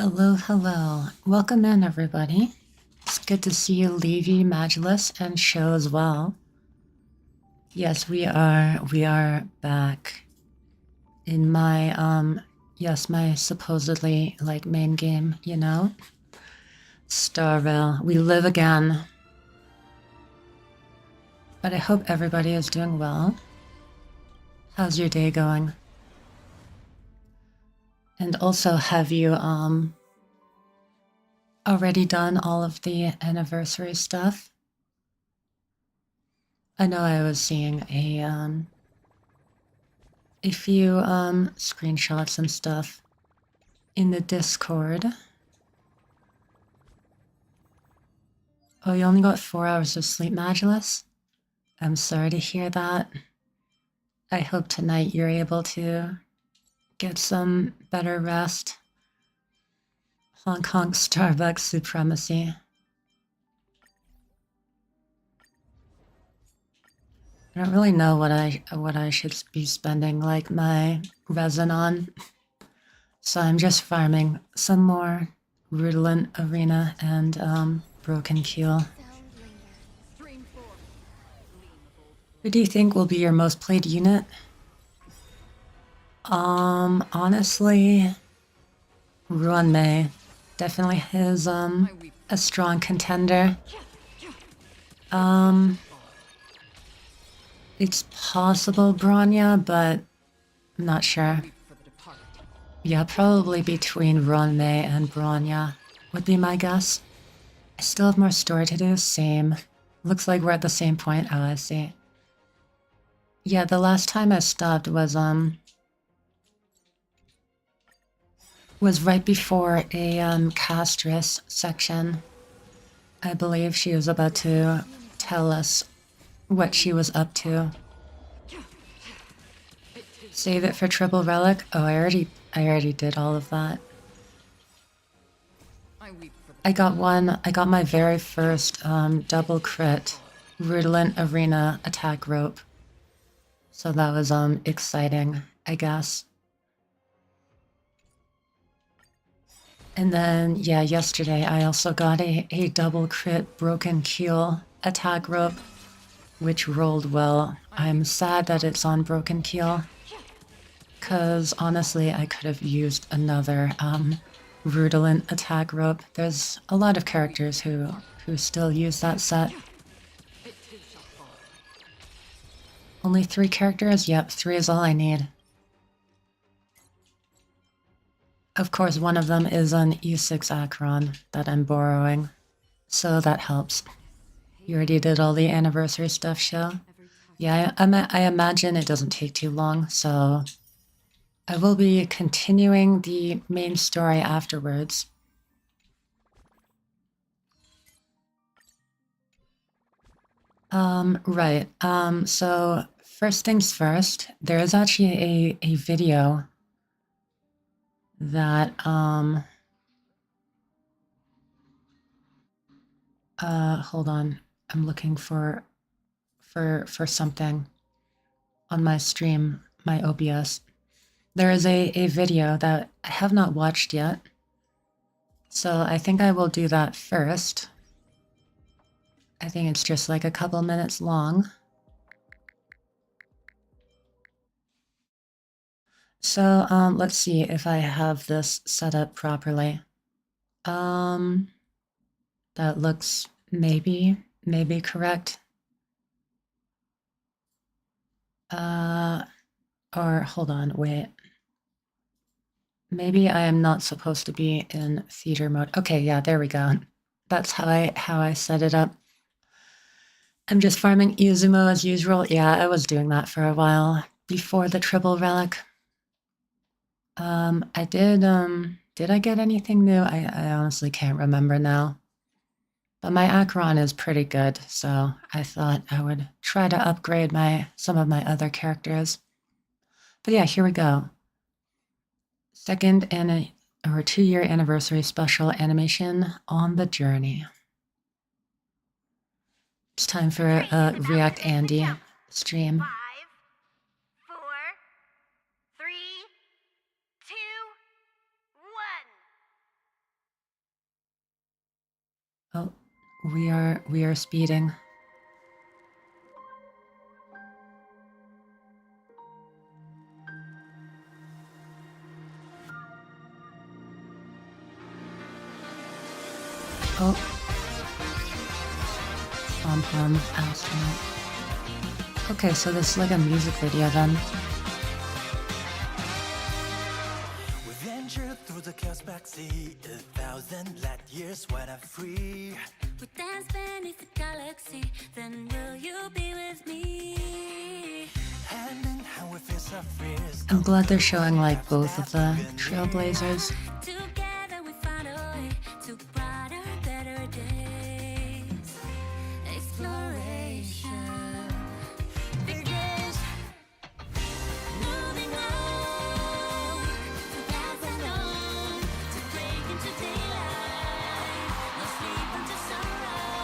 Hello, hello. Welcome in, everybody. It's good to see you, Levi, Magulus, and Show as well. Yes, we are back in my, yes, my supposedly, like, main game, you know? Starville. We live again. But I hope everybody is doing well. How's your day going? And also, have you, already done all of the anniversary stuff? I know I was seeing a few screenshots and stuff in the Discord. Oh, you only got 4 hours of sleep, Magulus? I'm sorry to hear that. I hope tonight you're able to get some better rest. Hong Kong Starbucks supremacy. I don't really know what I should be spending like my resin on. So I'm just farming some more Rudolent Arena and Broken Keel. Who do you think will be your most played unit? Honestly, Ruan Mei definitely is a strong contender. It's possible Bronya, but I'm not sure. Yeah, probably between Ruan Mei and Bronya would be my guess. I still have more story to do, same. Looks like we're at the same point. Oh, I see. Yeah, the last time I stopped was right before a castress section. I believe she was about to tell us what she was up to. Save it for triple relic. Oh, I already did all of that. I got my very first double crit Rudolent Arena attack rope. So that was exciting, I guess. And then, yeah, yesterday I also got a double crit Broken Keel attack rope, which rolled well. I'm sad that it's on Broken Keel, because honestly I could have used another Rudolent attack rope. There's a lot of characters who still use that set. Only 3 characters? Yep, 3 is all I need. Of course, one of them is an E6 Akron that I'm borrowing, so that helps. You already did all the anniversary stuff, Show? Yeah, I imagine it doesn't take too long, so I will be continuing the main story afterwards. Right. So first things first, there is actually a video that, hold on. I'm looking for something on my stream, my OBS. There is a video that I have not watched yet. So I think I will do that first. I think it's just like a couple minutes long. So let's see if I have this set up properly. That looks maybe correct. Or hold on, wait. Maybe I am not supposed to be in theater mode. Okay, yeah, there we go. That's how I set it up. I'm just farming Izumo as usual. Yeah, I was doing that for a while before the triple relic. I did I get anything new? I honestly can't remember now. But my Akron is pretty good, so I thought I would try to upgrade some of my other characters. But yeah, here we go. Second and or 2-year anniversary special animation on the journey. It's time for a React Andy stream. 5, 4, 3, 2, 1. We are speeding. Oh. Pom-pom astronaut. Okay, so this is like a music video then. We venture through the chaos backseat, 1,000 light years when I'm free. We dance beneath the galaxy, then will you be with me? Hand in hand we face our fears. I'm glad they're showing like both of the trailblazers. Together we find a way to brighter, better days. Exploration begins. Moving on to paths unknown, to break into daylight. No sleep until sunrise.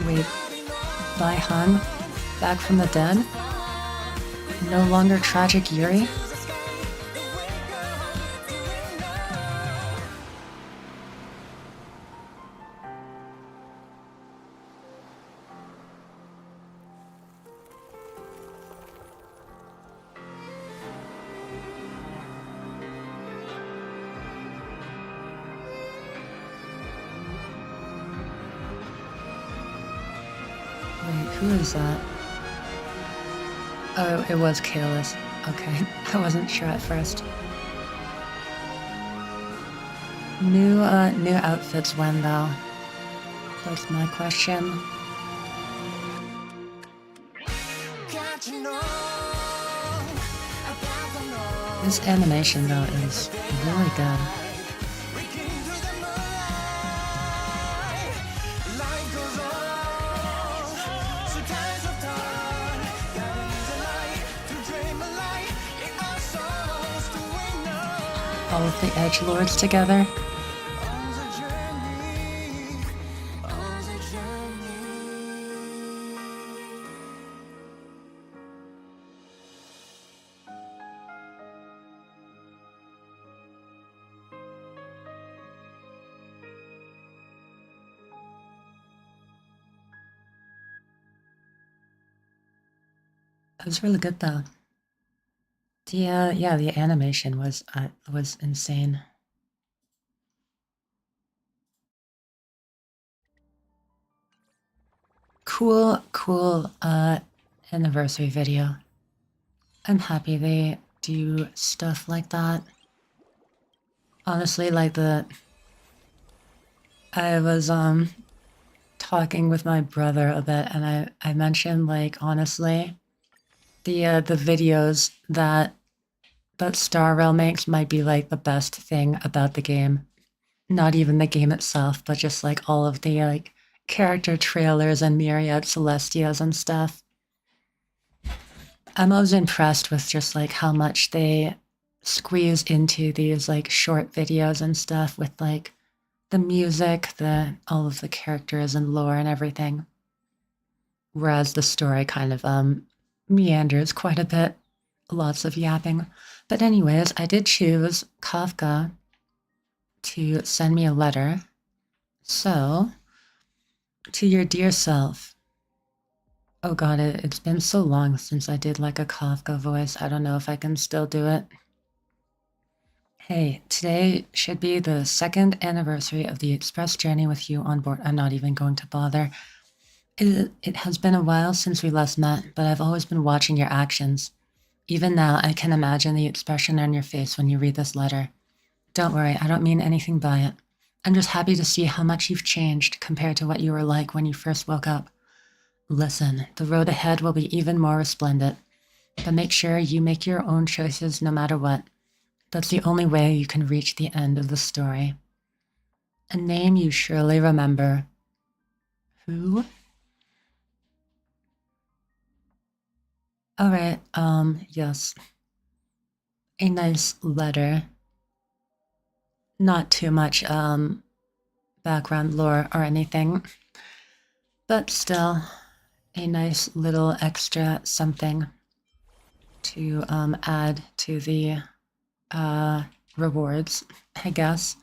Wait, by Hung? Back from the dead? No longer tragic Yuri? Wait, who is that? Oh, it was Kalis. Okay, I wasn't sure at first. New outfits when though? That's my question. This animation though is really good. All of the edgelords together. It was really good though. Yeah, the animation was insane. Cool anniversary video. I'm happy they do stuff like that. Honestly, like I was talking with my brother a bit and I mentioned like honestly the videos that Star Rail makes might be like the best thing about the game. Not even the game itself, but just like all of the like character trailers and myriad Celestias and stuff. I'm always impressed with just like how much they squeeze into these like short videos and stuff with like the music, all of the characters and lore and everything. Whereas the story kind of meanders quite a bit. Lots of yapping. But anyways, I did choose Kafka to send me a letter. So, to your dear self. Oh god, it's been so long since I did like a Kafka voice. I don't know if I can still do it. Hey, today should be the 2nd anniversary of the express journey with you on board. I'm not even going to bother. It has been a while since we last met, but I've always been watching your actions. Even now, I can imagine the expression on your face when you read this letter. Don't worry, I don't mean anything by it. I'm just happy to see how much you've changed compared to what you were like when you first woke up. Listen, the road ahead will be even more resplendent, but make sure you make your own choices no matter what. That's the only way you can reach the end of the story. A name you surely remember. Who? Alright, yes. A nice letter. Not too much, background lore or anything. But still, a nice little extra something to, add to the, rewards, I guess.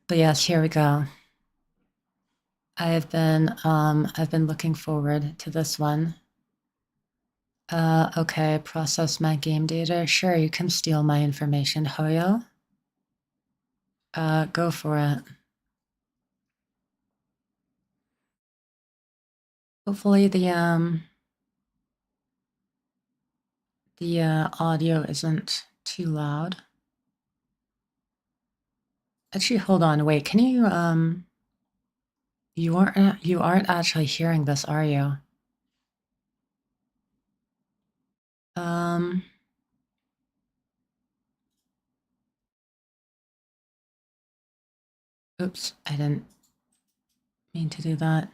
But yes, here we go. I've been looking forward to this one. Okay, process my game data. Sure, you can steal my information, Hoyo. Go for it. Hopefully the audio isn't too loud. Actually, hold on, wait, can you you aren't actually hearing this, are you? Um Oops, I didn't mean to do that.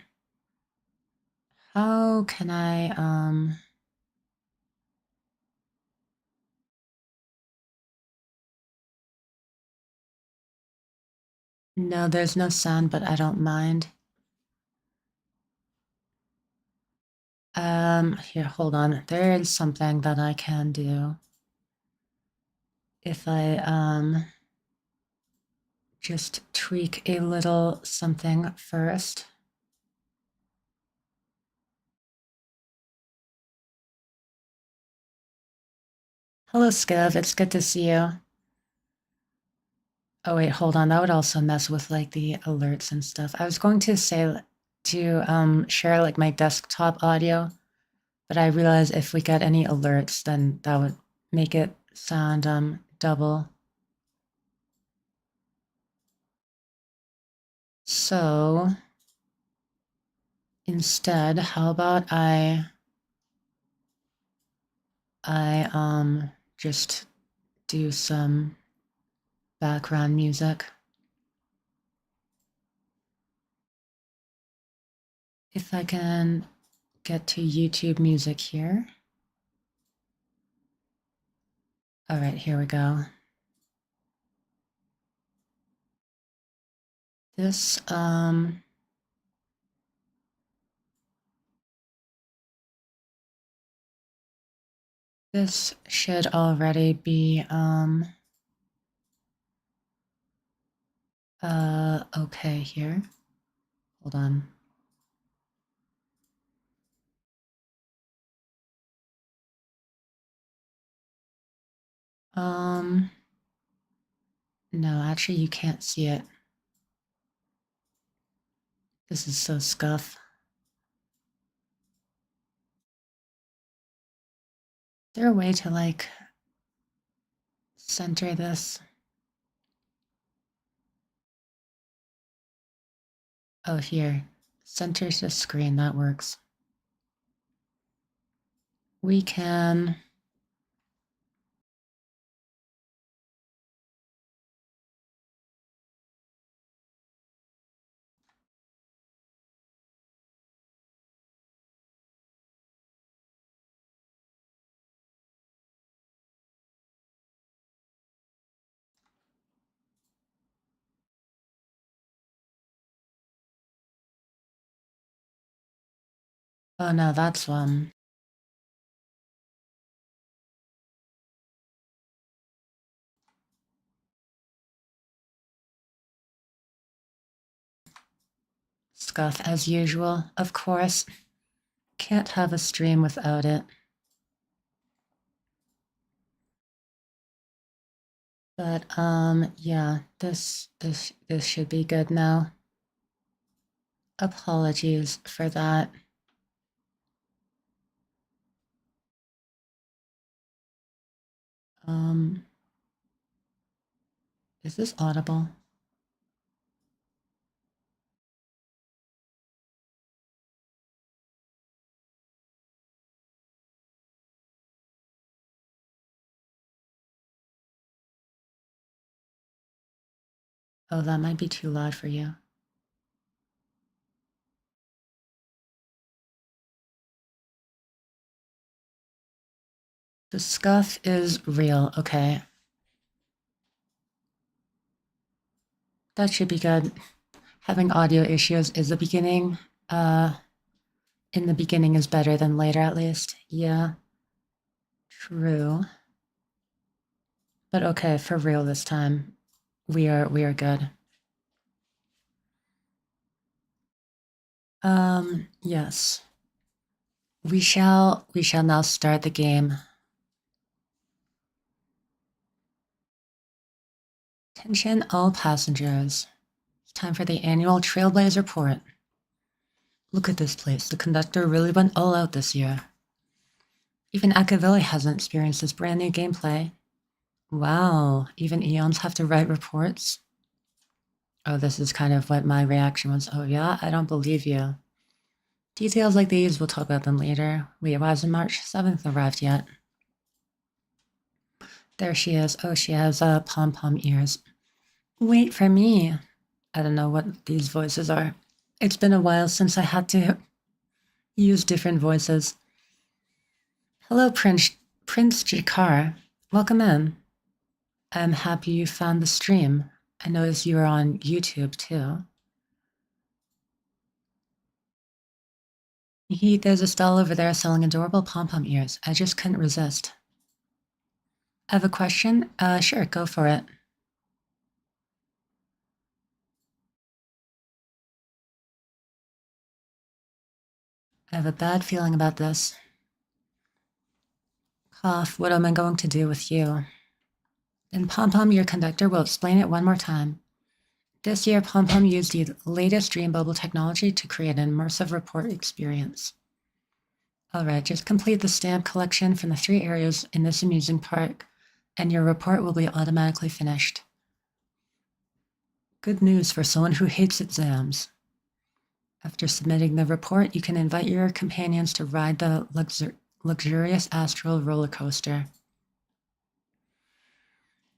How can I no, there's no sound, but I don't mind. Here, hold on. There is something that I can do. If I just tweak a little something first. Hello, Skev. It's good to see you. Oh wait, hold on. That would also mess with like the alerts and stuff. I was going to say to share like my desktop audio, but I realized if we get any alerts, then that would make it sound double. So instead, how about I just do some background music. If I can get to YouTube music here. All right, here we go. This this should already be okay here. Hold on. No, actually you can't see it. This is so scuff. Is there a way to like center this? Oh, here. Center to screen, that works. We can oh no, that's one. Scuff as usual, of course. Can't have a stream without it. But yeah, this should be good now. Apologies for that. Is this audible? Oh, that might be too loud for you. The scuff is real, okay. That should be good. Having audio issues is the beginning. In the beginning is better than later, at least. Yeah. True. But okay, for real this time. We are good. Yes. We shall now start the game. Attention all passengers. It's time for the annual Trailblaze report. Look at this place. The conductor really went all out this year. Even Akavilli hasn't experienced this brand new gameplay. Wow, even Eons have to write reports? Oh, this is kind of what my reaction was. Oh yeah, I don't believe you. Details like these, we'll talk about them later. Wait, why hasn't March 7th arrived yet? There she is. Oh, she has pom-pom ears. Wait for me. I don't know what these voices are. It's been a while since I had to use different voices. Hello, Prince Jakar. Welcome in. I'm happy you found the stream. I noticed you were on YouTube too. There's a stall over there selling adorable pom-pom ears. I just couldn't resist. I have a question. Sure, go for it. I have a bad feeling about this. Cough, what am I going to do with you? Then Pom-Pom, your conductor, will explain it one more time. This year, Pom-Pom used the latest Dream Bubble technology to create an immersive report experience. All right, just complete the stamp collection from the 3 areas in this amusing park, and your report will be automatically finished. Good news for someone who hates exams. After submitting the report, you can invite your companions to ride the luxurious astral roller coaster.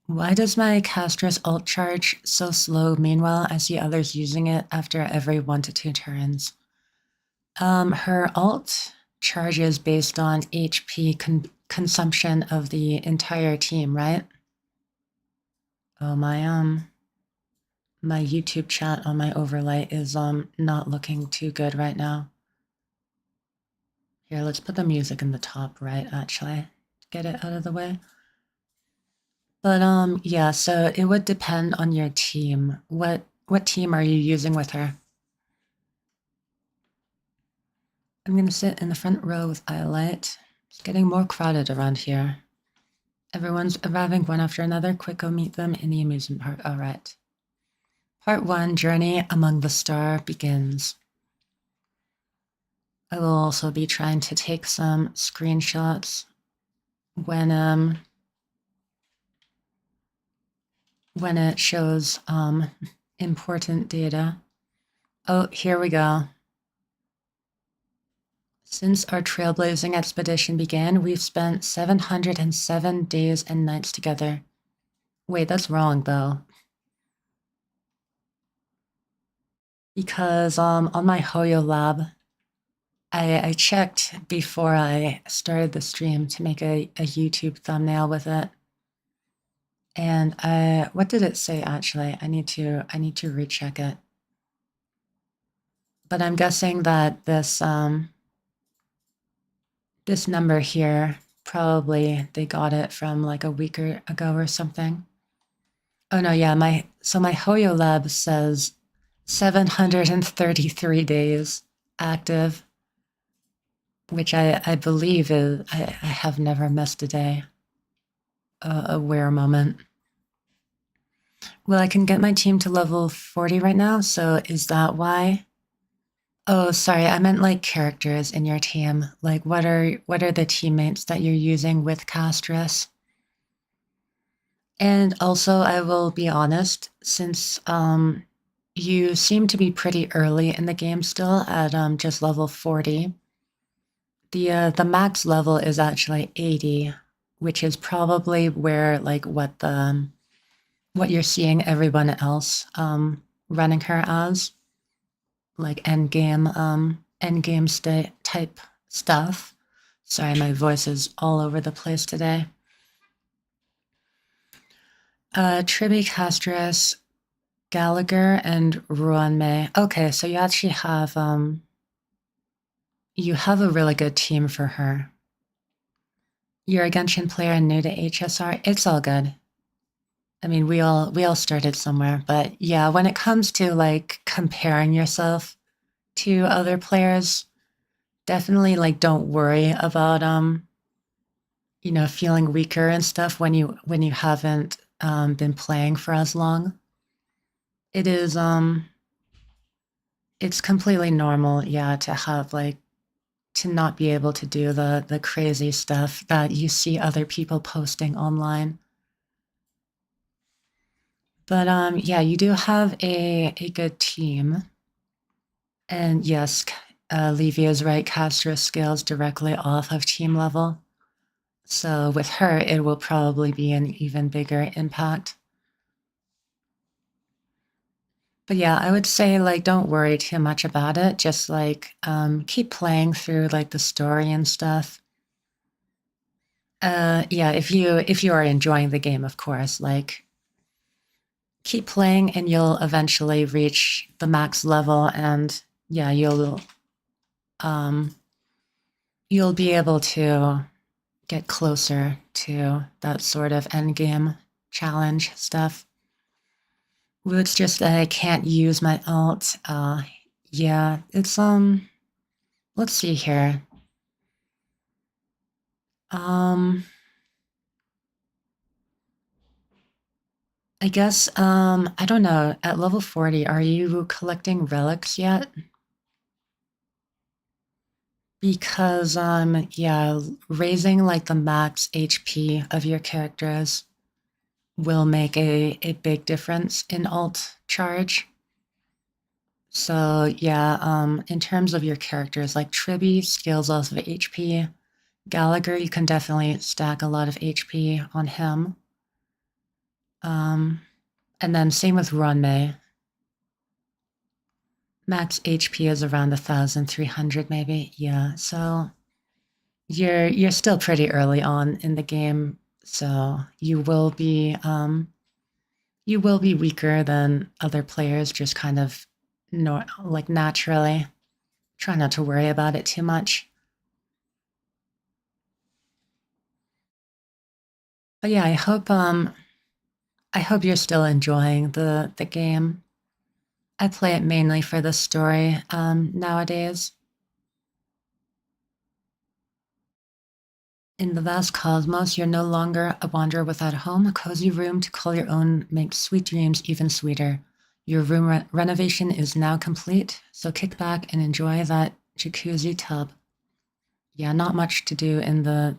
Why does my Castress alt charge so slow? Meanwhile, I see others using it after every 1 to 2 turns. Her alt charges based on HP consumption of the entire team, right? Oh, my YouTube chat on my overlay is not looking too good right now. Here, let's put the music in the top right, actually, to get it out of the way. But yeah, so it would depend on your team. What team are you using with her? I'm gonna sit in the front row with Iolite. It's getting more crowded around here. Everyone's arriving one after another. Quick, go meet them in the amusement park. All right. Part 1, Journey Among the Star begins. I will also be trying to take some screenshots when it shows important data. Oh, here we go. Since our trailblazing expedition began, we've spent 707 days and nights together. Wait, that's wrong though. Because on my Hoyo lab, I checked before I started the stream to make a YouTube thumbnail with it. And what did it say actually? I need to recheck it. But I'm guessing that this this number here, probably they got it from like a week ago or something. Oh no, yeah, my Hoyo lab says 733 days active, which I believe is, I have never missed a day. A rare moment. Well, I can get my team to level 40 right now, so is that why? Oh, sorry, I meant like characters in your team. Like what are the teammates that you're using with Castress? And also, I will be honest, since you seem to be pretty early in the game still at just level 40. The max level is actually 80, which is probably where like what you're seeing everyone else running her as, like end game type stuff. Sorry, my voice is all over the place today. Triby, Castress, Gallagher, and Ruan May. Okay, so you actually have you have a really good team for her. You're a Genshin player and new to HSR. It's all good. I mean, we all started somewhere, but yeah, when it comes to like comparing yourself to other players. Definitely like don't worry about feeling weaker and stuff when you haven't been playing for as long. It is it's completely normal, yeah, to have like to not be able to do the crazy stuff that you see other people posting online. But yeah, you do have a good team. And yes, Levy is right. Castra scales directly off of team level. So with her, it will probably be an even bigger impact. But yeah, I would say like don't worry too much about it. Just like keep playing through like the story and stuff. Yeah, if you are enjoying the game, of course, like keep playing and you'll eventually reach the max level and yeah, um you'll be able to get closer to that sort of end game challenge stuff. It's just that I can't use my alt. Yeah, it's let's see here. Um I guess I don't know. At level 40, are you collecting relics yet? Because yeah, raising like the max HP of your characters will make a big difference in alt charge. So yeah, in terms of your characters, like Tribby scales off of HP. Gallagher, you can definitely stack a lot of HP on him. Um, and then same with Runmei. Max HP is around 1,300 maybe. Yeah, so you're still pretty early on in the game, so you will be weaker than other players, just kind of like naturally. Try not to worry about it too much. But yeah, I hope you're still enjoying the game. I play it mainly for the story nowadays. In the vast cosmos, you're no longer a wanderer without a home. A cozy room to call your own makes sweet dreams even sweeter. Your room renovation is now complete, so kick back and enjoy that jacuzzi tub. Yeah, not much to do in the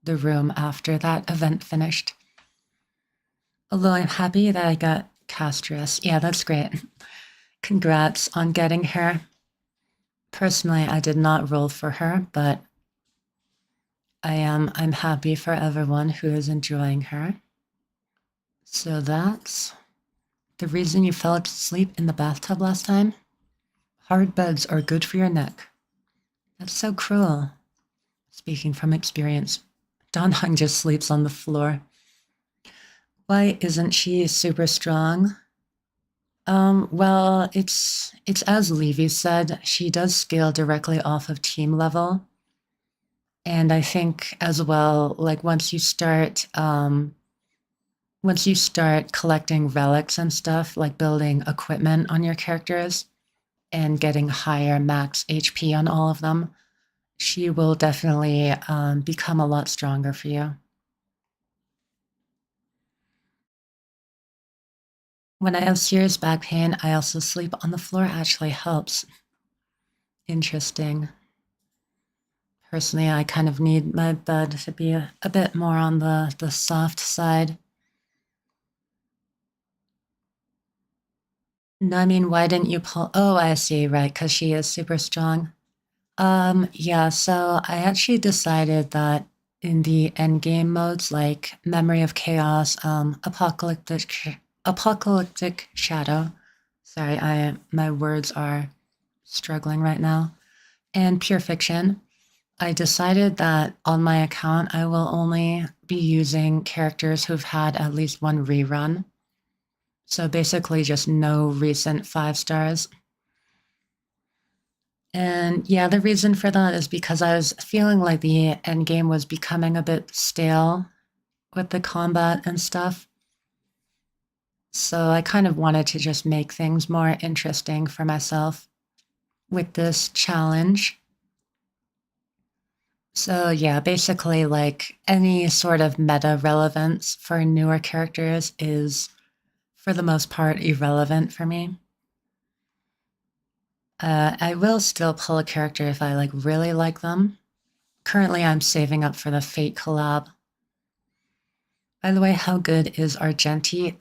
room after that event finished. Although I'm happy that I got Castress. Yeah, that's great. Congrats on getting her. Personally, I did not roll for her, but I'm happy for everyone who is enjoying her. So that's the reason you fell asleep in the bathtub last time. Hard beds are good for your neck. That's so cruel. Speaking from experience, Don Hung just sleeps on the floor. Why isn't she super strong? Well, it's as Levy said, she does scale directly off of team level. And I think as well, like once you start collecting relics and stuff, like building equipment on your characters and getting higher max HP on all of them, she will definitely become a lot stronger for you. When I have serious back pain, I also sleep on the floor. Actually helps. Interesting. Personally, I kind of need my bed to be a bit more on the soft side. No, I mean, why didn't you pull? Oh, I see, right, because she is super strong. Yeah, so I actually decided that in the end game modes like Memory of Chaos, Apocalyptic Shadow. Sorry, my words are struggling right now. And Pure Fiction. I decided that on my account I will only be using characters who've had at least one rerun. So basically just no recent 5 stars. And yeah, the reason for that is because I was feeling like the end game was becoming a bit stale with the combat and stuff. So I kind of wanted to just make things more interesting for myself. with this challenge. So yeah, basically like any sort of meta relevance for newer characters is for the most part irrelevant for me. I will still pull a character if I like really like them. Currently I'm saving up for the Fate collab. By the way, how good is Argenti?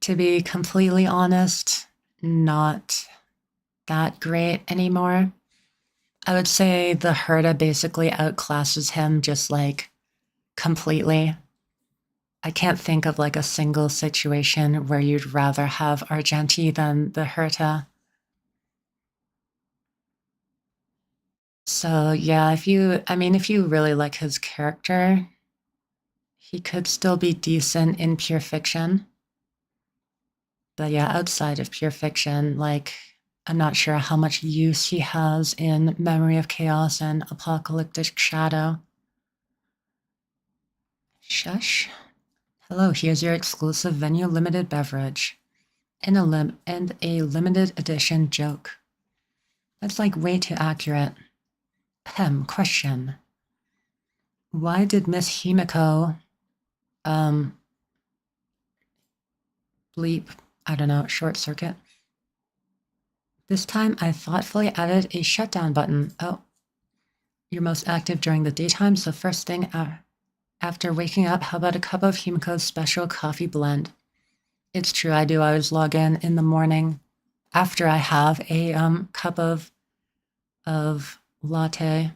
To be completely honest, not that great anymore. I would say the Herta basically outclasses him just like completely. I can't think of like a single situation where you'd rather have Argenti than the Herta. So yeah, if you really like his character, he could still be decent in pure fiction. But yeah, outside of pure fiction, like I'm not sure how much use he has in Memory of Chaos and Apocalyptic Shadow. Shush. Hello, here's your exclusive venue limited beverage. And a limited edition joke. That's like way too accurate. Question. Why did Miss Himiko bleep, I don't know, short circuit? This time I thoughtfully added a shutdown button. Oh, you're most active during the daytime, so first thing after waking up, how about a cup of Himiko's special coffee blend? It's true, I do always log in the morning after I have a cup of latte.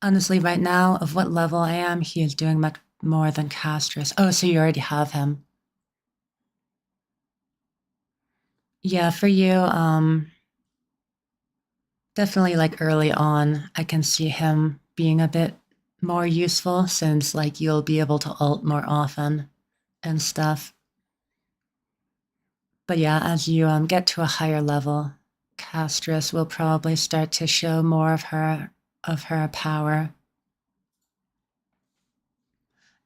Honestly, right now, of what level I am, he is doing much more than Castris. Oh, so you already have him. Yeah, for you, definitely like early on, I can see him being a bit more useful since like you'll be able to ult more often and stuff. But yeah, as you get to a higher level, Castris will probably start to show more of her power.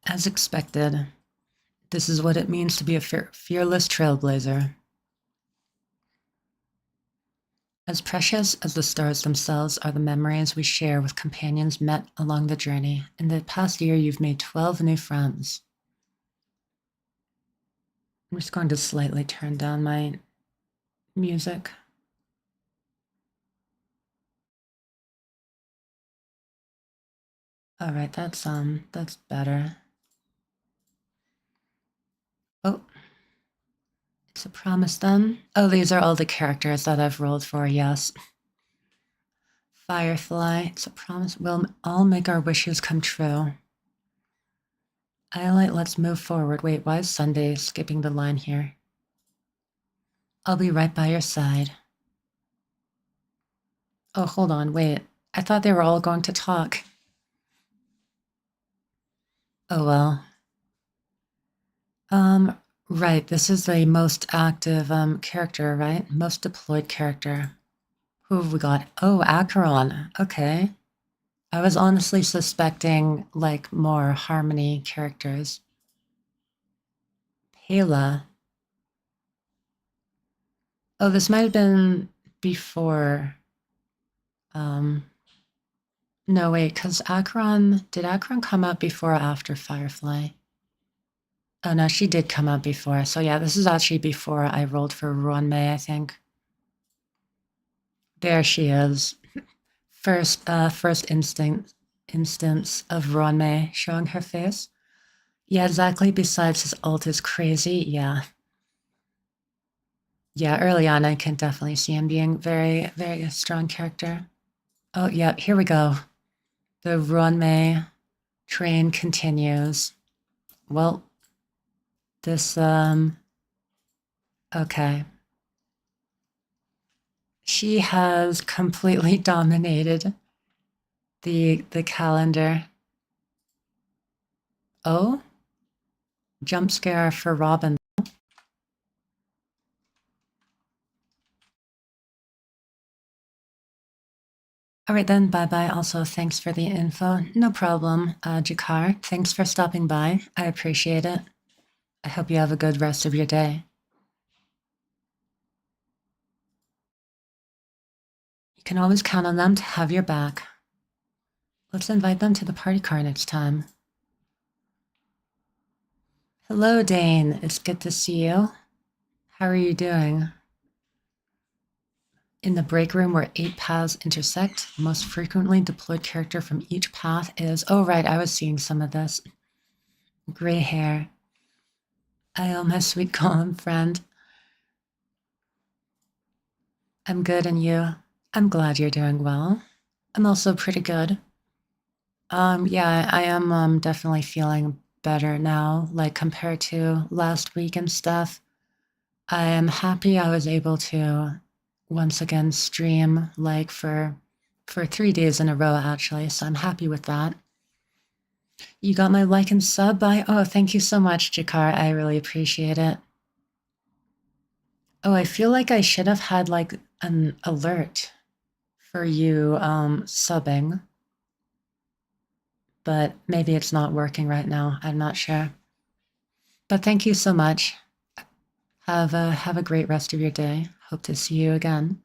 As expected, this is what it means to be a fearless trailblazer. As precious as the stars themselves are the memories we share with companions met along the journey. In the past year, you've made 12 new friends. I'm just going to slightly turn down my music. All right, that's better. Oh, it's a promise then. Oh, these are all the characters that I've rolled for, yes. Firefly, it's a promise. We'll all make our wishes come true. Iolite, let's move forward. Wait, why is Sunday skipping the line here? I'll be right by your side. Oh, hold on, wait. I thought they were all going to talk. Oh well. Right, this is the most active character, right? Most deployed character. Who have we got? Oh, Acheron. Okay. I was honestly suspecting like more Harmony characters. Pela. Oh, this might have been before. No, wait, because did Acheron come out before or after Firefly? Oh no, she did come out before. So yeah, this is actually before I rolled for Ruanmei, I think. There she is. First instance of Ruanmei showing her face. Yeah, exactly. Besides his ult is crazy. Yeah. Yeah, early on I can definitely see him being very, very a strong character. Oh yeah, here we go. The Ruanmei train continues. Well, this okay. She has completely dominated the calendar. Oh, jump scare for Robin. All right then, bye-bye. Also, thanks for the info. No problem, Jakar. Thanks for stopping by. I appreciate it. I hope you have a good rest of your day. Can always count on them to have your back. Let's invite them to the party car next time. Hello, Dane. It's good to see you. How are you doing? In the break room where 8 paths intersect, the most frequently deployed character from each path is... Oh, right, I was seeing some of this. Gray hair. My sweet column friend. I'm good, and you? I'm glad you're doing well. I'm also pretty good. Yeah, I am definitely feeling better now, like compared to last week and stuff. I am happy I was able to once again stream like for 3 days in a row actually, so I'm happy with that. You got my like and sub by... Oh, thank you so much, Jakar. I really appreciate it. Oh, I feel like I should have had like an alert for you subbing, but maybe it's not working right now. I'm not sure. But thank you so much. Have a great rest of your day. Hope to see you again.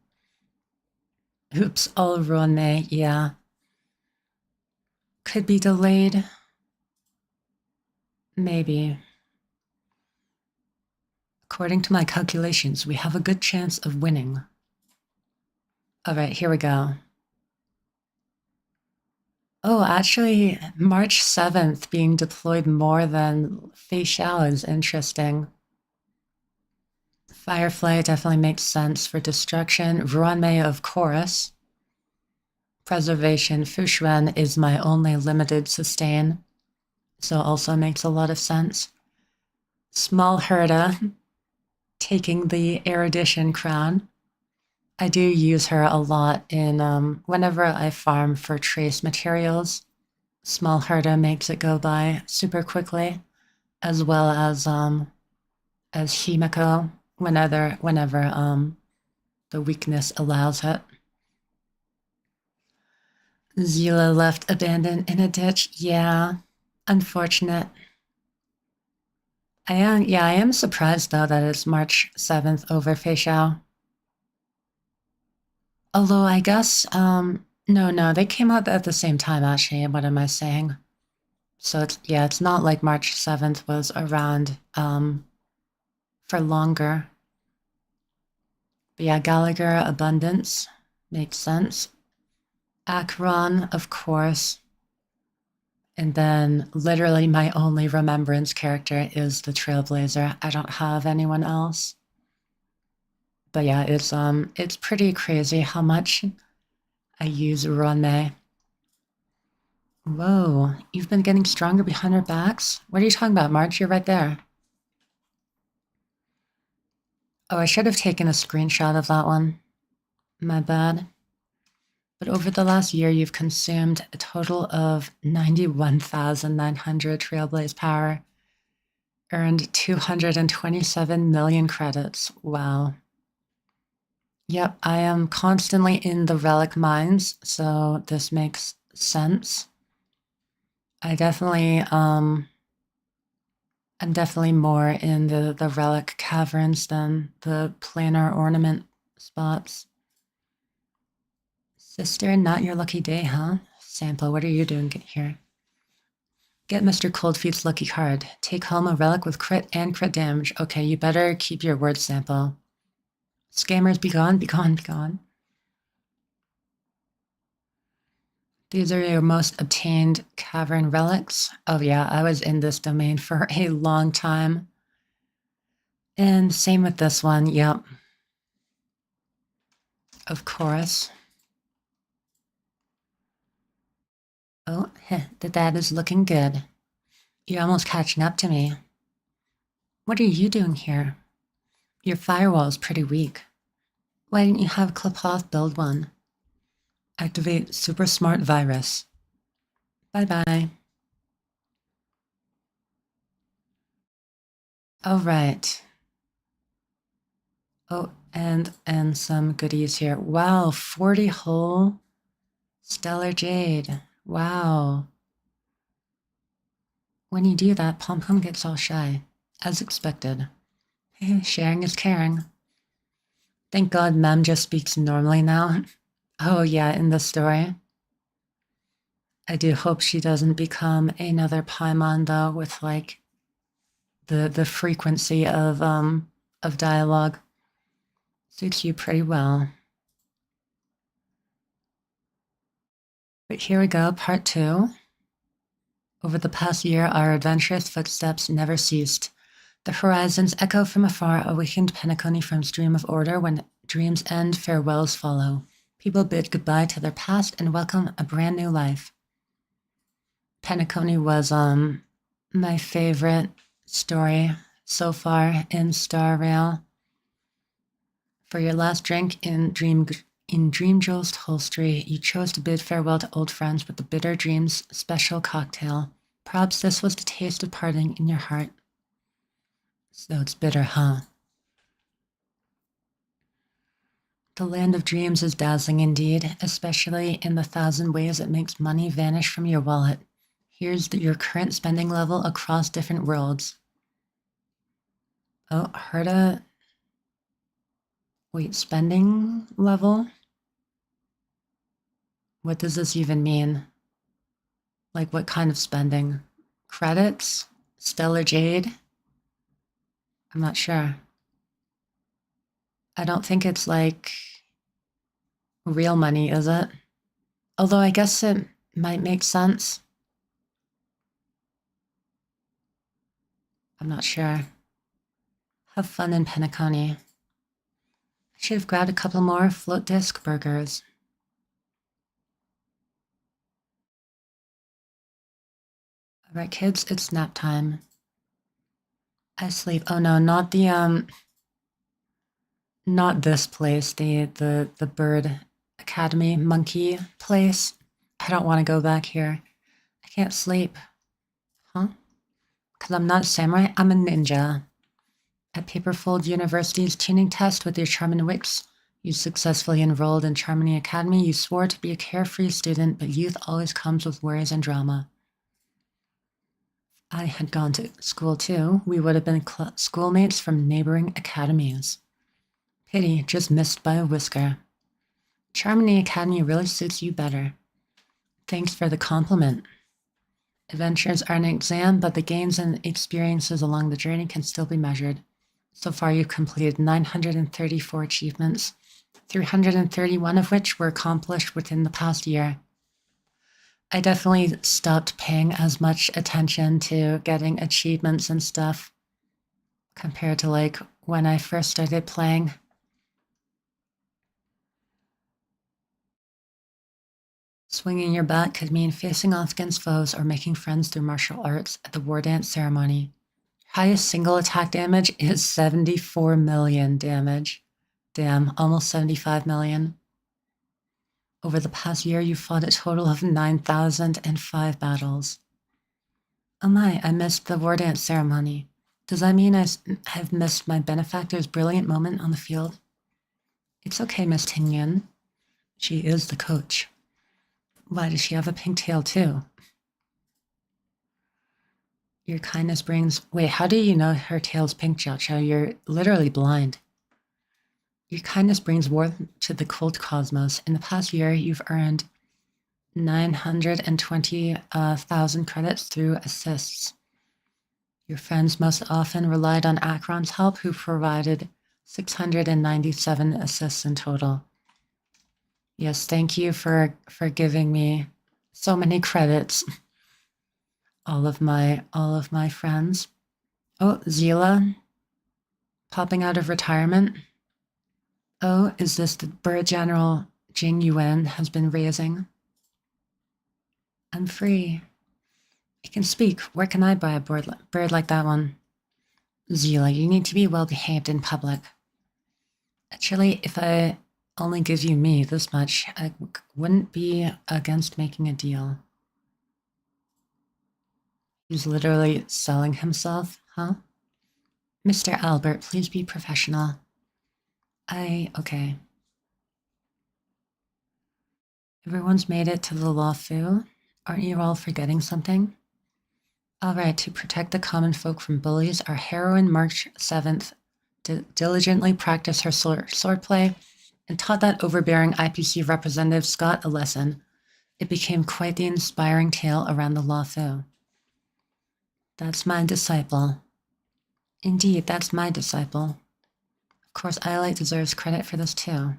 Oops, all run May, yeah. Could be delayed. Maybe. According to my calculations, we have a good chance of winning. All right, here we go. Oh, actually, March 7th being deployed more than Fei Xiao is interesting. Firefly definitely makes sense for destruction. Ruanmei, of course. Preservation. Fushuan is my only limited sustain, so also makes a lot of sense. Small Herda taking the erudition crown. I do use her a lot in whenever I farm for trace materials. Small Herda makes it go by super quickly, as well as Himiko whenever the weakness allows it. Zila left abandoned in a ditch. Yeah, unfortunate. I am surprised though that it's March 7th over Fei Xiao. Although I guess, no, they came out at the same time actually, what am I saying? So it's not like March 7th was around for longer. But yeah, Gallagher, Abundance, makes sense. Akron, of course. And then literally my only remembrance character is the Trailblazer. I don't have anyone else. But yeah, it's pretty crazy how much I use Ronmei. Whoa, you've been getting stronger behind our backs? What are you talking about, March? You're right there. Oh, I should have taken a screenshot of that one. My bad. But over the last year, you've consumed a total of 91,900 Trailblaze power, earned 227 million credits. Wow. Yep, I am constantly in the relic mines, so this makes sense. I definitely, I'm definitely more in the relic caverns than the planar ornament spots. Sister, not your lucky day, huh? Sample, what are you doing here? Get Mr. Coldfeet's lucky card. Take home a relic with crit and crit damage. Okay, you better keep your word, Sample. Scammers, be gone, be gone, be gone. These are your most obtained cavern relics. Oh yeah, I was in this domain for a long time. And same with this one, yep. Of course. Oh, that is looking good. You're almost catching up to me. What are you doing here? Your firewall is pretty weak. Why didn't you have Klapoth build one? Activate Super Smart Virus. Bye-bye. All right. Oh, and some goodies here. Wow, 40 whole Stellar Jade. Wow. When you do that, Pom Pom gets all shy, as expected. Sharing is caring. Thank God Mem just speaks normally now. Oh, yeah, in the story. I do hope she doesn't become another Paimon, though, with like the frequency of dialogue. Suits you pretty well. But here we go, part 2. Over the past year, our adventurous footsteps never ceased. The horizons echo from afar, awakened Penacony from its dream of order. When dreams end, farewells follow. People bid goodbye to their past and welcome a brand new life. Penacony was my favorite story so far in Star Rail. For your last drink in Dream Jewel's Tollstry, you chose to bid farewell to old friends with the Bitter Dreams special cocktail. Perhaps this was the taste of parting in your heart. So it's bitter, huh? The land of dreams is dazzling indeed, especially in the 1,000 ways it makes money vanish from your wallet. Here's your current spending level across different worlds. Oh, Herta. Wait, spending level? What does this even mean? Like, what kind of spending? Credits? Stellar Jade? I'm not sure. I don't think it's like real money, is it? Although I guess it might make sense. I'm not sure. Have fun in Penacony. I should have grabbed a couple more float disc burgers. All right, kids, it's nap time. I sleep. Oh no, not the not this place, the bird academy monkey place. I don't want to go back here. I can't sleep. Huh? Because I'm not a samurai, I'm a ninja. At Paperfold University's tuning test with your Charmin Wicks, you successfully enrolled in Charmony Academy. You swore to be a carefree student, but youth always comes with worries and drama. I had gone to school too. We would have been schoolmates from neighboring academies. Pity, just missed by a whisker. Charmony Academy really suits you better. Thanks for the compliment. Adventures are an exam, but the gains and experiences along the journey can still be measured. So far, you've completed 934 achievements, 331 of which were accomplished within the past year. I definitely stopped paying as much attention to getting achievements and stuff compared to like when I first started playing. Swinging your bat could mean facing off against foes or making friends through martial arts at the war dance ceremony. Highest single attack damage is 74 million damage. Damn, almost 75 million. Over the past year, you fought a total of 9,005 battles. Oh my, I missed the war dance ceremony. Does that mean I've missed my benefactor's brilliant moment on the field? It's okay, Miss Tingyan. She is the coach. Why does she have a pink tail too? Your kindness brings... Wait, how do you know her tail's pink, Xiao Xiao? You're literally blind. Your kindness brings warmth to the cold cosmos. In the past year, you've earned 920,000 credits through assists. Your friends most often relied on Akron's help, who provided 697 assists in total. Yes, thank you for giving me so many credits. All of my friends. Oh, Zila, popping out of retirement. Oh, is this the bird general Jing Yuan has been raising? I'm free. I can speak. Where can I buy a bird like that one? Zila, you need to be well behaved in public. Actually, if I only give you me this much, I wouldn't be against making a deal. He's literally selling himself, huh? Mr. Albert, please be professional. Okay. Everyone's made it to the Law Fu. Aren't you all forgetting something? All right, to protect the common folk from bullies, our heroine March 7th diligently practiced her swordplay and taught that overbearing IPC representative Scott a lesson. It became quite the inspiring tale around the Luofu. That's my disciple. Indeed, that's my disciple. Of course, Iolite deserves credit for this too.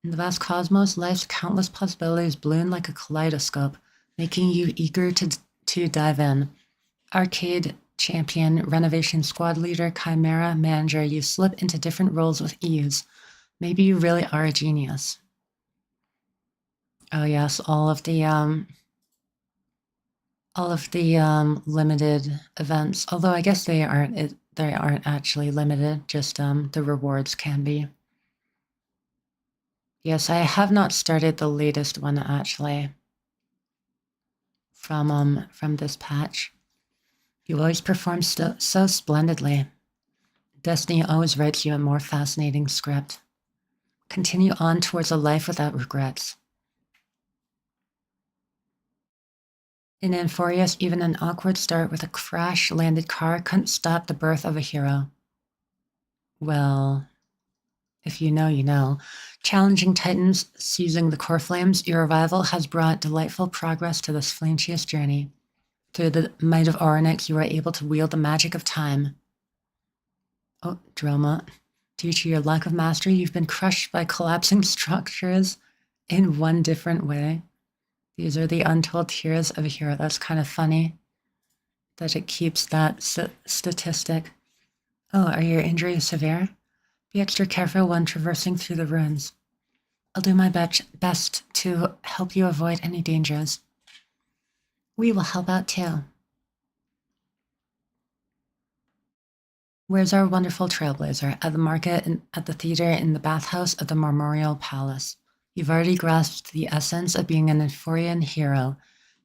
In the vast cosmos, life's countless possibilities bloom like a kaleidoscope, making you eager to dive in. Arcade champion, renovation squad leader, chimera manager, you slip into different roles with ease. Maybe you really are a genius. Oh yes, all of the limited events. Although I guess they aren't actually limited. Just the rewards can be. Yes, I have not started the latest one actually. From this patch. You always perform so splendidly. Destiny always writes you a more fascinating script. Continue on towards a life without regrets. In Amphorius, even an awkward start with a crash-landed car couldn't stop the birth of a hero. Well, if you know, you know. Challenging titans, seizing the core flames, your arrival has brought delightful progress to this flinchiest journey. Through the might of Orynyx, you are able to wield the magic of time. Oh, drama. Due to your lack of mastery, you've been crushed by collapsing structures in one different way. These are the untold tears of a hero. That's kind of funny that it keeps that statistic. Oh, are your injuries severe? Be extra careful when traversing through the ruins. I'll do my best to help you avoid any dangers. We will help out too. Where's our wonderful trailblazer? At the market, at the theater, in the bathhouse of the Marmoreal Palace. You've already grasped the essence of being an Euphorian hero.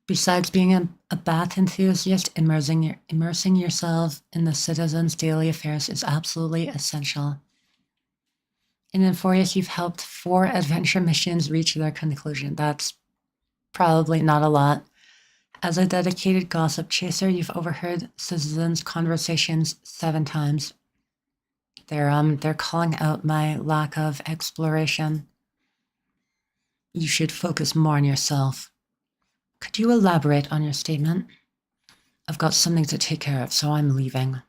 Besides being a bath enthusiast, immersing yourself in the citizens' daily affairs is absolutely essential. In Euphorius, you've helped 4 adventure missions reach their conclusion. That's probably not a lot. As a dedicated gossip chaser, you've overheard citizens' conversations 7 times. They're calling out my lack of exploration. You should focus more on yourself. Could you elaborate on your statement? I've got something to take care of, so I'm leaving.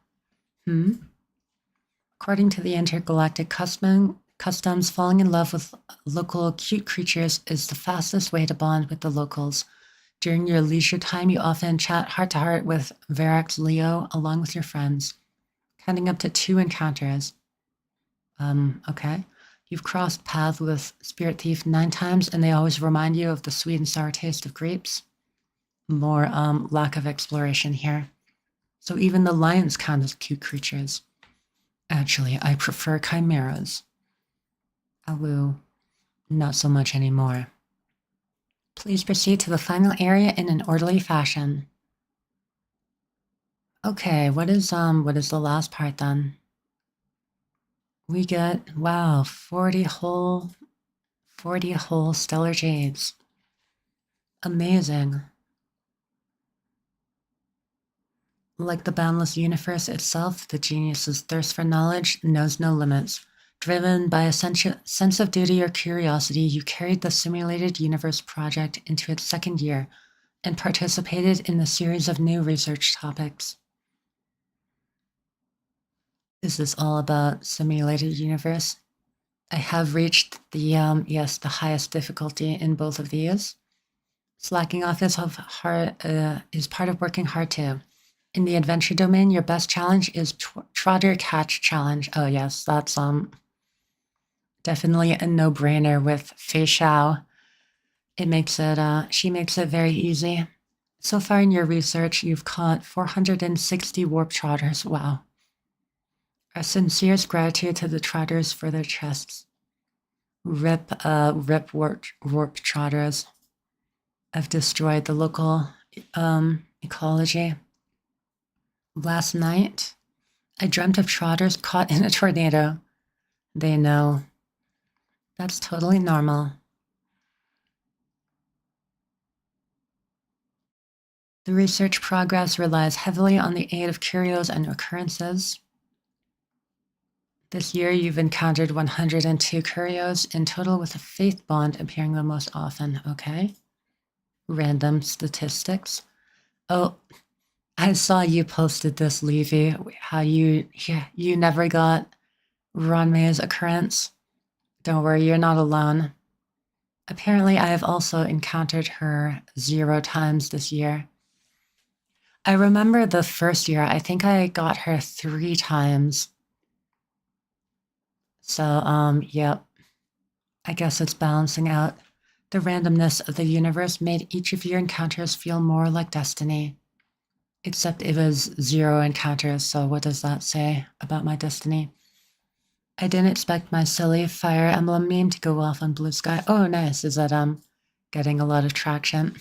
According to the intergalactic customs, falling in love with local cute creatures is the fastest way to bond with the locals. During your leisure time, you often chat heart-to-heart with Verax Leo along with your friends, counting up to 2 encounters. Okay. You've crossed paths with Spirit Thief 9 times, and they always remind you of the sweet and sour taste of grapes. More lack of exploration here. So even the lions count as cute creatures. Actually, I prefer chimeras. Awu, not so much anymore. Please proceed to the final area in an orderly fashion. Okay, what is the last part then? We get, wow, 40 whole stellar jades. Amazing. Like the boundless universe itself, the genius's thirst for knowledge knows no limits. Driven by a sense of duty or curiosity, you carried the Simulated Universe project into its 2nd year and participated in a series of new research topics. Is this all about Simulated Universe? I have reached the highest difficulty in both of these. Slacking off is part of working hard too. In the adventure domain, your best challenge is Trotter Catch Challenge. Oh yes, that's definitely a no-brainer with Fei Xiao. She makes it very easy. So far in your research, you've caught 460 warp trotters. Wow. Our sincerest gratitude to the trotters for their chests. Rip warp trotters. I've destroyed the local ecology. Last night, I dreamt of trotters caught in a tornado. They know. That's totally normal. The research progress relies heavily on the aid of curios and occurrences. This year, you've encountered 102 curios in total, with a faith bond appearing the most often. Okay. Random statistics. Oh, I saw you posted this, Levy, how you never got Ronmay's occurrence. Don't worry, you're not alone. Apparently, I have also encountered her 0 times this year. I remember the first year, I think I got her 3 times. So, yep. I guess it's balancing out. The randomness of the universe made each of your encounters feel more like destiny. Except it was 0 encounters, so what does that say about my destiny? I didn't expect my silly Fire Emblem meme to go off on Blue Sky. Oh, nice. Is that getting a lot of traction?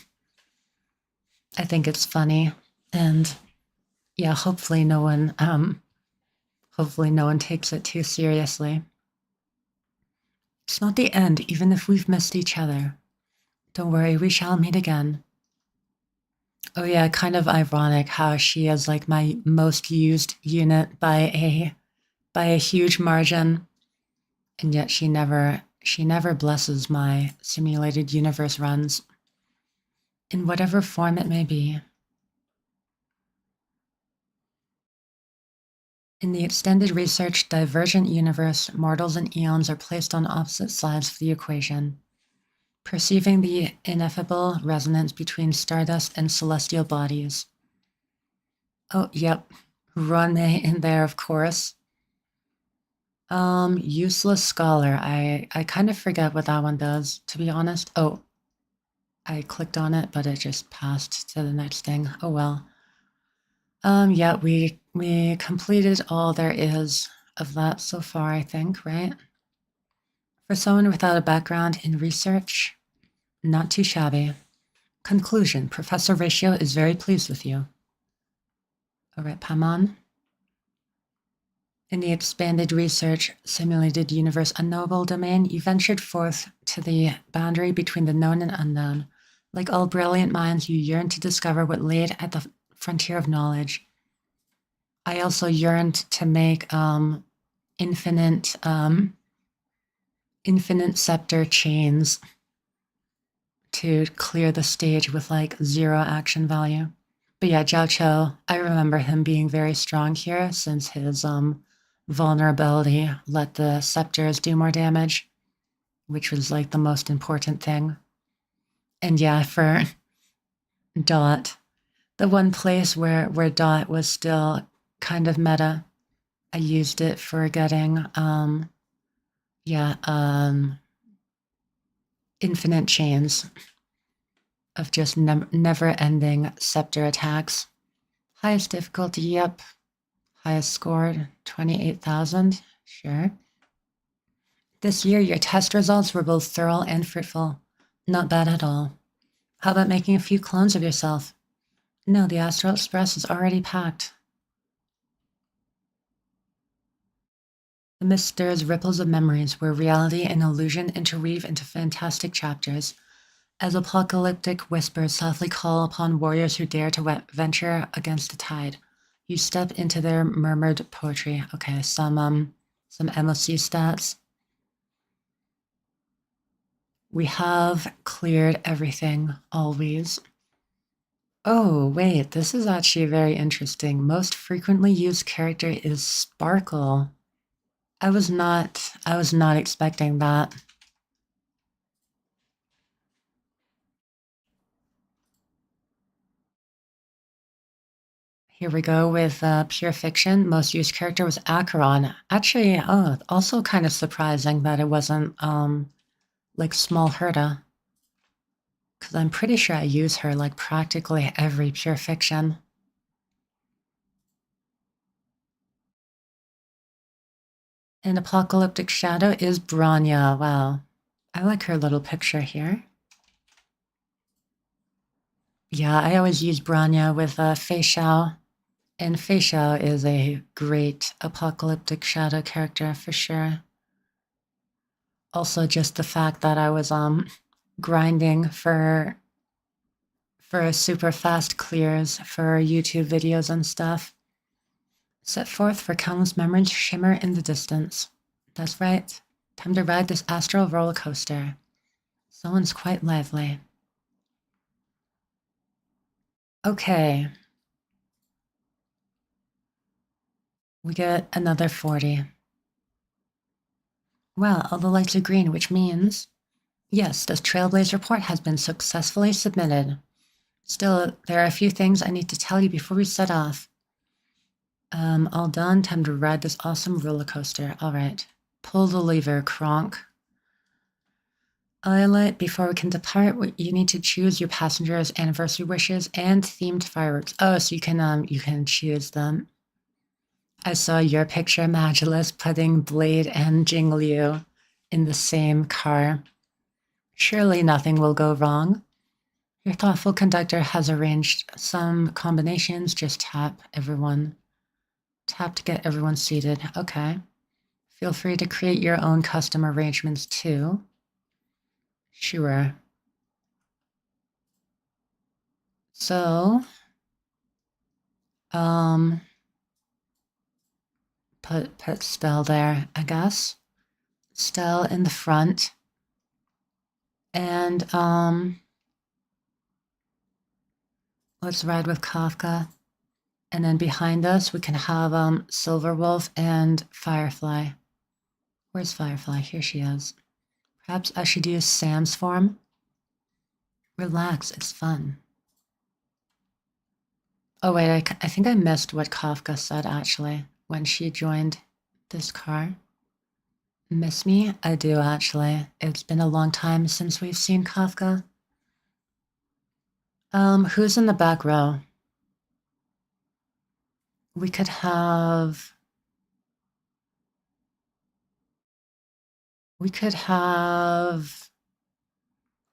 I think it's funny, and yeah, hopefully no one takes it too seriously. It's not the end, even if we've missed each other. Don't worry, we shall meet again. Oh yeah, kind of ironic how she is like my most used unit by a huge margin, and yet she never blesses my simulated universe runs, in whatever form it may be. In the extended research divergent universe, mortals and eons are placed on opposite sides of the equation. Perceiving the ineffable resonance between stardust and celestial bodies. Oh, yep. Rune in there, of course. Useless Scholar. I kind of forget what that one does, to be honest. Oh, I clicked on it, but it just passed to the next thing. Oh, well. Yeah, we completed all there is of that so far, I think, right? For someone without a background in research, not too shabby. Conclusion. Professor Ratio is very pleased with you. All right, Paman. In the expanded research simulated universe unknowable domain, you ventured forth to the boundary between the known and unknown. Like all brilliant minds, you yearned to discover what laid at the frontier of knowledge. I also yearned to make infinite scepter chains to clear the stage with like 0 action value. But yeah, Jiao Cho, I remember him being very strong here since his vulnerability let the scepters do more damage, which was like the most important thing. And yeah, for Dot, the one place where Dot was still kind of meta, I used it for getting infinite chains of just never-ending scepter attacks. Highest difficulty, yep. Highest score, 28,000, sure. This year, your test results were both thorough and fruitful. Not bad at all. How about making a few clones of yourself? No, the Astral Express is already packed. The mist stirs ripples of memories where reality and illusion interweave into fantastic chapters. As apocalyptic whispers softly call upon warriors who dare to venture against the tide, you step into their murmured poetry. Okay, some MOC stats. We have cleared everything, always. Oh, wait, this is actually very interesting. Most frequently used character is Sparkle. I was not expecting that. Here we go with Pure Fiction. Most used character was Acheron. Actually, also kind of surprising that it wasn't like Small Herda. Because I'm pretty sure I use her like practically every Pure Fiction. And Apocalyptic Shadow is Branya. Wow. I like her little picture here. Yeah, I always use Branya with Fei Xiao. And Fei Xiao is a great Apocalyptic Shadow character for sure. Also, just the fact that I was grinding for super fast clears for YouTube videos and stuff. Set forth for countless memories shimmer in the distance. That's right. Time to ride this astral roller coaster. Someone's quite lively. Okay. We get another 40. Well, all the lights are green, which means, yes, this Trailblaze report has been successfully submitted. Still, there are a few things I need to tell you before we set off. All done. Time to ride this awesome roller coaster. All right. Pull the lever, Kronk. Eyelet, before we can depart, you need to choose your passengers' anniversary wishes and themed fireworks. Oh, so you can choose them. I saw your picture, Magulus, putting Blade and Jingliu in the same car. Surely nothing will go wrong. Your thoughtful conductor has arranged some combinations. Just tap everyone. Tap to get everyone seated. Okay. Feel free to create your own custom arrangements too. Sure. So, put Stell there, I guess. Stell in the front. And, let's ride with Kafka. And then behind us, we can have, Silverwolf and Firefly. Where's Firefly? Here she is. Perhaps I should use Sam's form. Relax, it's fun. Oh wait, I think I missed what Kafka said actually when she joined this car. Miss me? I do actually. It's been a long time since we've seen Kafka. Who's in the back row? We could have...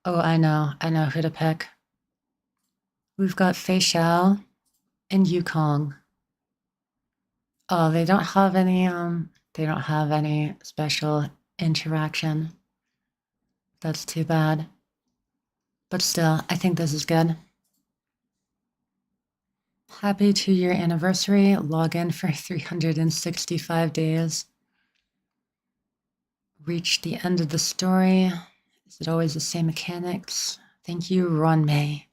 Oh, I know who to pick. We've got Fei Xiao and Yukong. Oh, they don't have any special interaction. That's too bad. But still, I think this is good. Happy 2-year anniversary. Log in for 365 days. Reach the end of the story. Is it always the same mechanics? Thank you, Ron May.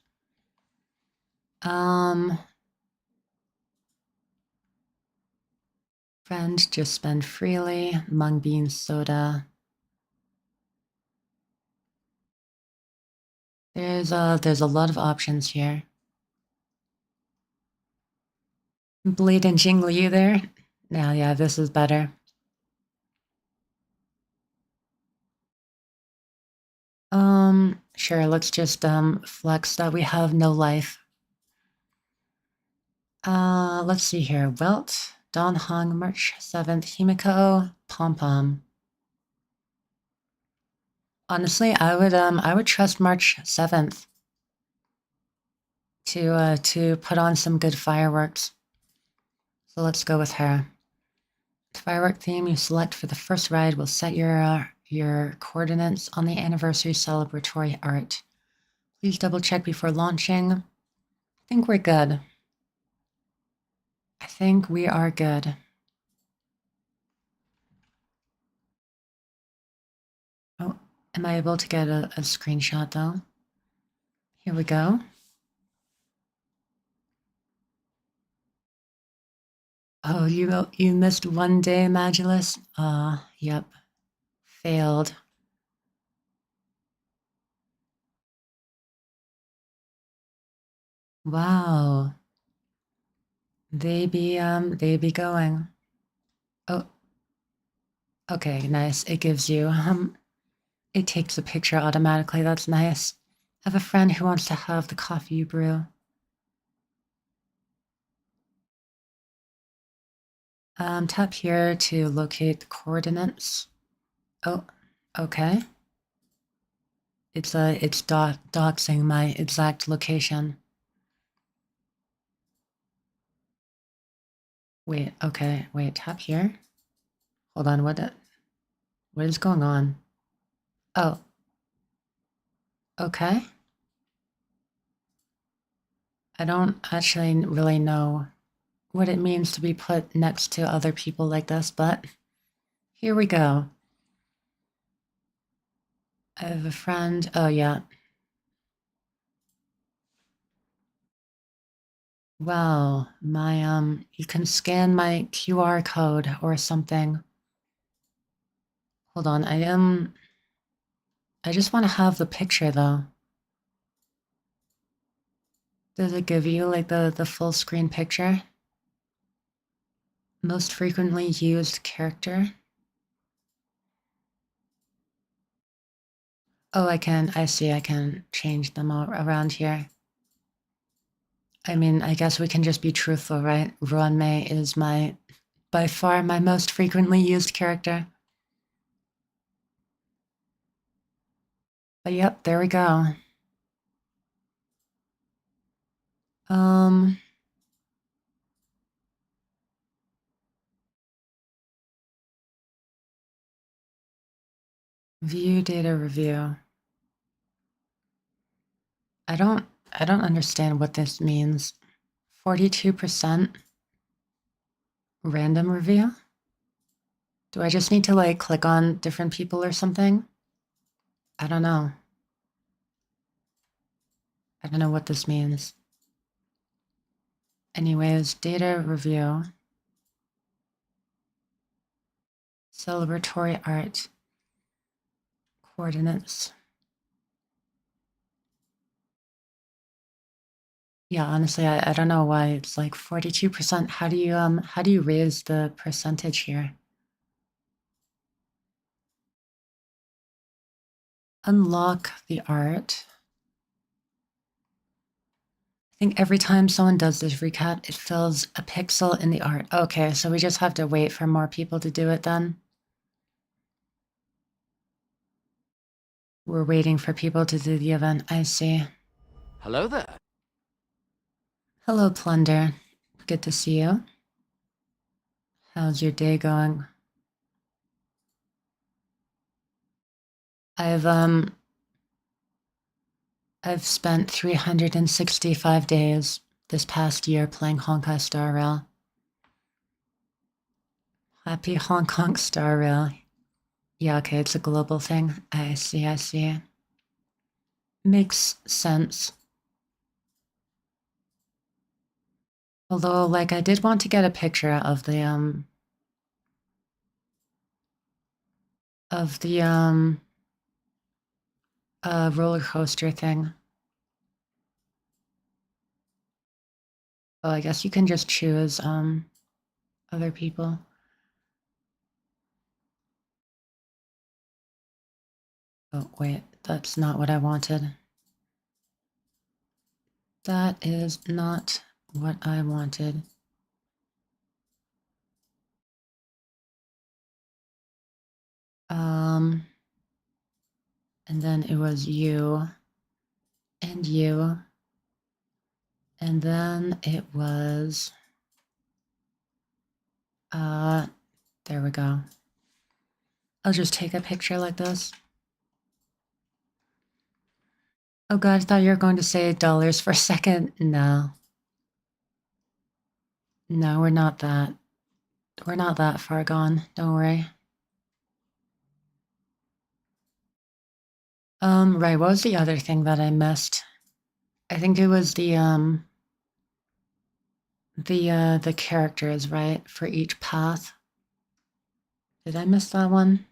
Friend, just spend freely. Mung bean soda. There's a lot of options here. Bleed and jingle you there? Now, yeah, this is better. Sure, let's just flex that we have no life. Let's see here. Welt, Don Hong, March 7th, Himiko, Pom Pom. Honestly, I would trust March 7th to put on some good fireworks. So let's go with her. The firework theme you select for the first ride will set your coordinates on the anniversary celebratory art. Please double check before launching. I think we're good. I think we are good. Oh, am I able to get a screenshot though? Here we go. Oh, you missed one day, Magulus? Yep. Failed. Wow. They be going. Oh. Okay, nice. It gives you it takes a picture automatically. That's nice. I have a friend who wants to have the coffee you brew. Tap here to locate the coordinates. Oh, okay. It's doxing my exact location. Wait, okay, wait, tap here. Hold on, what is going on? Oh. Okay. I don't actually really know what it means to be put next to other people like this, but here we go. I have a friend. Oh, yeah. Wow, you can scan my QR code or something. Hold on, I just want to have the picture though. Does it give you like the full screen picture? Most frequently used character. Oh, I see, I can change them all around here. I mean, I guess we can just be truthful, right? Ruanmei is by far my most frequently used character. But yep, there we go. View data review. I don't understand what this means. 42% random review? Do I just need to like click on different people or something? I don't know. I don't know what this means. Anyways, data review. Celebratory art. Coordinates. Yeah, honestly, I don't know why it's like 42%. How do you raise the percentage here? Unlock the art. I think every time someone does this recap, it fills a pixel in the art. Okay, so we just have to wait for more people to do it then. We're waiting for people to do the event. I see. Hello there. Hello, Plunder. Good to see you. How's your day going? I've spent 365 days this past year playing Honkai Star Rail. Happy Hong Kong Star Rail. Yeah, okay, it's a global thing. I see. Makes sense. Although, like, I did want to get a picture of the roller coaster thing. Oh, I guess you can just choose other people. Oh, wait, that's not what I wanted. That is not what I wanted. And then it was you and you. And then it was, there we go. I'll just take a picture like this. Oh God, I thought you were going to say dollars for a second. No. No, we're not that far gone. Don't worry. Right, what was the other thing that I missed? I think it was the characters, right, for each path. Did I miss that one?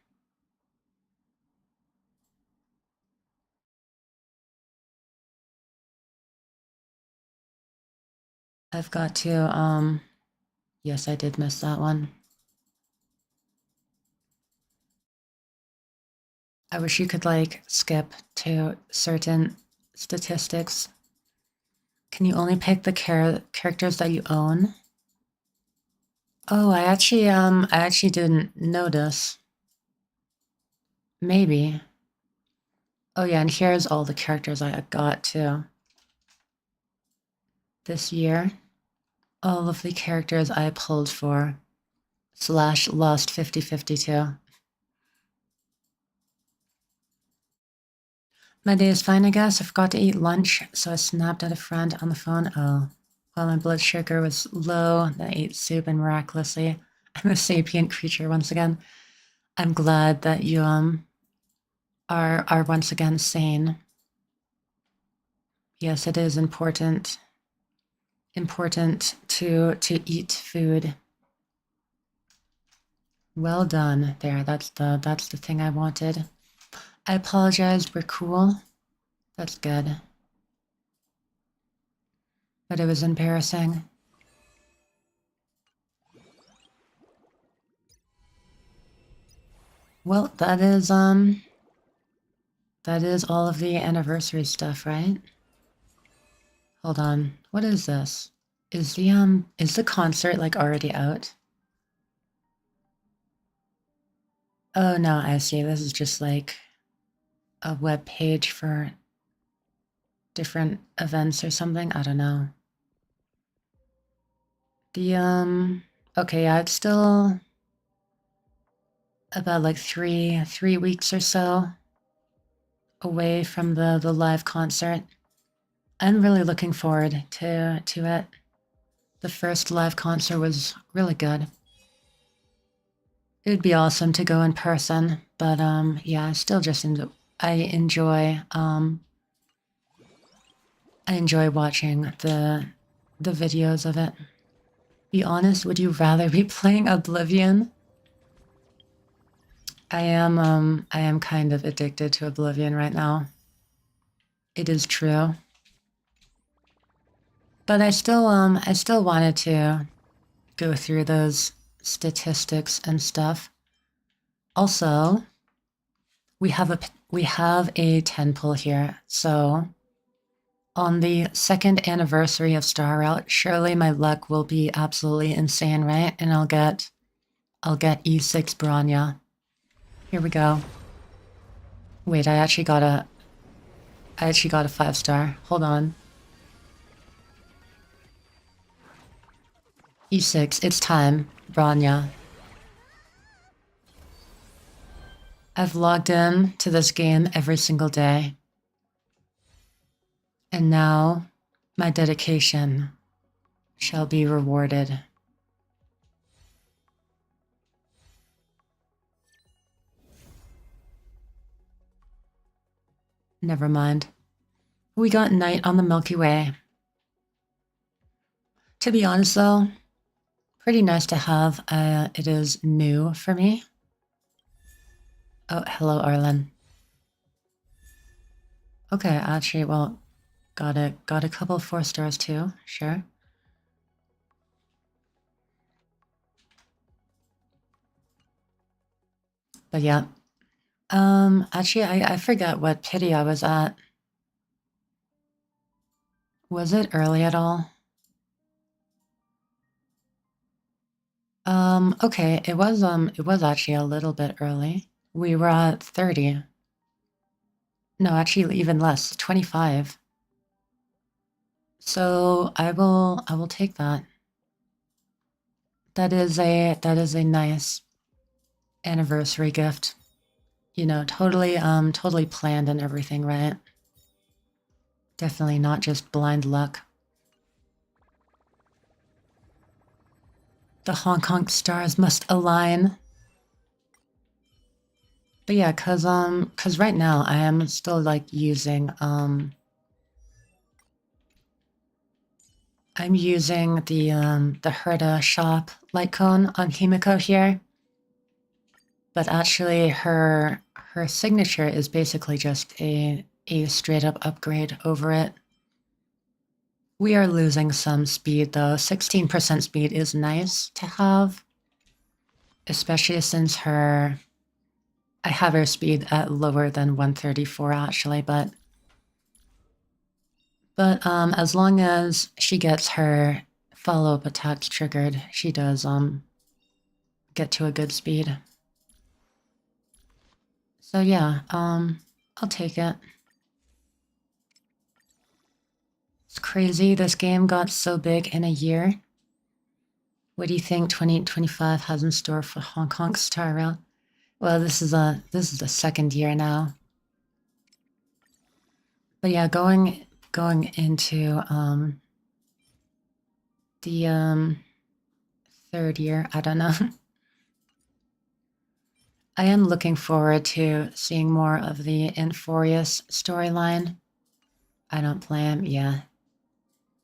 I've got to, yes, I did miss that one. I wish you could, like, skip to certain statistics. Can you only pick the characters that you own? Oh, I actually didn't notice. Maybe. Oh yeah, and here's all the characters I got too. This year, all of the characters I pulled for / lost 50-52. My day is fine, I guess. I forgot to eat lunch, so I snapped at a friend on the phone. Oh, while my blood sugar was low. I ate soup and miraculously I'm a sapient creature once again. I'm glad that you are once again sane. Yes, it is important to eat food. Well done there. That's the thing I wanted. I apologize. We're cool. That's good. But it was embarrassing. Well, that is all of the anniversary stuff, right? Hold on. What is this? Is the concert like already out? Oh no, I see. This is just like a web page for different events or something. I don't know. The okay, yeah, it's still about like three weeks or so away from the live concert. I'm really looking forward to it. The first live concert was really good. It would be awesome to go in person, but yeah, I still just I enjoy watching the videos of it. Be honest, would you rather be playing Oblivion? I am kind of addicted to Oblivion right now. It is true. But I still wanted to go through those statistics and stuff. Also, we have a 10 pull here. So on the second anniversary of Star Route, surely my luck will be absolutely insane, right? And I'll get E6 Bronya. Here we go. Wait, I actually got a 5-star. Hold on. E6, it's time, Bronya. I've logged in to this game every single day. And now my dedication shall be rewarded. Never mind. We got night on the Milky Way. To be honest though, pretty nice to have. It is new for me. Oh, hello, Arlen. Okay, actually, well, got a couple 4 stars too. Sure. But yeah. Actually, I forget what pity I was at. Was it early at all? Okay, it was actually a little bit early. We were at 30. No, actually even less, 25. So I will take that. That is a nice anniversary gift. You know, totally planned and everything, right? Definitely not just blind luck. The Hong Kong stars must align. But yeah, cause right now I am still like using I'm using the Herda shop light cone on Himiko here. But actually her signature is basically just a straight up upgrade over it. We are losing some speed though. 16% speed is nice to have. Especially since I have her speed at lower than 134 actually, but as long as she gets her follow-up attacks triggered, she does get to a good speed. So yeah, I'll take it. It's crazy this game got so big in a year. What do you think 2025 has in store for Hong Kong Star Rail? Well, this is the second year now. But yeah, going into the third year. I don't know. I am looking forward to seeing more of the Inforius storyline. I don't play him, yeah.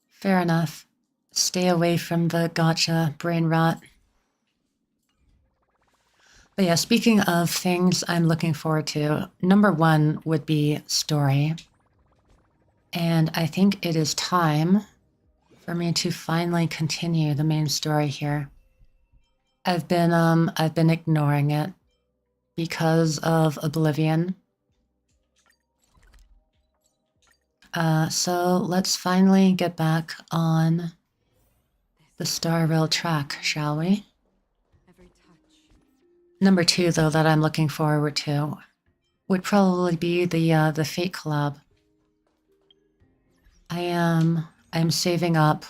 Fair enough. Stay away from the gotcha brain rot. But yeah, speaking of things I'm looking forward to, number one would be story. And I think it is time for me to finally continue the main story here. I've been ignoring it because of Oblivion. So let's finally get back on the Star Rail track, shall we? Number two, though, that I'm looking forward to would probably be the Fate collab. I'm saving up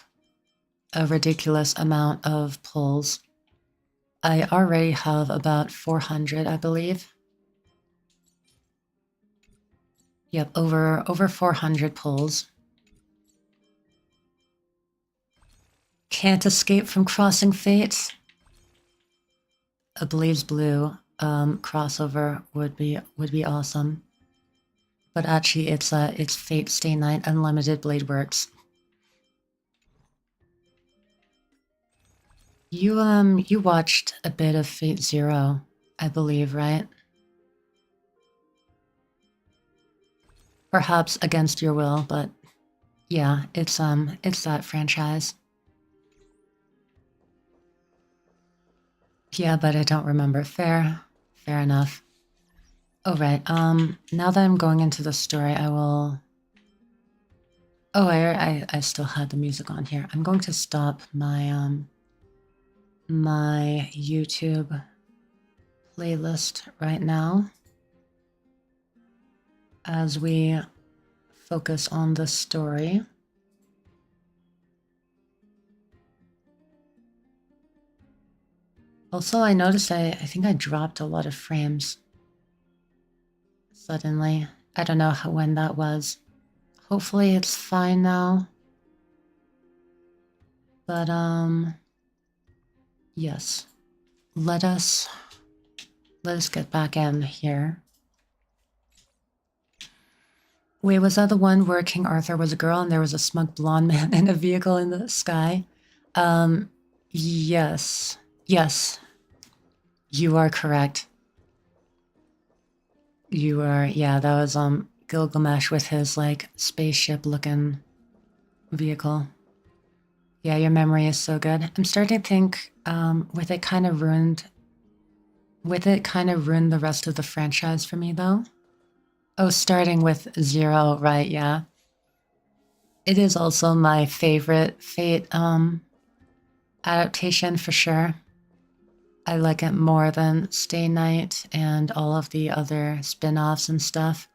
a ridiculous amount of pulls. I already have about 400, I believe. Yep, over 400 pulls. Can't escape from crossing fates. A Blaze Blue crossover would be awesome. But actually, it's Fate Stay Night Unlimited Blade Works. You watched a bit of Fate Zero, I believe, right? Perhaps against your will, but yeah, it's that franchise. Yeah, but I don't remember. Fair enough. Oh right. Now that I'm going into the story, I will. Oh, I still had the music on here. I'm going to stop my my YouTube playlist right now as we focus on the story. Also, I noticed I think I dropped a lot of frames suddenly. I don't know when that was. Hopefully it's fine now. But yes. Let us get back in here. Wait, was that the one where King Arthur was a girl and there was a smug blonde man in a vehicle in the sky? Yes. Yes. You are correct. You are, yeah, that was Gilgamesh with his like spaceship looking vehicle. Yeah, your memory is so good. I'm starting to think with it kind of ruined the rest of the franchise for me though. Oh, starting with Zero, right, yeah. It is also my favorite Fate adaptation for sure. I like it more than Stay Night and all of the other spin-offs and stuff.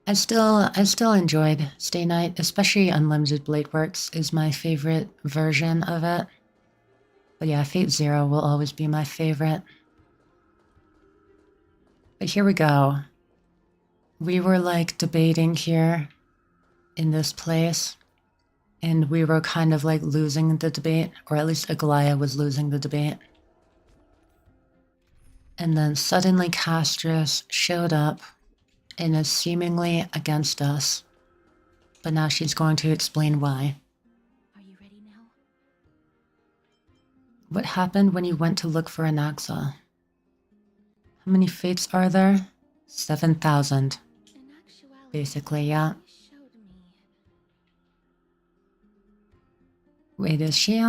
I still enjoyed Stay Night, especially Unlimited Blade Works is my favorite version of it. But yeah, Fate Zero will always be my favorite. But here we go. We were like debating here in this place, and we were kind of like losing the debate, or at least Aglaya was losing the debate. And then suddenly Castris showed up and is seemingly against us. But now she's going to explain why. Are you ready now? What happened when you went to look for Anaxa? How many fates are there? 7,000. In actuality, Basically, yeah. he showed me. Wait, is she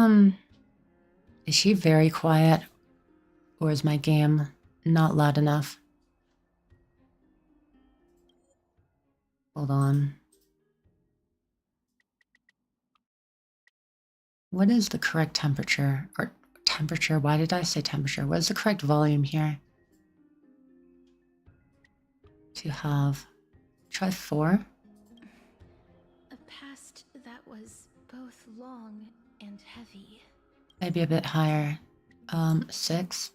very quiet? Or is my game not loud enough? Hold on. What is the correct temperature? Or temperature, why did I say temperature? What is the correct volume here? To have, try 4? A past that was both long and heavy. Maybe a bit higher. 6?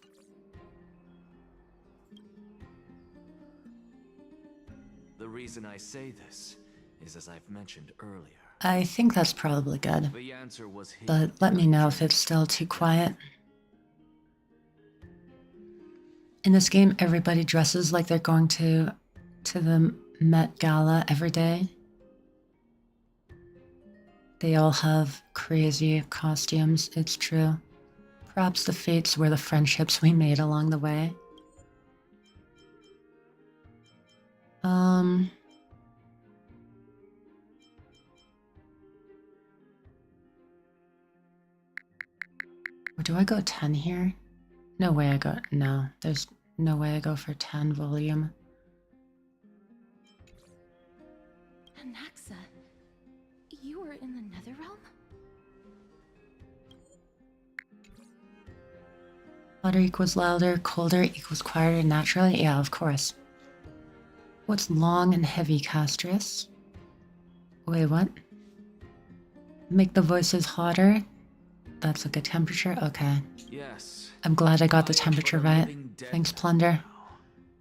The reason I say this is, as I've mentioned earlier, I think that's probably good, The answer was hidden but let me know if treasure. it's still too quiet. In this game, everybody dresses like they're going to the Met Gala every day. They all have crazy costumes, it's true. Perhaps the fates were the friendships we made along the way. Do I go 10 here? No way I go, no, there's no way I go for 10 volume. Anaxa, you were in the Netherrealm? Hotter equals louder, colder equals quieter naturally? Yeah, of course. What's long and heavy, Castris? Wait, what? Make the voices hotter? That's a good temperature? Okay. Yes. I'm glad I got the I am temperature but a right. living dead Thanks, man Plunder. now.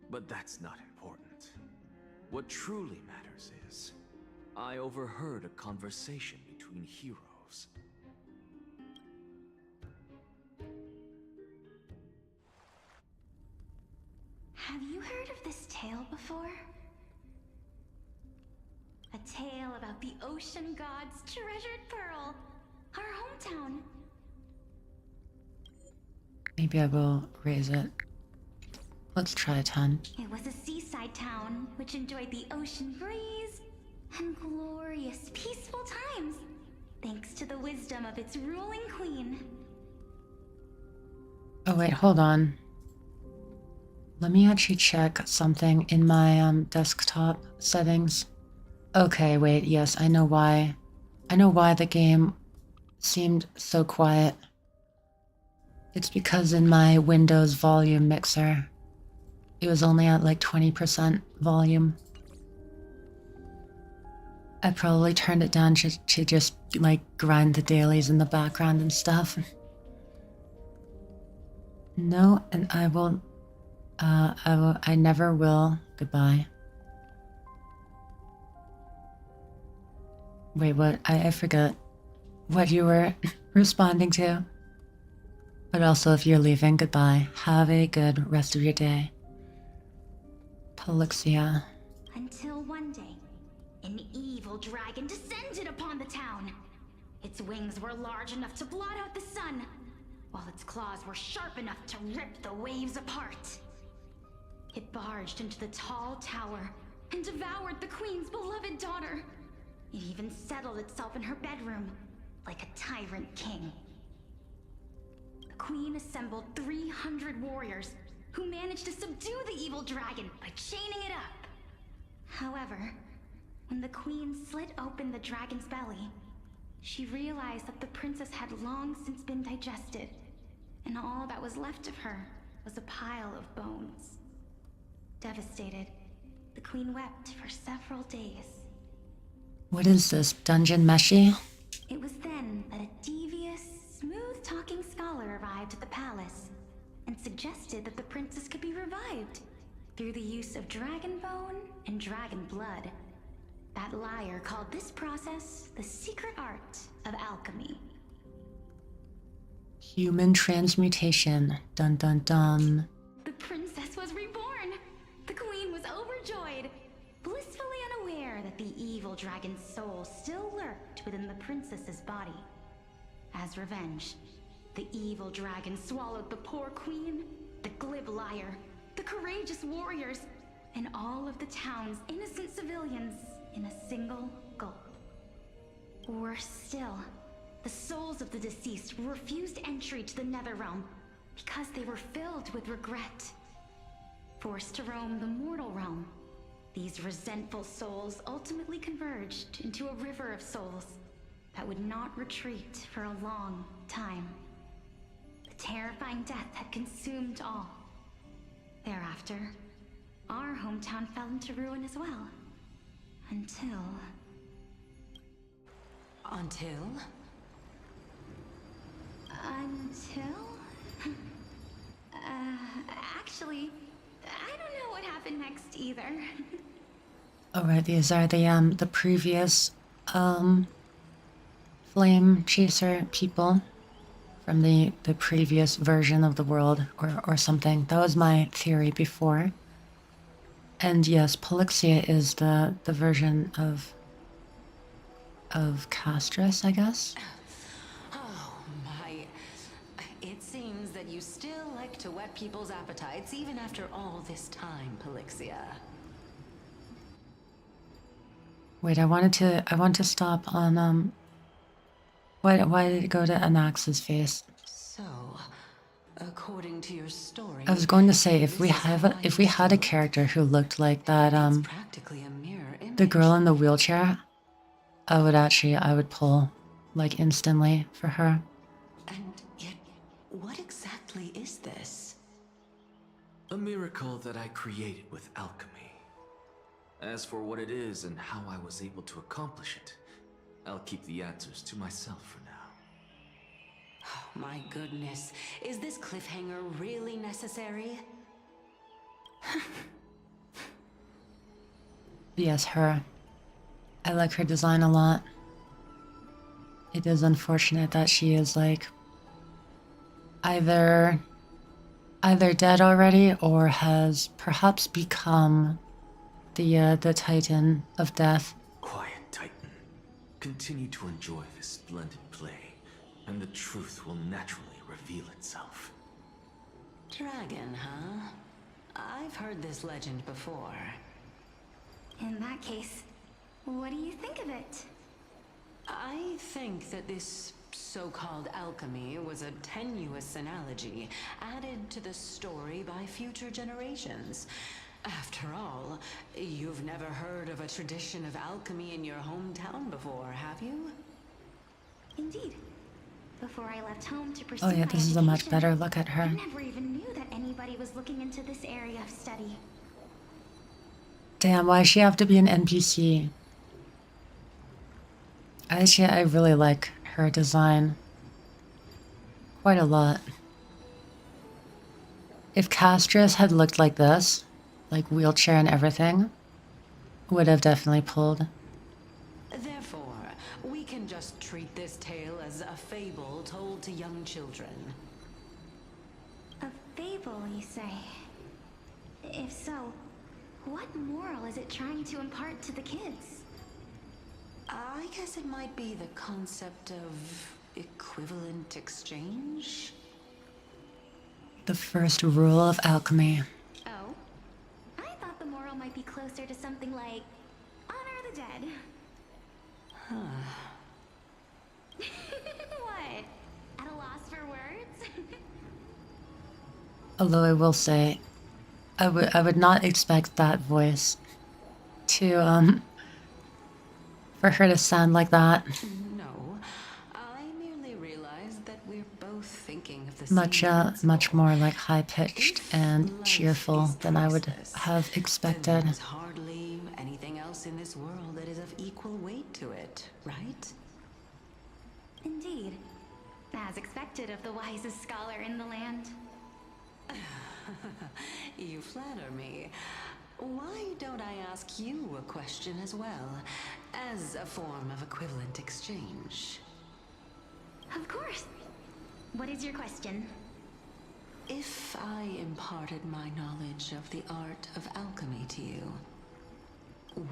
But that's not important. What truly matters is, I overheard a conversation between heroes. Have you heard of this tale before? A tale about the ocean god's treasured pearl, our hometown. Maybe I will raise it. Let's try 10. It was a seaside town which enjoyed the ocean breeze and glorious, peaceful times, thanks to the wisdom of its ruling queen. Oh wait, hold on. Let me actually check something in my desktop settings. Okay, wait, yes, I know why. I know why the game seemed so quiet. It's because in my Windows volume mixer, it was only at like 20% volume. I probably turned it down to just like grind the dailies in the background and stuff. No, and I never will. Goodbye. Wait, what? I forgot what you were responding to. But also, if you're leaving, goodbye. Have a good rest of your day. Polixia. Until one day, an evil dragon descended upon the town. Its wings were large enough to blot out the sun, while its claws were sharp enough to rip the waves apart. It barged into the tall tower and devoured the queen's beloved daughter. It even settled itself in her bedroom, like a tyrant king. The queen assembled 300 warriors who managed to subdue the evil dragon by chaining it up. However, when the queen slit open the dragon's belly, she realized that the princess had long since been digested, and all that was left of her was a pile of bones. Devastated, the queen wept for several days. What is this, Dungeon Meshi? It was then that a devious, smooth-talking scholar arrived at the palace and suggested that the princess could be revived through the use of dragon bone and dragon blood. That liar called this process the secret art of alchemy. Human transmutation. Dun dun dun. The princess was reborn! The queen was overjoyed, blissfully unaware that the evil dragon's soul still lurked within the princess's body. As revenge, the evil dragon swallowed the poor queen, the glib liar, the courageous warriors, and all of the town's innocent civilians in a single gulp. Worse still, the souls of the deceased were refused entry to the Netherrealm because they were filled with regret. Forced to roam the mortal realm, these resentful souls ultimately converged into a river of souls that would not retreat for a long time. The terrifying death had consumed all. Thereafter, our hometown fell into ruin as well. Until... Actually, I don't know what happened next either. Alright, these are the previous flame chaser people from the previous version of the world or something. That was my theory before. And yes, Polixia is the version of Castress, I guess. Oh my. It seems that you still like to whet people's appetites even after all this time, Polixia. Wait, I want to stop on why did it go to Anax's face? So, according to your story, I was going to say if we this is have how I if we used had to a look. character who looked like that It's practically a mirror image. the girl in the wheelchair, I would pull like instantly for her. And yet, what exactly is this? A miracle that I created with alchemy. As for what it is and how I was able to accomplish it, I'll keep the answers to myself for now. Oh, my goodness. Is this cliffhanger really necessary? Yes, her. I like her design a lot. It is unfortunate that she is like either dead already or has perhaps become the Titan of Death. Quiet, Titan. Continue to enjoy this splendid play, and the truth will naturally reveal itself. Dragon, huh? I've heard this legend before. In that case, what do you think of it? I think that this so-called alchemy was a tenuous analogy added to the story by future generations. After all, you've never heard of a tradition of alchemy in your hometown before, have you? Indeed. Before I left home to pursue Oh yeah, my this is a much education, better look at I her. never even knew that anybody was looking into this area of study. Damn, why does she have to be an NPC? I really like her design. Quite a lot. If Castress had looked like this, like wheelchair and everything, would have definitely pulled. Therefore, we can just treat this tale as a fable told to young children. A fable, you say? If so, what moral is it trying to impart to the kids? I guess it might be the concept of equivalent exchange? The first rule of alchemy. Oh? I thought the moral might be closer to something like honor the dead. What? At a loss for words? Although I will say, I would not expect that voice to for her to sound like that. No, I merely realized that we're both thinking of the Much same much principle. more like high pitched If and life cheerful is than I would priceless, have then expected. there's hardly anything else in this world that is of equal weight to it, right? Indeed. As expected of the wisest scholar in the land. You flatter me. Why don't I ask you a question as well, as a form of equivalent exchange? Of course. What is your question? If I imparted my knowledge of the art of alchemy to you,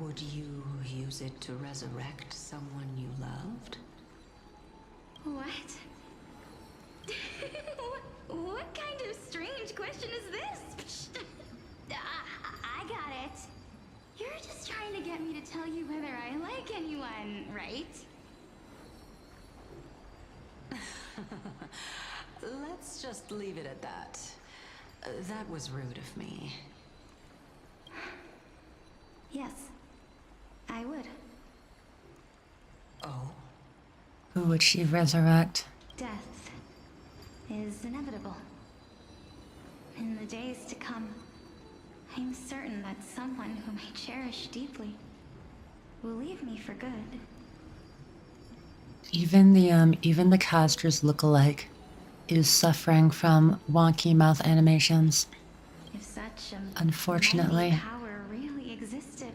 would you use it to resurrect someone you loved? What? What kind of strange question is this? I got it. You're just trying to get me to tell you whether I like anyone, right? Let's just leave it at that. That was rude of me. Yes, I would. Oh? Who would she resurrect? Death is inevitable. In the days to come, I'm certain that someone whom I cherish deeply will leave me for good. Even the Castress look-alike is suffering from wonky mouth animations. If such a Unfortunately. mighty power really existed,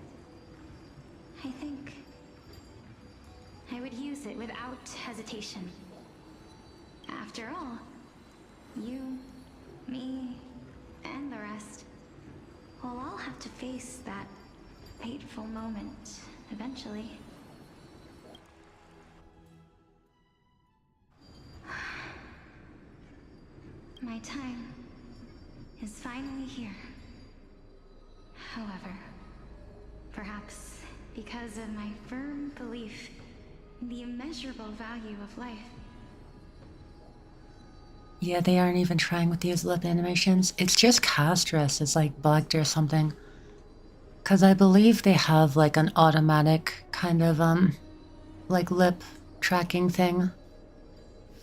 I think I would use dismiss it without hesitation. After all, you, me, and the rest will all have to face that fateful moment eventually. My time is finally here. However, perhaps because of my firm belief in the immeasurable value of life. Yeah, they aren't even trying with these lip animations. It's just Castress is like bugged or something. Cause I believe they have like an automatic kind of like lip tracking thing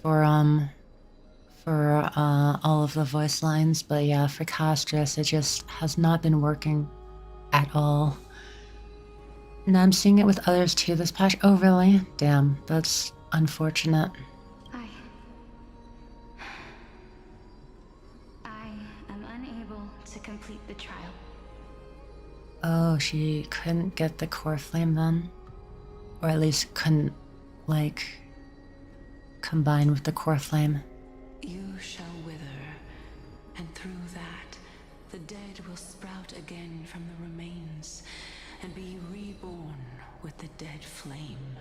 for all of the voice lines, but yeah, for Castress it just has not been working at all. And I'm seeing it with others too this patch. Oh really? Damn, that's unfortunate. I am unable to complete the trial. Oh, she couldn't get the core flame then? Or at least couldn't, like, combine with the core flame. You shall wither, and through that, the dead will sprout again from the remains, and be reborn with the dead flame.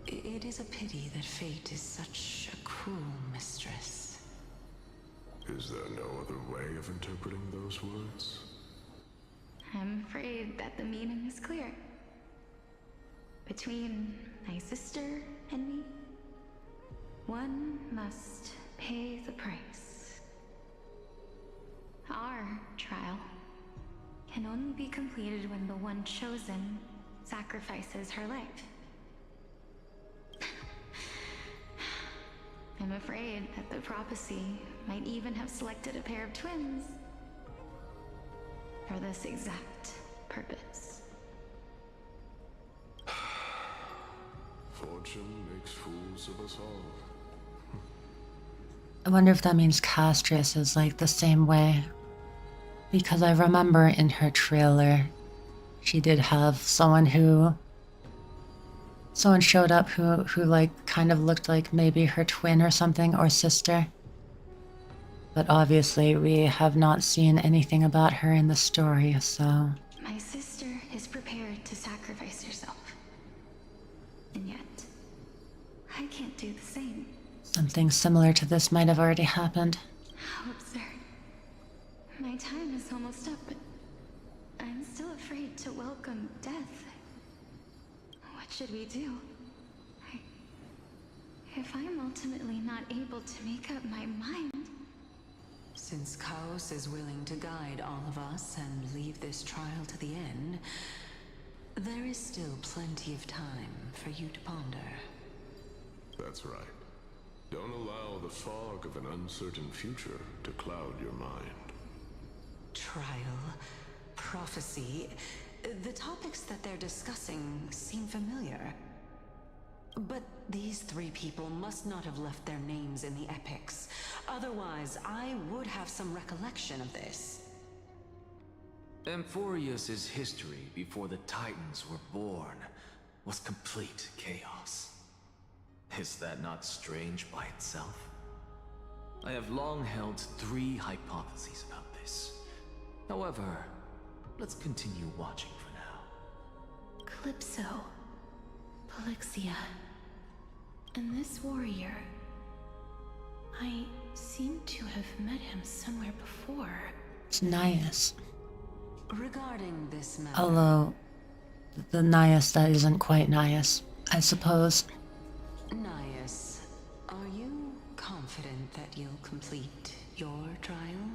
It is a pity that fate is such a cruel mistress. Is there no other way of interpreting those words? I'm afraid that the meaning is clear. Between my sister and me, one must pay the price. Our trial can only be completed when the one chosen sacrifices her life. I'm afraid that the prophecy might even have selected a pair of twins for this exact purpose. Fortune makes fools of us all. I wonder if that means Castress is like the same way. Because I remember in her trailer, she did have someone showed up who like kind of looked like maybe her twin or something, or sister. But obviously we have not seen anything about her in the story, so... My sister is prepared to sacrifice herself. And yet, I can't do the same. Something similar to this might have already happened. How absurd. My time is almost up, but I'm still afraid to welcome death. What should we do? If I'm ultimately not able to make up my mind... Since Chaos is willing to guide all of us and leave this trial to the end, there is still plenty of time for you to ponder. That's right. Don't allow the fog of an uncertain future to cloud your mind. Trial, prophecy, the topics that they're discussing seem familiar. But these three people must not have left their names in the epics. Otherwise, I would have some recollection of this. Amphorius's history before the Titans were born was complete chaos. Is that not strange by itself? I have long held three hypotheses about this. However, let's continue watching for now. Calypso, Polixia, and this warrior... I seem to have met him somewhere before. It's Nias. Regarding this matter... Although, the Nias that isn't quite Nias, I suppose. Nias, are you confident that you'll complete your trial?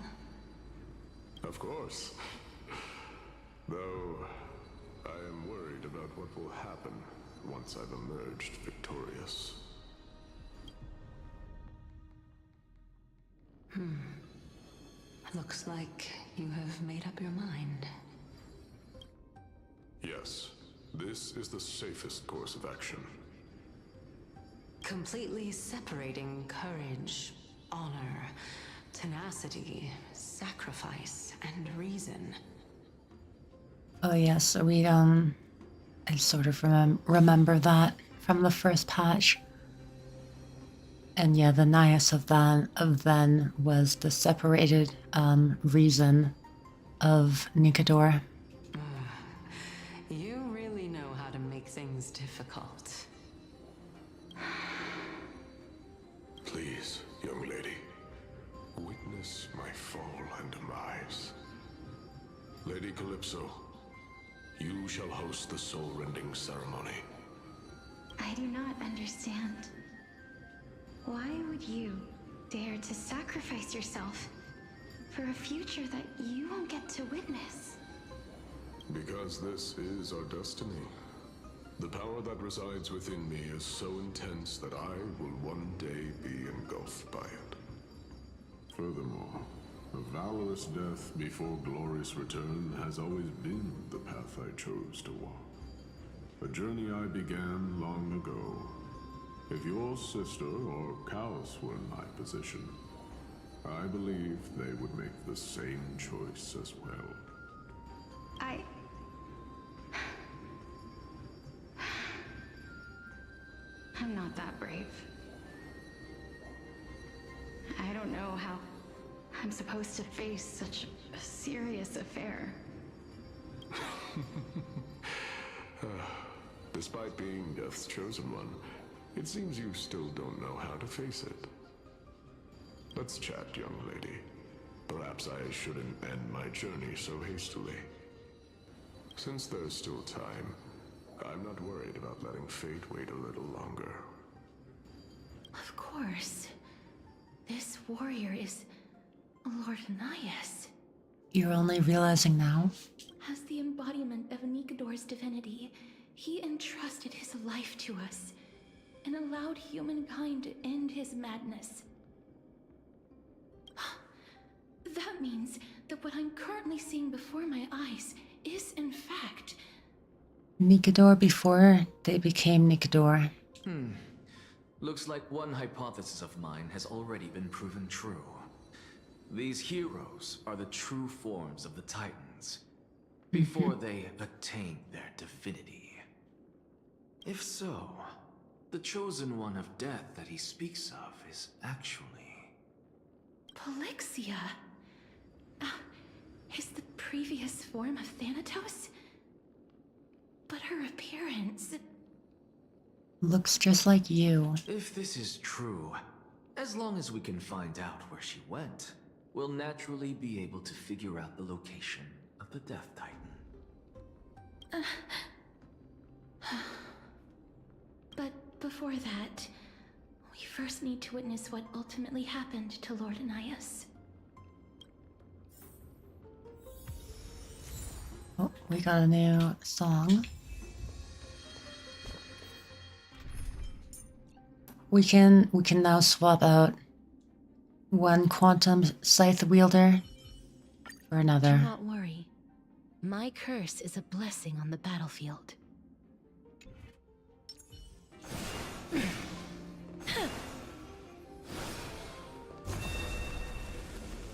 Of course. Though, I am worried about what will happen once I've emerged victorious. Looks like you have made up your mind. Yes, this is the safest course of action. Completely separating courage, honor, tenacity, sacrifice, and reason. Oh yes, we I sort of remember that from the first patch. And yeah, the Nias of then was the separated reason of Nikador. You really know how to make things difficult. Please, young lady, witness my fall and demise. Lady Calypso, you shall host the soul-rending ceremony. I do not understand. Why would you dare to sacrifice yourself for a future that you won't get to witness? Because this is our destiny. The power that resides within me is so intense that I will one day be engulfed by it. Furthermore, a valorous death before glorious return has always been the path I chose to walk. A journey I began long ago. If your sister or Callus were in my position, I believe they would make the same choice as well. I'm not that brave. I don't know how I'm supposed to face such a serious affair. Despite being Death's chosen one, it seems you still don't know how to face it. Let's chat, young lady. Perhaps I shouldn't end my journey so hastily. Since there's still time, I'm not worried about letting fate wait a little longer. Of course. This warrior is Lord Nias. You're only realizing now? As the embodiment of Nikador's divinity, he entrusted his life to us and allowed humankind to end his madness. That means that what I'm currently seeing before my eyes is, in fact, Nikador before they became Nikador. Looks like one hypothesis of mine has already been proven true. These heroes are the true forms of the Titans, before they attained their divinity. If so, the chosen one of death that he speaks of is actually... Polixia. Is the previous form of Thanatos? But her appearance... Looks just like you. If this is true, as long as we can find out where she went, we'll naturally be able to figure out the location of the Death Titan. But before that, we first need to witness what ultimately happened to Lord Nias. Oh, we got a new song. We can now swap out one quantum scythe wielder for Do another. not worry. My curse is a blessing on the battlefield.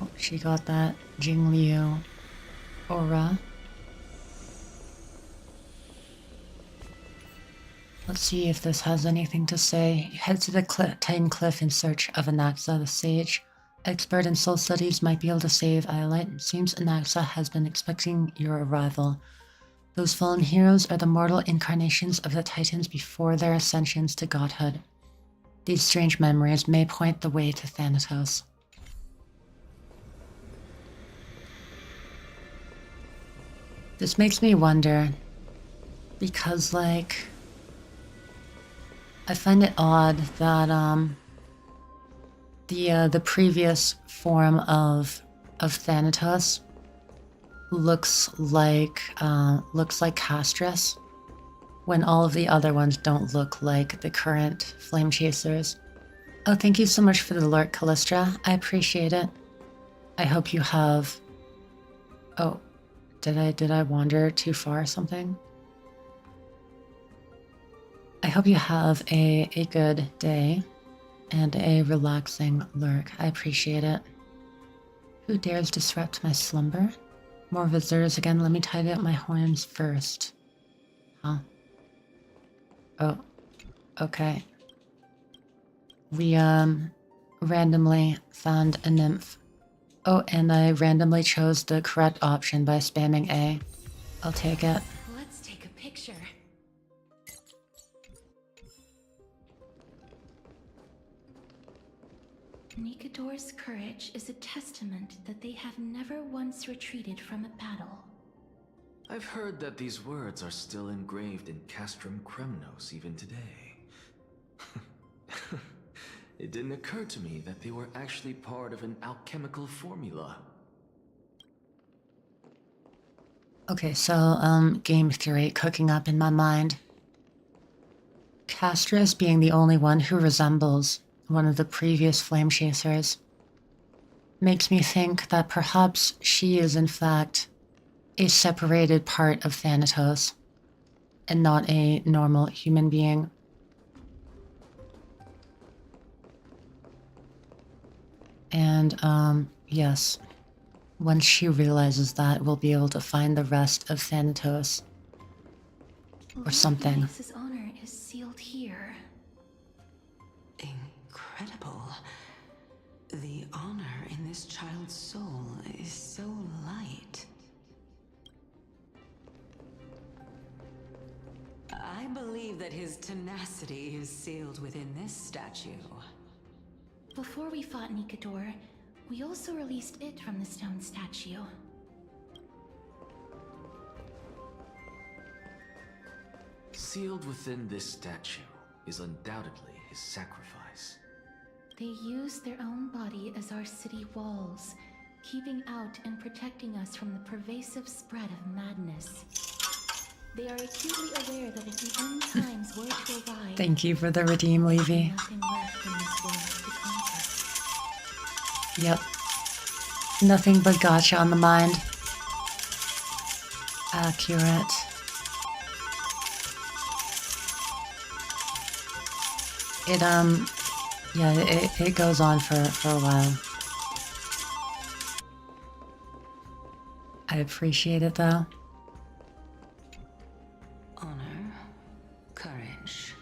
Oh, she got that Jingliu aura. Let's see if this has anything to say. Head to the Titan Cliff in search of Anaxa, the sage. Expert in soul studies might be able to save Iolite. Seems Anaxa has been expecting your arrival. Those fallen heroes are the mortal incarnations of the Titans before their ascensions to godhood. These strange memories may point the way to Thanatos. This makes me wonder, because, like, I find it odd that the previous form of Thanatos looks like Castress, when all of the other ones don't look like the current Flame Chasers. Oh, thank you so much for the alert, Callistra. I appreciate it. I hope you have... Oh, did I wander too far or something? I hope you have a good day and a relaxing lurk. I appreciate it. Who dares disrupt my slumber? More visitors again. Let me tidy up my horns first. Huh? Oh. Okay. We, randomly found a nymph. Oh, and I randomly chose the correct option by spamming A. I'll take it. Let's take a picture. Nikador's courage is a testament that they have never once retreated from a battle. I've heard that these words are still engraved in Castrum Kremnos even today. It didn't occur to me that they were actually part of an alchemical formula. Okay, so, game theory cooking up in my mind. Castris being the only one who resembles one of the previous flame chasers makes me think that perhaps she is in fact a separated part of Thanatos and not a normal human being. And, yes, once she realizes that, we'll be able to find the rest of Thanatos. Or something. His honor is sealed here. Incredible. The honor in this child's soul is so light. I believe that his tenacity is sealed within this statue. Before we fought Nikador, we also released it from the stone statue. Sealed within this statue is undoubtedly his sacrifice. They use their own body as our city walls, keeping out and protecting us from the pervasive spread of madness. They are acutely aware that if the end times were to arrive, Thank you for the redeem, Levy. nothing left in this world to conquer. Yep. Nothing but gotcha on the mind. Accurate. It, yeah, it goes on for a while. I appreciate it though. Honor, courage,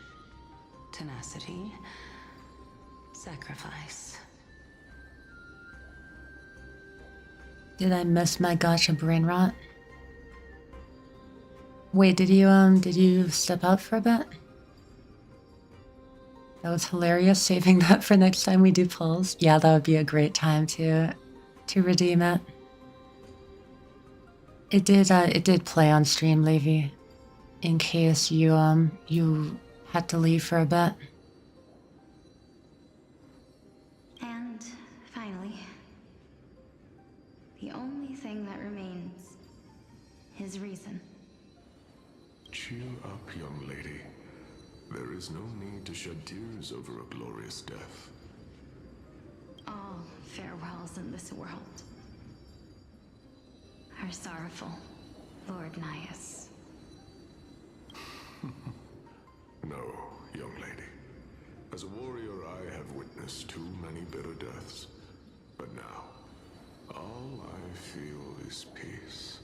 tenacity, sacrifice. Did I miss my gotcha brain rot? Wait, did you step out for a bit? That was hilarious, saving that for next time we do polls. Yeah, that would be a great time to redeem it. It did play on stream, Levy. In case you had to leave for a bit. And finally, the only thing that remains is reason. Cheer up, young lady. There is no need to shed tears over a glorious death. All farewells in this world are sorrowful, Lord Nias. No, young lady. As a warrior, I have witnessed too many bitter deaths. But now, all I feel is peace.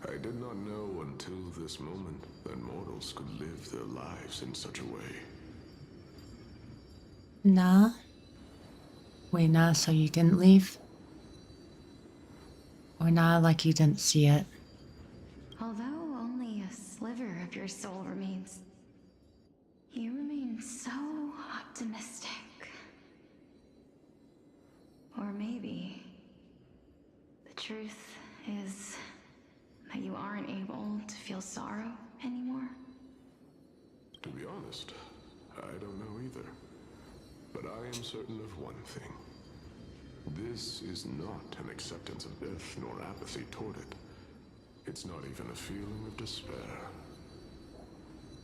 I did not know until this moment that mortals could live their lives in such a way. Nah. Wait, nah, so you didn't leave? Or nah, like you didn't see it? Although only a sliver of your soul remains, you remain so optimistic. Or maybe the truth is that you aren't able to feel sorrow anymore. To be honest, I don't know either. But I am certain of one thing. This is not an acceptance of death nor apathy toward it. It's not even a feeling of despair.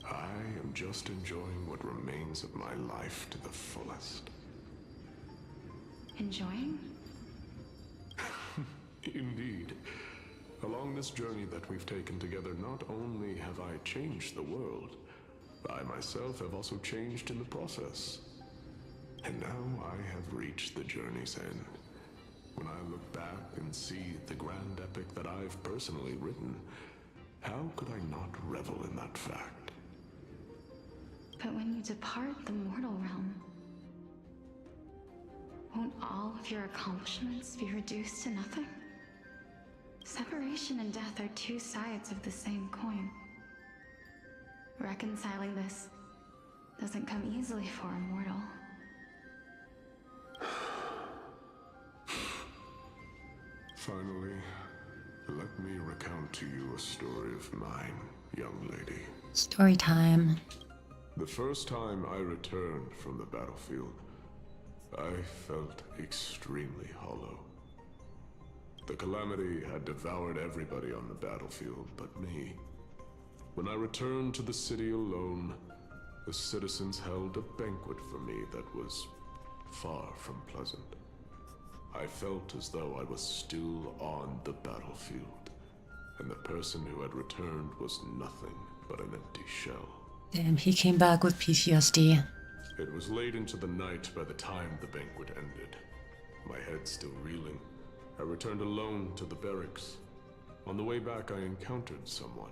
I am just enjoying what remains of my life to the fullest. Enjoying? Indeed. Along this journey that we've taken together, not only have I changed the world, I myself have also changed in the process. And now I have reached the journey's end. When I look back and see the grand epic that I've personally written, how could I not revel in that fact? But when you depart the mortal realm, won't all of your accomplishments be reduced to nothing? Separation and death are two sides of the same coin. Reconciling this doesn't come easily for a mortal. Finally, let me recount to you a story of mine, young lady. Story time. The first time I returned from the battlefield, I felt extremely hollow. The calamity had devoured everybody on the battlefield but me. When I returned to the city alone, the citizens held a banquet for me that was far from pleasant. I felt as though I was still on the battlefield, and the person who had returned was nothing but an empty shell. Damn, he came back with PTSD. It was late into the night by the time the banquet ended. My head still reeling, I returned alone to the barracks. On the way back, I encountered someone.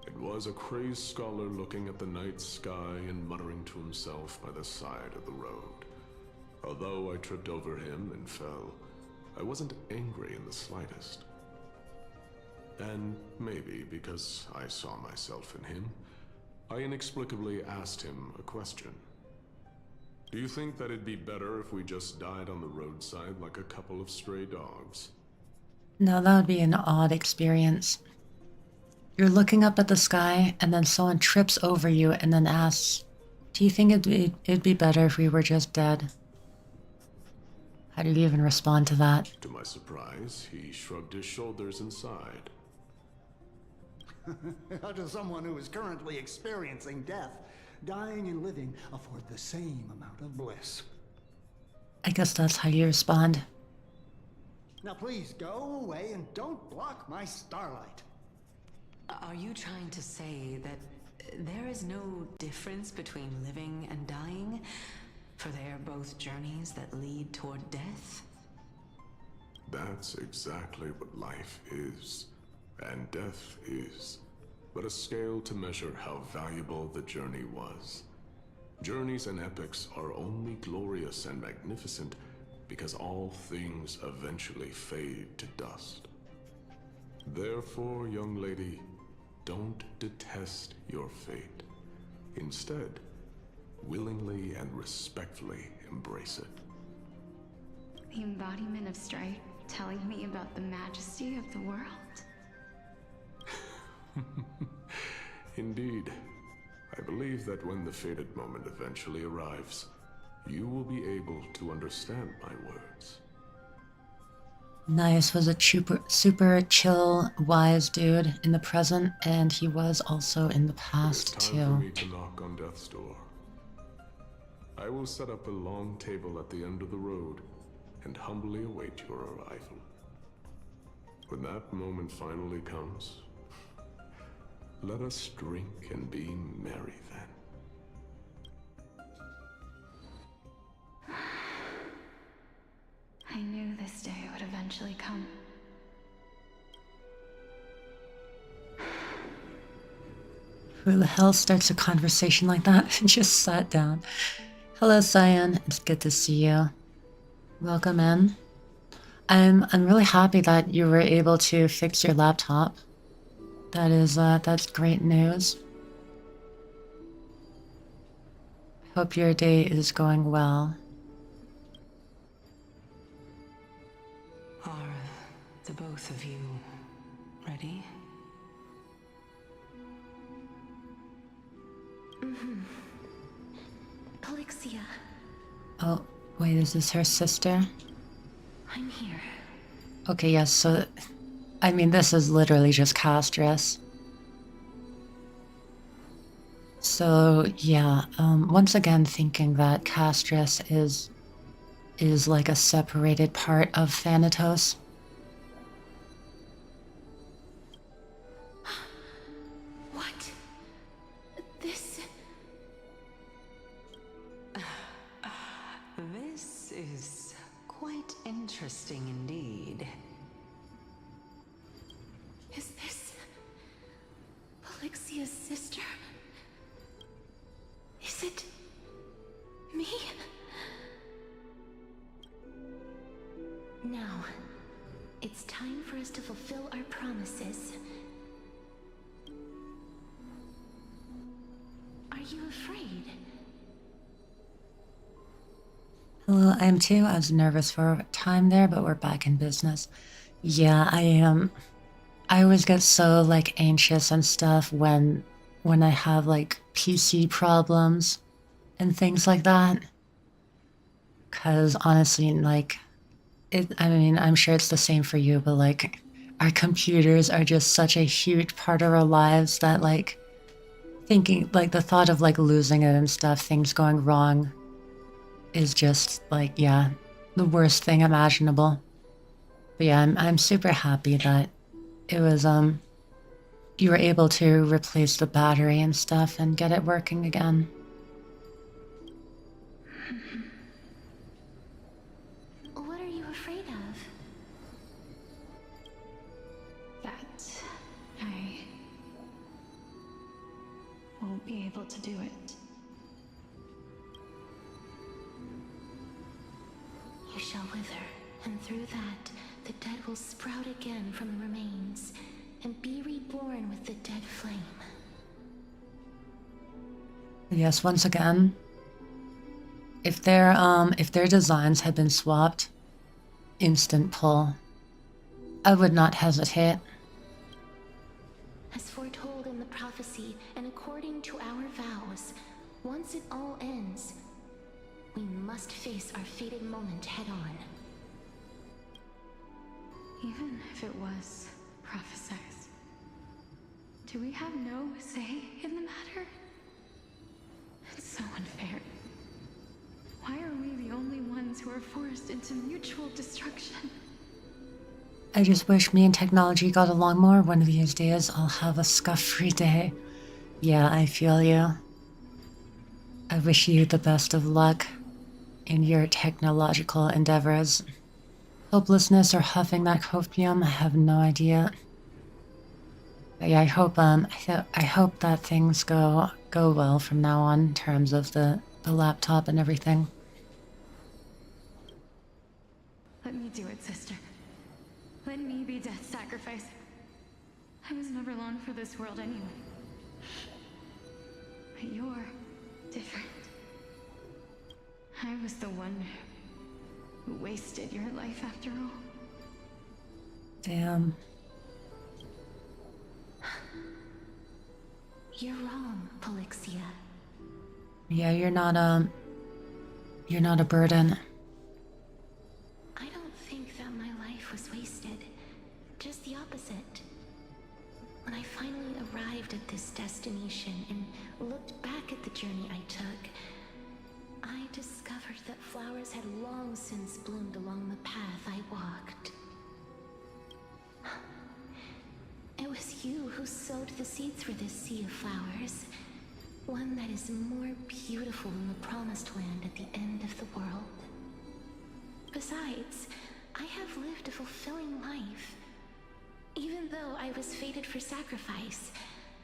It was a crazed scholar looking at the night sky and muttering to himself by the side of the road. Although I tripped over him and fell, I wasn't angry in the slightest. And maybe because I saw myself in him, I inexplicably asked him a question. Do you think that it'd be better if we just died on the roadside like a couple of stray dogs? No, that would be an odd experience. You're looking up at the sky, and then someone trips over you and then asks, do you think it'd be better if we were just dead? How do you even respond to that? To my surprise, he shrugged his shoulders and sighed. How does someone who is currently experiencing death, dying and living, afford the same amount of bliss? I guess that's how you respond. Now please go away and don't block my starlight. Are you trying to say that there is no difference between living and dying? For they are both journeys that lead toward death? That's exactly what life is, and death is, but a scale to measure how valuable the journey was. Journeys and epics are only glorious and magnificent because all things eventually fade to dust. Therefore, young lady, don't detest your fate. Instead, willingly and respectfully embrace it. The embodiment of strife telling me about the majesty of the world. Indeed. I believe that when the fated moment eventually arrives, you will be able to understand my words. Nias was a super chill, wise dude in the present, and he was also in the past It's time for too. me to knock on death's door. I will set up a long table at the end of the road and humbly await your arrival. When that moment finally comes, let us drink and be merry then. I knew this day would eventually come. Who the hell starts a conversation like that and just sat down? Hello, Cyan. It's good to see you. Welcome in. I'm really happy that you were able to fix your laptop. That's great news. Hope your day is going well. Are the both of you ready? Polixia, Oh, wait, is this her sister? I'm here. Okay, yes, so... I mean, this is literally just Castress. So, yeah, once again thinking that Castress is like a separated part of Thanatos. What? This... This is quite interesting indeed. Is this... Polixia's sister? to fulfill our promises. Are you afraid? Hello, I am too. I was nervous for a time there, but we're back in business. Yeah, I am. I always get so like anxious and stuff when I have like PC problems and things like that. Cause honestly, like I mean, I'm sure it's the same for you, but like our computers are just such a huge part of our lives that like thinking like the thought of like losing it and stuff, things going wrong is just like, yeah, the worst thing imaginable. But yeah, I'm super happy that it was you were able to replace the battery and stuff and get it working again. What are you afraid of? That I won't be able to do it. You shall wither, and through that, the dead will sprout again from the remains, and be reborn with the dead flame. Yes, once again, if their designs had been swapped, instant pull. I would not hesitate. As foretold in the prophecy, and according to our vows, once it all ends, we must face our fated moment head-on. Even if it was prophesized, do we have no say in the matter? It's so unfair. Why are we the only ones who are forced into mutual destruction? I just wish me and technology got along more. One of these days, I'll have a scuff-free day. Yeah, I feel you. I wish you the best of luck in your technological endeavors. Hopelessness or huffing that copium, I have no idea. But yeah, I hope that things go well from now on in terms of the laptop and everything. Let me do it, sister. Let me be death's sacrifice. I was never long for this world anyway. But you're different. I was the one who wasted your life after all. Damn. You're wrong, Polixia. Yeah, you're not a burden. I don't think that my life was wasted. Just the opposite. When I finally arrived at this destination and looked back at the journey I took, I discovered that flowers had long since bloomed along the path I walked. It was you who sowed the seeds for this sea of flowers. One that is more beautiful than the promised land at the end of the world. Besides, I have lived a fulfilling life. Even though I was fated for sacrifice,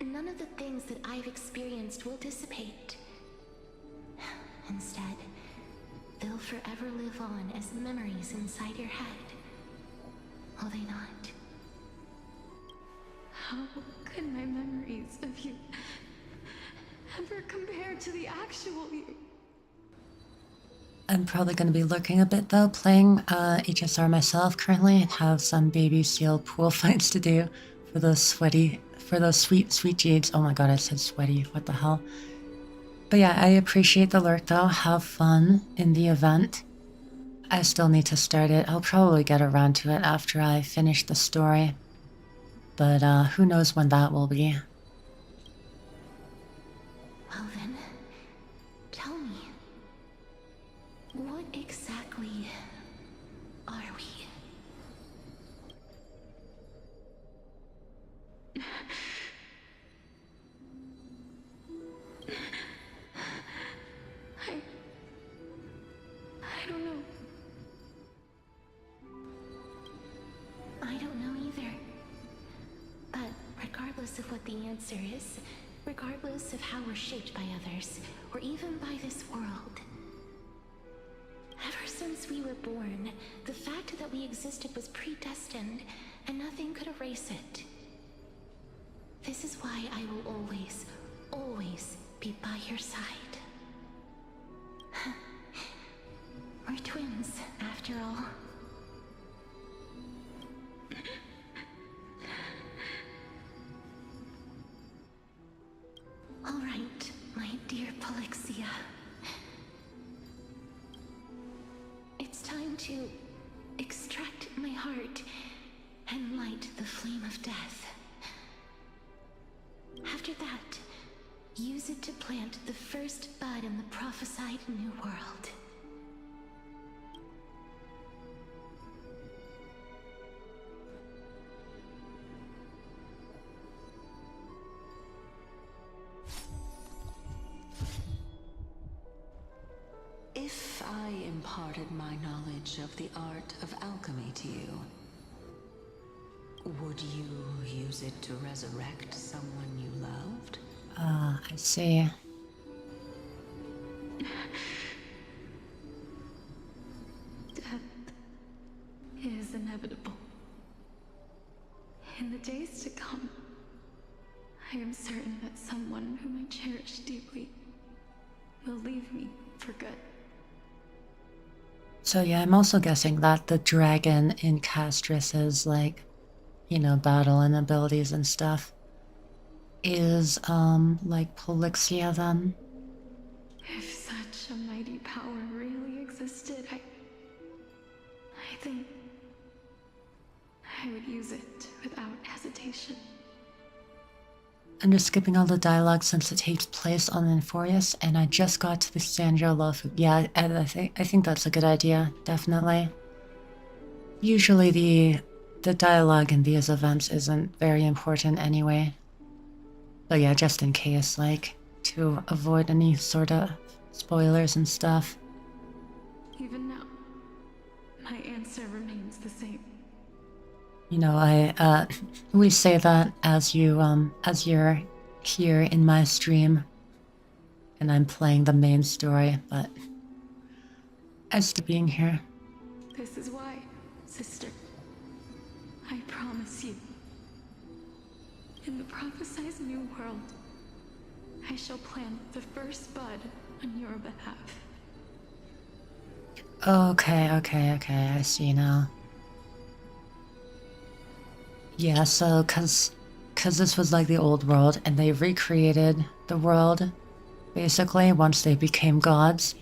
none of the things that I've experienced will dissipate. Instead, they'll forever live on as memories inside your head. Will they not? How could my memories of you ever compare to the actual you? I'm probably going to be lurking a bit though, playing HSR myself currently. Have some baby seal pool fights to do for those sweet jades. Oh my god, I said sweaty. What the hell? But yeah, I appreciate the lurk though. Have fun in the event. I still need to start it. I'll probably get around to it after I finish the story. But who knows when that will be. Well then, tell me, what exactly are we? I don't know. I don't know either. But regardless of what the answer is, regardless of how we're shaped by others, or even by this world, ever since we were born, the fact that we existed was predestined, and nothing could erase it. This is why I will always, always be by your side. We're twins, after all. All right, my dear Polixia. It's time to extract my heart and light the flame of death. After that, use it to plant the first bud in the prophesied new world. If I imparted my knowledge of the art of alchemy to you, would you use it to resurrect someone you loved? Ah, I see. Death is inevitable. In the days to come, I am certain that someone whom I cherish deeply will leave me for good. So yeah, I'm also guessing that the dragon in Castrus's, like, you know, battle and abilities and stuff is, like Polixia then. If such a mighty power really existed, I think I would use it without hesitation. I'm just skipping all the dialogue since it takes place on Inforius, and I just got to the Sandra Lofu. Yeah, I think that's a good idea, definitely. Usually the dialogue in these events isn't very important anyway. But yeah, just in case, like, to avoid any sort of spoilers and stuff. Even now, my answer remains the same. You know, we say that as you're here in my stream, and I'm playing the main story, but as to being here. This is why, sister. I promise you. In the prophesied new world, I shall plant the first bud on your behalf. Okay, I see now. Yeah, so, cause this was like the old world, and they recreated the world, basically, once they became gods.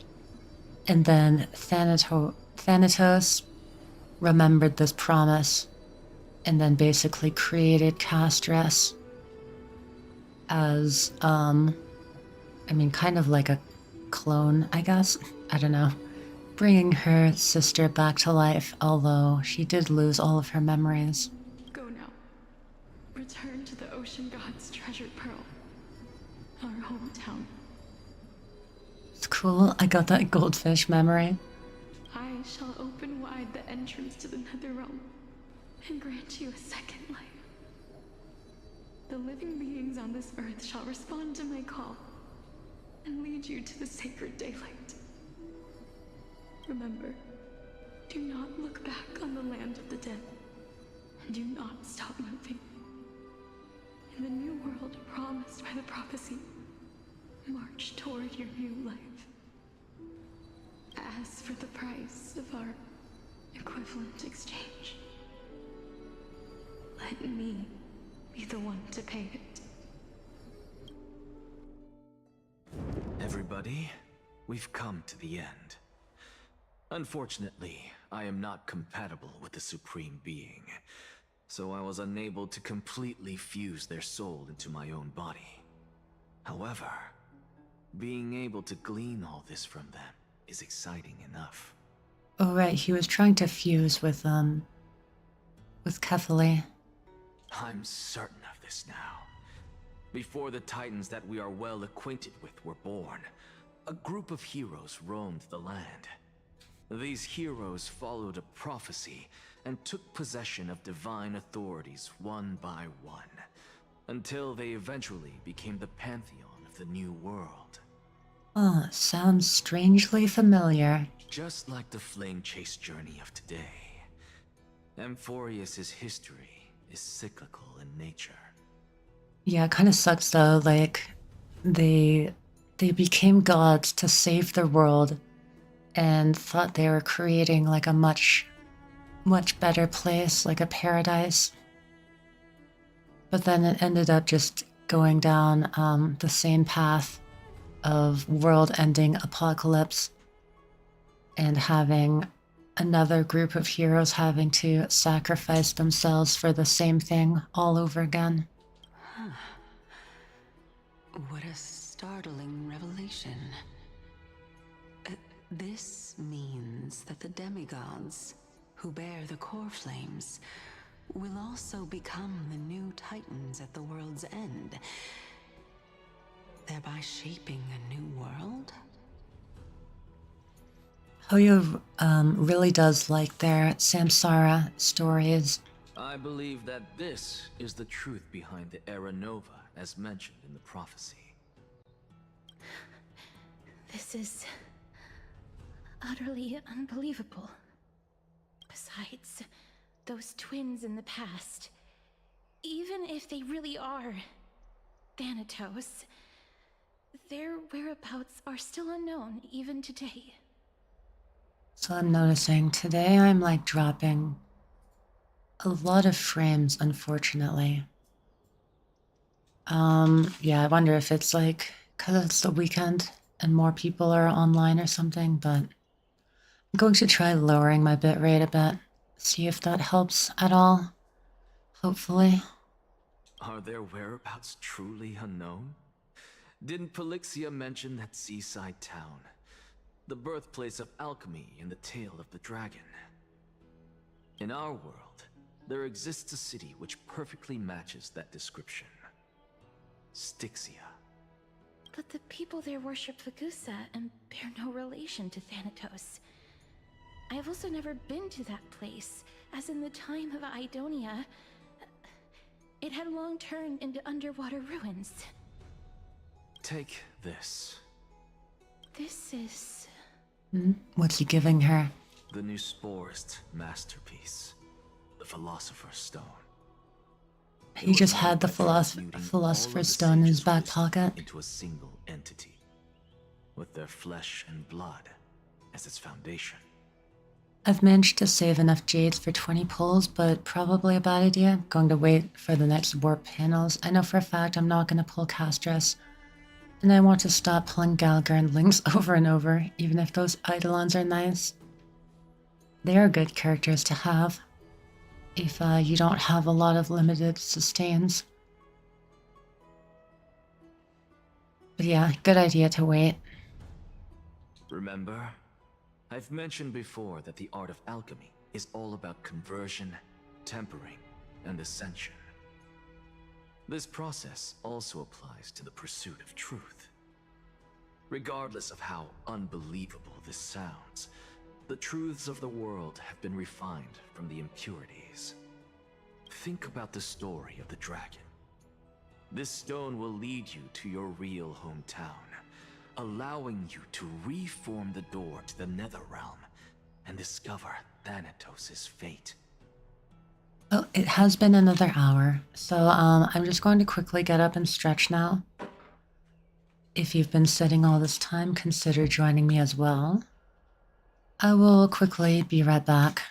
And then Thanatos remembered this promise, and then basically created Castress as, I mean, kind of like a clone, I guess? I don't know. Bringing her sister back to life, although she did lose all of her memories. Go now. Return to the ocean god's treasured pearl. Our hometown. It's cool, I got that goldfish memory. I shall open wide the entrance to the nether realm and grant you a second life. The living beings on this earth shall respond to my call and lead you to the sacred daylight. Remember, do not look back on the land of the dead, and do not stop moving. In the new world promised by the prophecy, march toward your new life. As for the price of our equivalent exchange, let me be the one to pay it. Everybody, we've come to the end. Unfortunately, I am not compatible with the Supreme Being, so I was unable to completely fuse their soul into my own body. However, being able to glean all this from them is exciting enough. Oh right, he was trying to fuse with Kefali. I'm certain of this now. Before the Titans that we are well acquainted with were born, a group of heroes roamed the land. These heroes followed a prophecy and took possession of divine authorities one by one, until they eventually became the pantheon of the new world. Oh, sounds strangely familiar. Just like the flame chase journey of today. Amphorius's history is cyclical in nature. Yeah, it kind of sucks though. Like, they became gods to save the world and thought they were creating like a much better place, like a paradise. But then it ended up just going down the same path of world-ending apocalypse and having another group of heroes having to sacrifice themselves for the same thing all over again. What a startling revelation. This means that the demigods, who bear the core flames, will also become the new titans at the world's end, thereby shaping a new world? Hoyo really does like their Samsara stories. I believe that this is the truth behind the Era Nova, as mentioned in the prophecy. This is utterly unbelievable. Besides, those twins in the past, even if they really are Thanatos, their whereabouts are still unknown even today. So I'm noticing today I'm like dropping a lot of frames, unfortunately. Yeah, I wonder if it's like because it's the weekend and more people are online or something, but I'm going to try lowering my bitrate a bit, see if that helps at all. Hopefully. Are their whereabouts truly unknown? Didn't Polixia mention that seaside town? The birthplace of alchemy in the tale of the dragon. In our world, there exists a city which perfectly matches that description. Styxia. But the people there worship Vagusa and bear no relation to Thanatos. I have also never been to that place, as in the time of Idonia, it had long turned into underwater ruins. Take this. This is... What's he giving her? The new Sporist masterpiece. The Philosopher's Stone. He just had the Philosopher's Stone in his back pocket. Into a single entity, with their flesh and blood as its foundation. I've managed to save enough jades for 20 pulls, but probably a bad idea. Going to wait for the next warp panels. I know for a fact I'm not going to pull Castress. And I want to stop pulling Gallagher and Lynx over and over, even if those Eidolons are nice. They are good characters to have, if you don't have a lot of limited sustains. But yeah, good idea to wait. Remember? I've mentioned before that the art of alchemy is all about conversion, tempering, and ascension. This process also applies to the pursuit of truth. Regardless of how unbelievable this sounds, the truths of the world have been refined from the impurities. Think about the story of the dragon. This stone will lead you to your real hometown, allowing you to reform the door to the Netherrealm and discover Thanatos' fate. Oh, it has been another hour, so I'm just going to quickly get up and stretch now. If you've been sitting all this time, consider joining me as well. I will quickly be right back.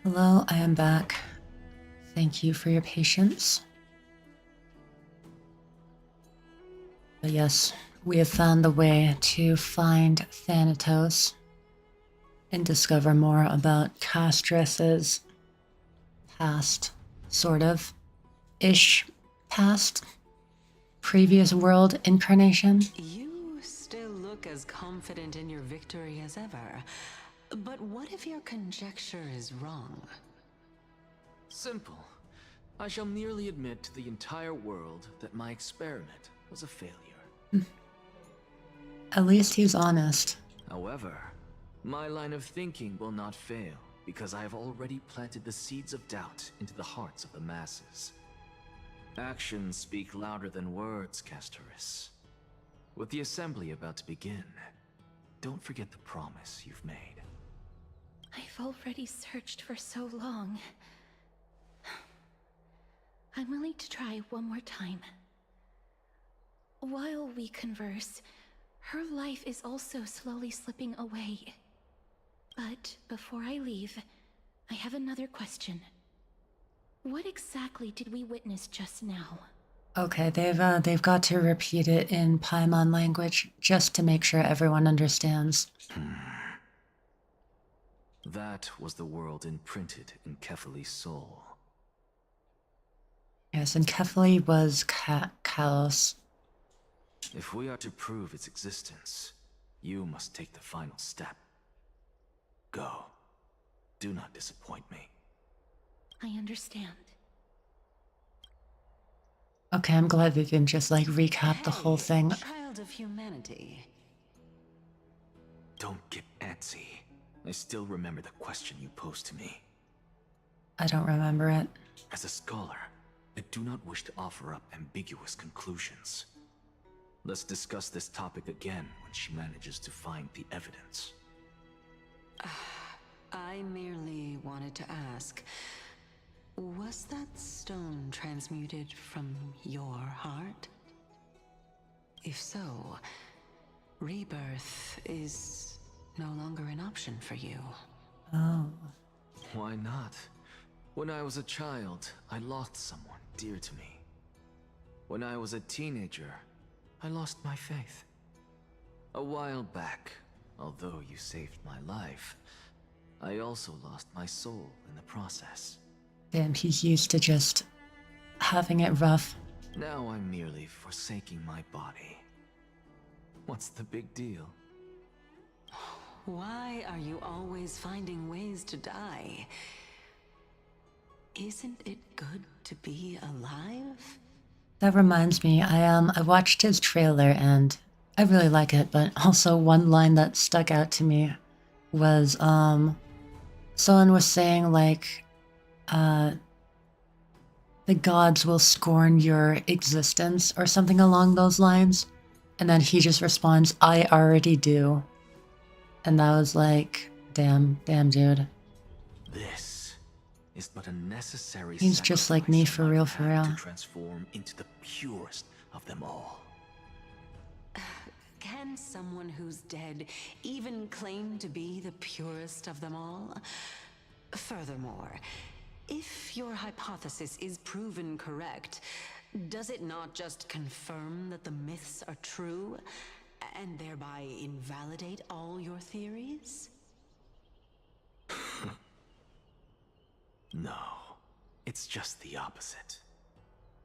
Hello, I am back. Thank you for your patience. But yes, we have found the way to find Thanatos and discover more about Castress's past, sort of, ish past, previous world incarnation. You still look as confident in your victory as ever. But what if your conjecture is wrong? Simple. I shall merely admit to the entire world that my experiment was a failure. At least he's honest. However, my line of thinking will not fail, because I have already planted the seeds of doubt into the hearts of the masses. Actions speak louder than words, Castoris. With the assembly about to begin, don't forget the promise you've made. I've already searched for so long. I'm willing to try one more time. While we converse, her life is also slowly slipping away. But before I leave, I have another question. What exactly did we witness just now? Okay, they've got to repeat it in Paimon language just to make sure everyone understands. That was the world imprinted in Kefali's soul. Yes, and Kefali was Kalos. If we are to prove its existence, you must take the final step. Go. Do not disappoint me. I understand. Okay, I'm glad they didn't just like recap the whole thing. Child of humanity. Don't get antsy. I still remember the question you posed to me. I don't remember it. As a scholar, I do not wish to offer up ambiguous conclusions. Let's discuss this topic again when she manages to find the evidence. I merely wanted to ask, was that stone transmuted from your heart? If so, rebirth is no longer an option for you. Oh. Why not? When I was a child, I lost someone dear to me. When I was a teenager, I lost my faith. A while back, although you saved my life, I also lost my soul in the process. Damn, he's used to just having it rough. Now I'm merely forsaking my body. What's the big deal? Why are you always finding ways to die? Isn't it good to be alive? That reminds me, I watched his trailer and I really like it, but also one line that stuck out to me was someone was saying like the gods will scorn your existence or something along those lines, and then he just responds, I already do. And that was like, damn dude. This is but a necessary He's just like me, for real, for real. to transform into the purest of them all. Can someone who's dead even claim to be the purest of them all? Furthermore, if your hypothesis is proven correct, does it not just confirm that the myths are true, and thereby invalidate all your theories? No, it's just the opposite.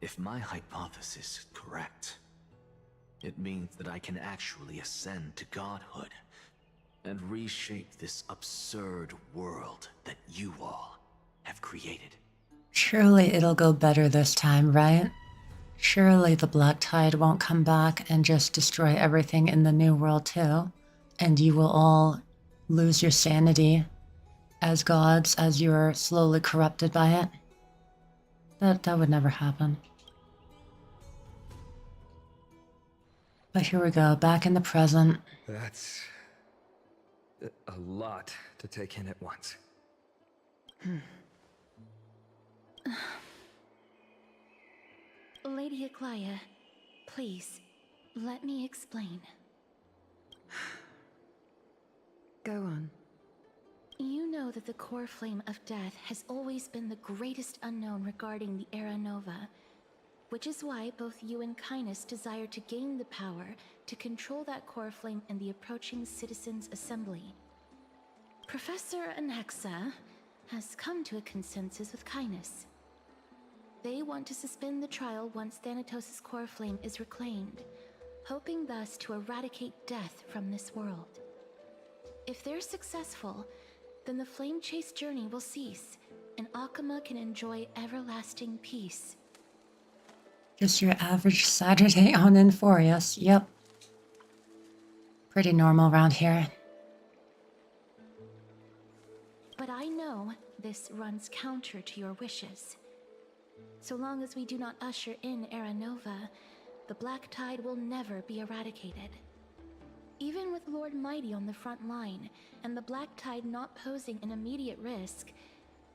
If my hypothesis is correct, it means that I can actually ascend to godhood and reshape this absurd world that you all have created. Surely it'll go better this time, right? Surely the Black Tide won't come back and just destroy everything in the New World too, and you will all lose your sanity as gods as you're slowly corrupted by it. That would never happen. But here we go, back in the present. That's a lot to take in at once. Lady Aglaia, please, let me explain. Go on. You know that the core flame of death has always been the greatest unknown regarding the Era Nova, which is why both you and Kindness desire to gain the power to control that core flame in the approaching Citizens' Assembly. Professor Anaxa has come to a consensus with Kindness. They want to suspend the trial once Thanatos' core flame is reclaimed, hoping thus to eradicate death from this world. If they're successful, then the flame chase journey will cease, and Akama can enjoy everlasting peace. Just your average Saturday on Inforius. Yep. Pretty normal around here. But I know this runs counter to your wishes. So long as we do not usher in Era Nova, the Black Tide will never be eradicated. Even with Lord Mighty on the front line, and the Black Tide not posing an immediate risk,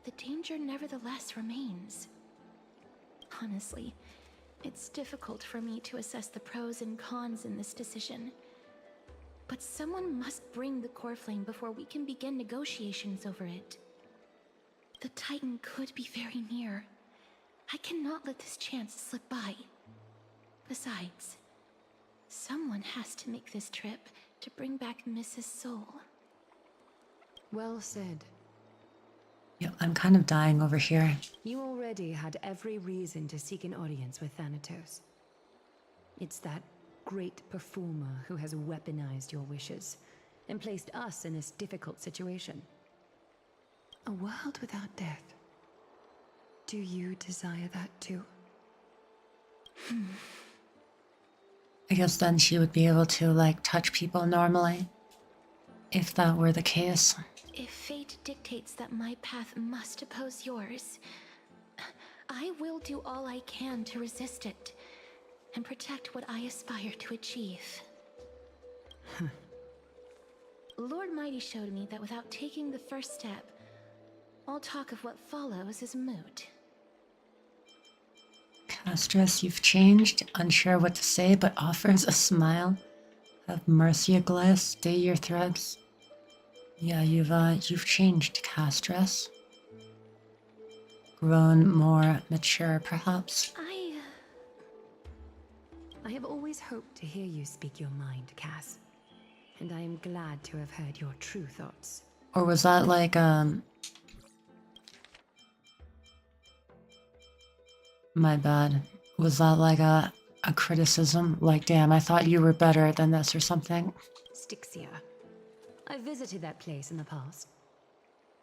the danger nevertheless remains. Honestly, it's difficult for me to assess the pros and cons in this decision. But someone must bring the core flame before we can begin negotiations over it. The Titan could be very near. I cannot let this chance slip by. Besides, someone has to make this trip to bring back Mrs. Soul. Well said. Yeah, I'm kind of dying over here. You already had every reason to seek an audience with Thanatos. It's that great performer who has weaponized your wishes and placed us in this difficult situation. A world without death. Do you desire that too? I guess then she would be able to, like, touch people normally. If that were the case. If fate dictates that my path must oppose yours, I will do all I can to resist it and protect what I aspire to achieve. Lord Mighty showed me that without taking the first step, all talk of what follows is moot. Castris, you've changed, unsure what to say, but offers a smile. Have mercy, Aglaia, stay your threads. Yeah, you've changed, Castris. Grown more mature, perhaps. I have always hoped to hear you speak your mind, Cass. And I am glad to have heard your true thoughts. Or was that like, my bad. Was that like a criticism? Like, damn, I thought you were better than this or something? Styxia. I visited that place in the past.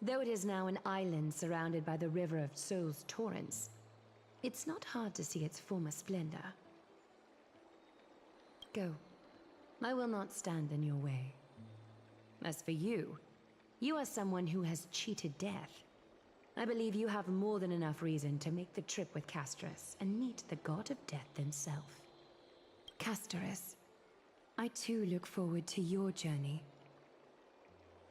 Though it is now an island surrounded by the river of Souls torrents, it's not hard to see its former splendor. Go. I will not stand in your way. As for you, you are someone who has cheated death. I believe you have more than enough reason to make the trip with Castris and meet the god of death himself. Castris, I too look forward to your journey.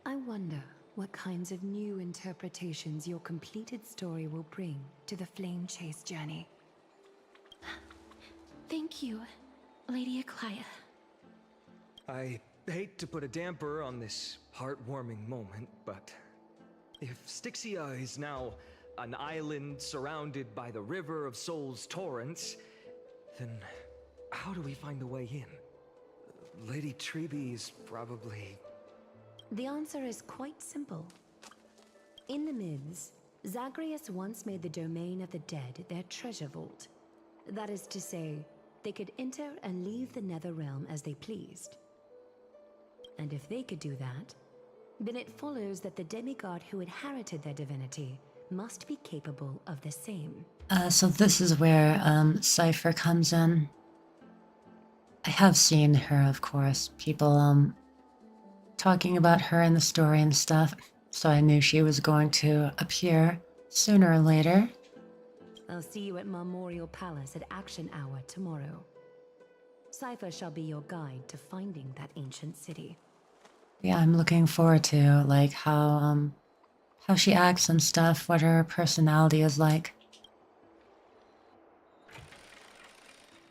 I wonder what kinds of new interpretations your completed story will bring to the Flame Chase journey. Thank you, Lady Aglaia. I hate to put a damper on this heartwarming moment, but if Styxia is now an island surrounded by the river of Souls torrents, then how do we find a way in? Lady Treby is probably... The answer is quite simple. In the myths, Zagreus once made the domain of the dead their treasure vault. That is to say, they could enter and leave the nether realm as they pleased. And if they could do that, then it follows that the demigod who inherited their divinity must be capable of the same. So this is where Cypher comes in. I have seen her, of course. People talking about her in the story and stuff, so I knew she was going to appear sooner or later. I'll see you at Memorial Palace at Action Hour tomorrow. Cypher shall be your guide to finding that ancient city. Yeah, I'm looking forward to, like, how she acts and stuff, what her personality is like.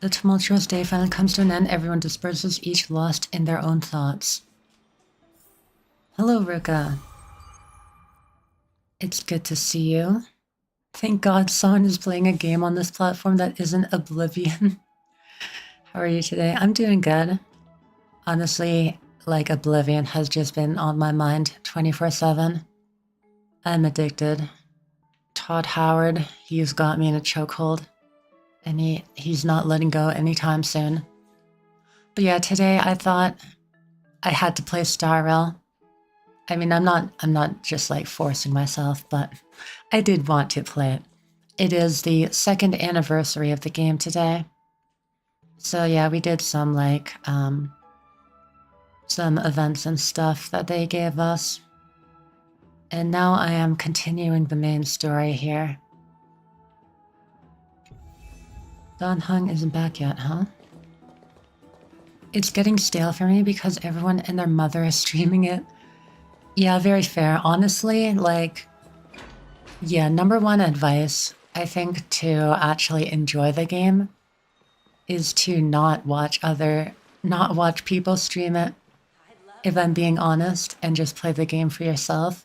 The tumultuous day finally comes to an end. Everyone disperses, each lost in their own thoughts. Hello, Ruka. It's good to see you. Thank God someone is playing a game on this platform that isn't Oblivion. How are you today? I'm doing good. Honestly, like Oblivion has just been on my mind 24/7. I'm addicted. Todd Howard, he's got me in a chokehold. And he's not letting go anytime soon. But yeah, today I thought I had to play Star Rail. I mean, I'm not just like forcing myself, but I did want to play it. It is the 2nd anniversary of the game today. So yeah, we did some like some events and stuff that they gave us. And now I am continuing the main story here. Don Hung isn't back yet, huh? It's getting stale for me because everyone and their mother is streaming it. Yeah, very fair. Honestly, like, yeah, number one advice, I think, to actually enjoy the game is to not watch people stream it, if I'm being honest, and just play the game for yourself.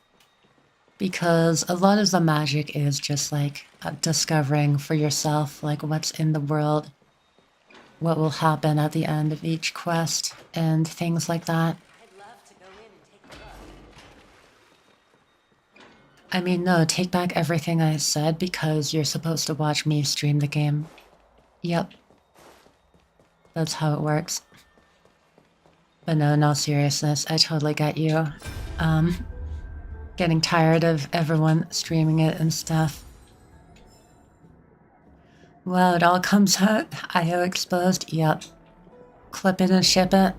Because a lot of the magic is just like discovering for yourself, like what's in the world, what will happen at the end of each quest, and things like that. I mean, no, take back everything I said because you're supposed to watch me stream the game. Yep. That's how it works. But no, no seriousness, I totally get you. Getting tired of everyone streaming it and stuff. Well, it all comes out. IO exposed. Yep. Clip it and ship it.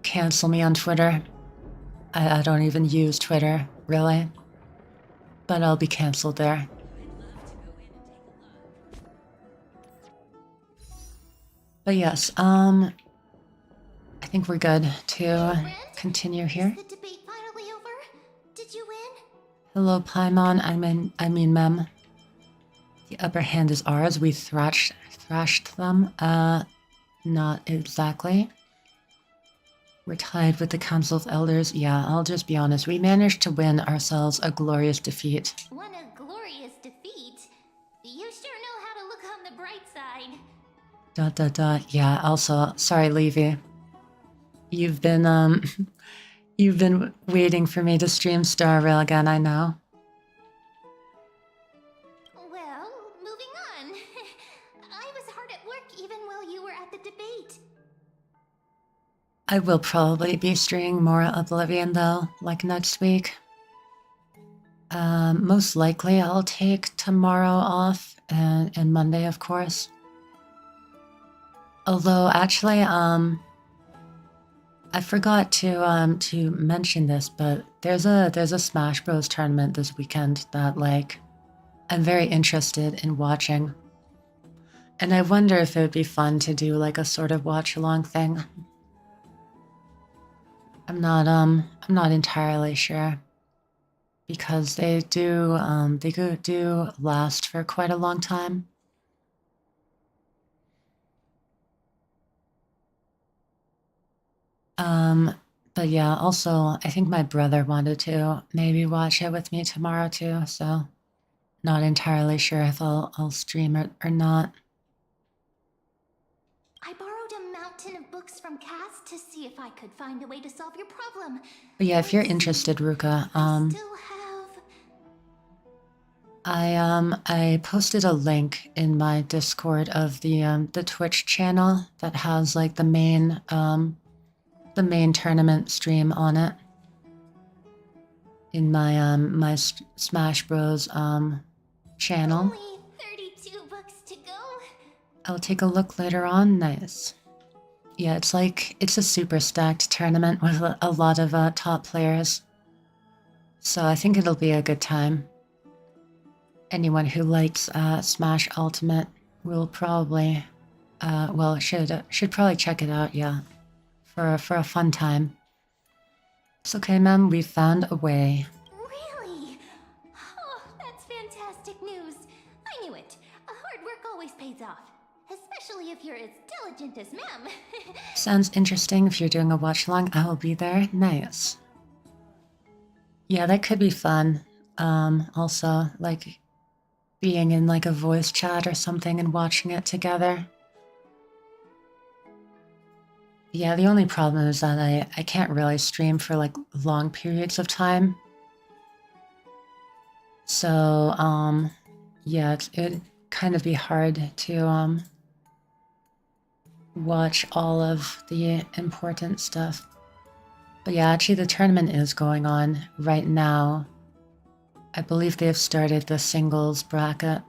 Cancel me on Twitter. I don't even use Twitter, really. But I'll be canceled there. But yes, I think we're good to continue here. Is the debate finally over? Did you win? Hello, Paimon. I mean, Mem. The upper hand is ours. We thrashed them. Not exactly. We're tied with the Council of Elders. Yeah, I'll just be honest. We managed to win ourselves a glorious defeat. Won a glorious defeat? You sure know how to look on the bright side. ... Yeah, also, sorry, Levy. You've been, you've been waiting for me to stream Star Rail again, I know. Well, moving on. I was hard at work even while you were at the debate. I will probably be streaming more Oblivion though, like next week. Most likely I'll take tomorrow off and Monday, of course. Although actually, I forgot to mention this, but there's a Smash Bros tournament this weekend that like I'm very interested in watching. And I wonder if it would be fun to do like a sort of watch along thing. I'm not entirely sure. Because they do last for quite a long time. But yeah, also, I think my brother wanted to maybe watch it with me tomorrow too, so not entirely sure if I'll stream it or not. I borrowed a mountain of books from Cass to see if I could find a way to solve your problem. But yeah, if you're interested, Ruka, Still have... I posted a link in my Discord of the Twitch channel that has like the main tournament stream on it. In my Smash Bros channel. Only 32 books to go. I'll take a look later on. Nice. Yeah, it's a super stacked tournament with a lot of top players. So I think it'll be a good time. Anyone who likes Smash Ultimate will probably, should probably check it out, yeah, for a fun time. It's okay, ma'am, we found a way. Really? Oh, that's fantastic news. I knew it. Hard work always pays off. Especially if you're as diligent as Mem. Sounds interesting. If you're doing a watch along, I will be there. Nice. Yeah, that could be fun. Also, like being in like a voice chat or something and watching it together. Yeah, the only problem is that I can't really stream for like long periods of time. So, yeah, it'd kind of be hard to watch all of the important stuff. But yeah, actually the tournament is going on right now. I believe they've started the singles bracket.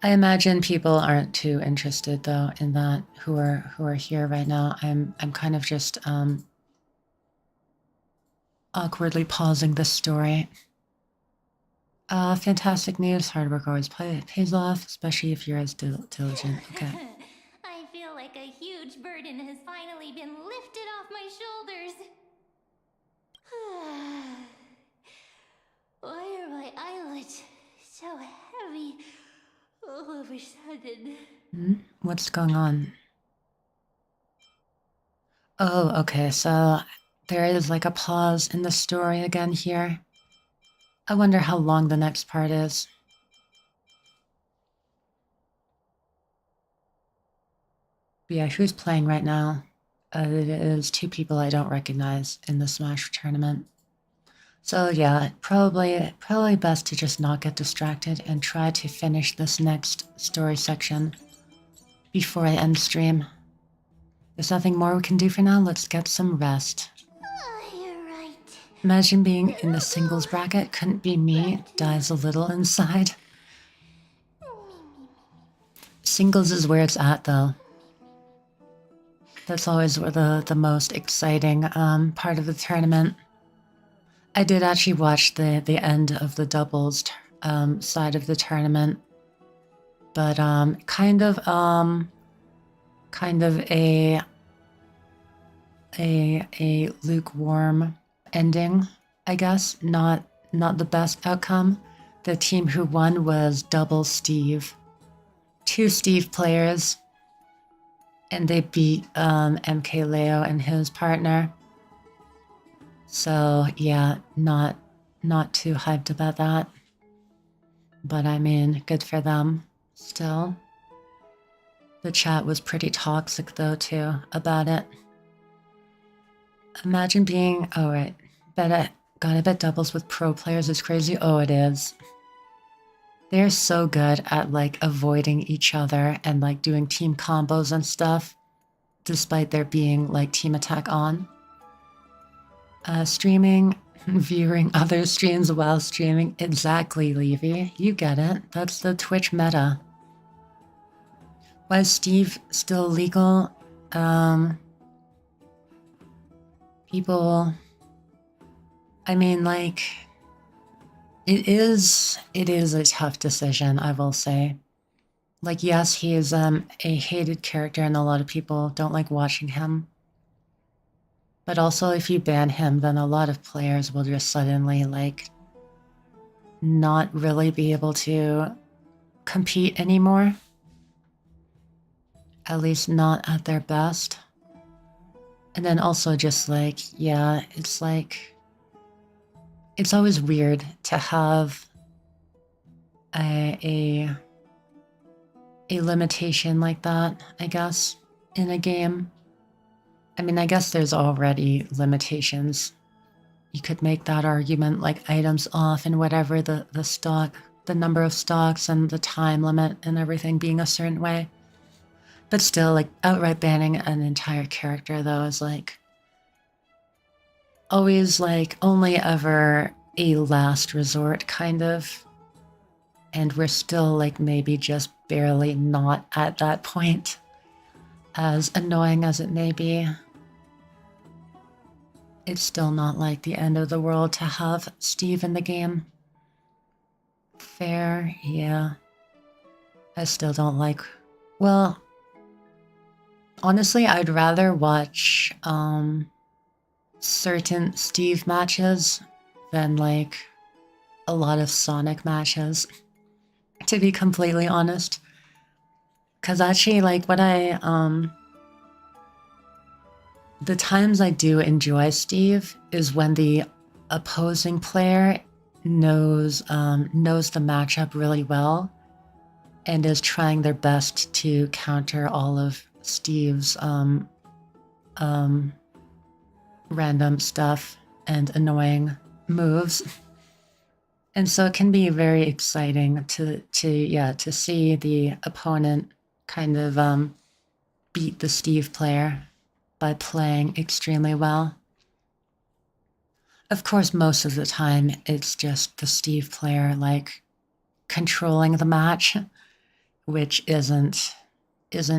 I imagine people aren't too interested though in that who are here right now. I'm kind of just awkwardly pausing the story. Fantastic news. Hard work always pays off, especially if you're as diligent. Okay. I feel like a huge burden has finally been lifted off my shoulders. Why are my eyelids so heavy all of a sudden? What's going on? Oh, okay, so there is like a pause in the story again here. I wonder how long the next part is. But yeah, who's playing right now? It is two people I don't recognize in the Smash tournament. So yeah, probably best to just not get distracted and try to finish this next story section before I end stream. There's nothing more we can do for now. Let's get some rest. You're right. Imagine being in the singles bracket. Couldn't be me. Dies a little inside. Singles is where it's at, though. That's always the most exciting part of the tournament. I did actually watch the end of the doubles side of the tournament, but kind of a lukewarm ending, I guess. Not the best outcome. The team who won was Double Steve. Two Steve players, and they beat MK Leo and his partner. So yeah, not too hyped about that. But I mean, good for them still. The chat was pretty toxic though too about it. Imagine being, oh right, gotta bet doubles with pro players is crazy. Oh, it is. They're so good at like avoiding each other and like doing team combos and stuff, despite there being like team attack on. Streaming, viewing other streams while streaming. Exactly, Levy. You get it. That's the Twitch meta. Why is Steve still legal? People, I mean, like, it is a tough decision, I will say. Like, yes, he is a hated character and a lot of people don't like watching him. But also, if you ban him, then a lot of players will just suddenly, like, not really be able to compete anymore. At least not at their best. And then also just, like, yeah, it's like... It's always weird to have a limitation like that, I guess, in a game. I mean, I guess there's already limitations. You could make that argument, like items off and whatever, the stock, the number of stocks and the time limit and everything being a certain way. But still, like, outright banning an entire character, though, is like always like only ever a last resort, kind of. And we're still like maybe just barely not at that point, as annoying as it may be. It's still not like the end of the world to have Steve in the game. Fair, yeah. I still don't like... Well, honestly, I'd rather watch certain Steve matches than like a lot of Sonic matches, to be completely honest. Because actually, like, what I The times I do enjoy Steve is when the opposing player knows the matchup really well and is trying their best to counter all of Steve's random stuff and annoying moves. And so it can be very exciting to see the opponent kind of beat the Steve player by playing extremely well. Of course, most of the time it's just the Steve player like controlling the match, which isn't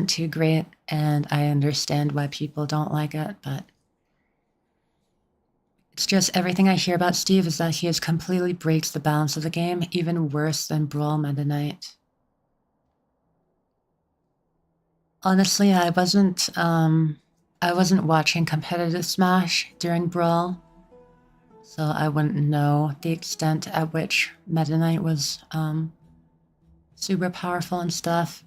too great, and I understand why people don't like it, but it's just everything I hear about Steve is that he has completely breaks the balance of the game, even worse than Brawl Meta Knight. Honestly, I wasn't watching competitive Smash during Brawl, so I wouldn't know the extent at which Meta Knight was super powerful and stuff.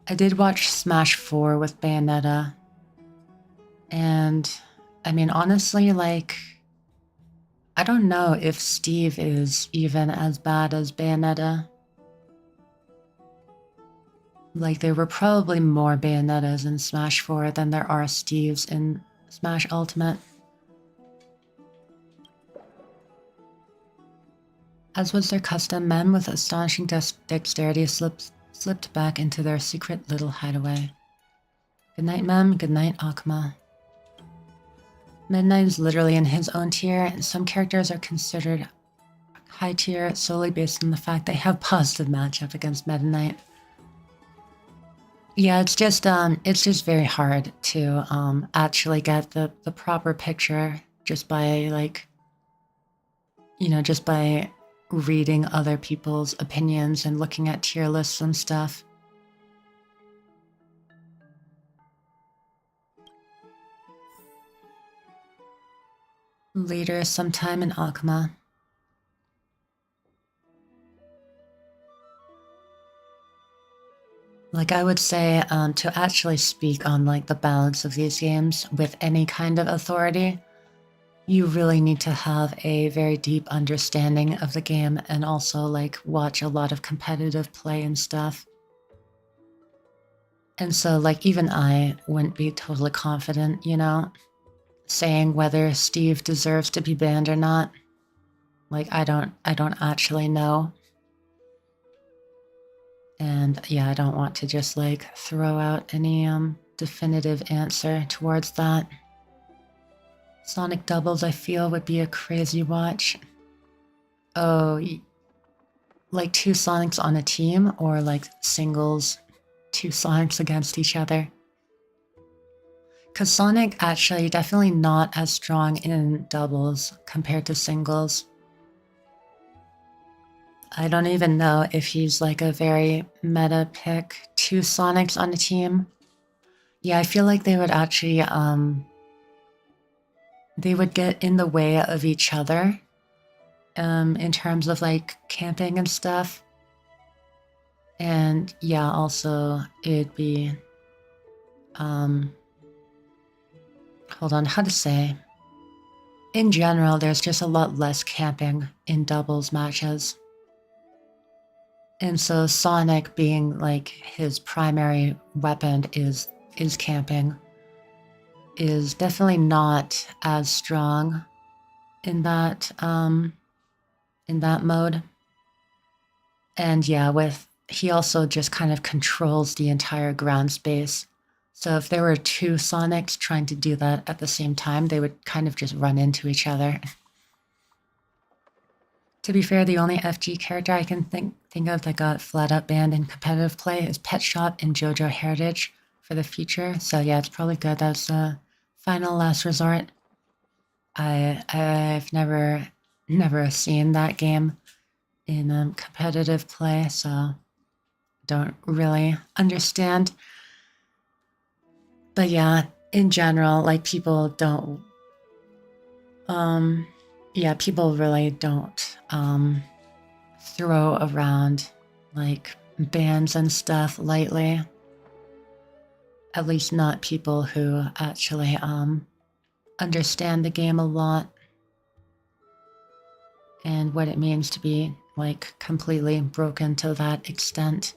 I did watch Smash 4 with Bayonetta, and I mean, honestly, like, I don't know if Steve is even as bad as Bayonetta. Like, there were probably more Bayonettas in Smash 4 than there are Steves in Smash Ultimate. As was their custom, men with astonishing dexterity slipped back into their secret little hideaway. Good night, Mem. Good night, Akuma. Midnight is literally in his own tier, and some characters are considered high tier solely based on the fact they have positive matchup against Meta Knight. Yeah, it's just very hard to actually get the proper picture just by like, you know, just by reading other people's opinions and looking at tier lists and stuff. Later sometime in Akuma. Like, I would say, to actually speak on like the balance of these games with any kind of authority, you really need to have a very deep understanding of the game and also like watch a lot of competitive play and stuff. And so like even I wouldn't be totally confident, you know, saying whether Steve deserves to be banned or not. Like, I don't actually know. And yeah, I don't want to just like throw out any definitive answer towards that. Sonic doubles, I feel, would be a crazy watch. Oh, like 2 Sonics on a team, or like singles, 2 Sonics against each other? Because Sonic actually definitely not as strong in doubles compared to singles. I don't even know if he's like a very meta pick. 2 Sonics on a team. Yeah, I feel like they would actually, they would get in the way of each other, in terms of like camping and stuff. And yeah, also it'd be, hold on, how to say? In general, there's just a lot less camping in doubles matches. And so Sonic being like his primary weapon is camping, is definitely not as strong in that mode. And yeah, he also just kind of controls the entire ground space. So if there were 2 Sonics trying to do that at the same time, they would kind of just run into each other. To be fair, the only FG character I can think of that got flat out banned in competitive play is Pet Shop in JoJo Heritage for the future. So yeah, it's probably good. That's a final last resort. I've never seen that game in competitive play, so don't really understand. But yeah, in general, like people don't, people really don't throw around like bans and stuff lightly. At least not people who actually understand the game a lot and what it means to be like completely broken to that extent.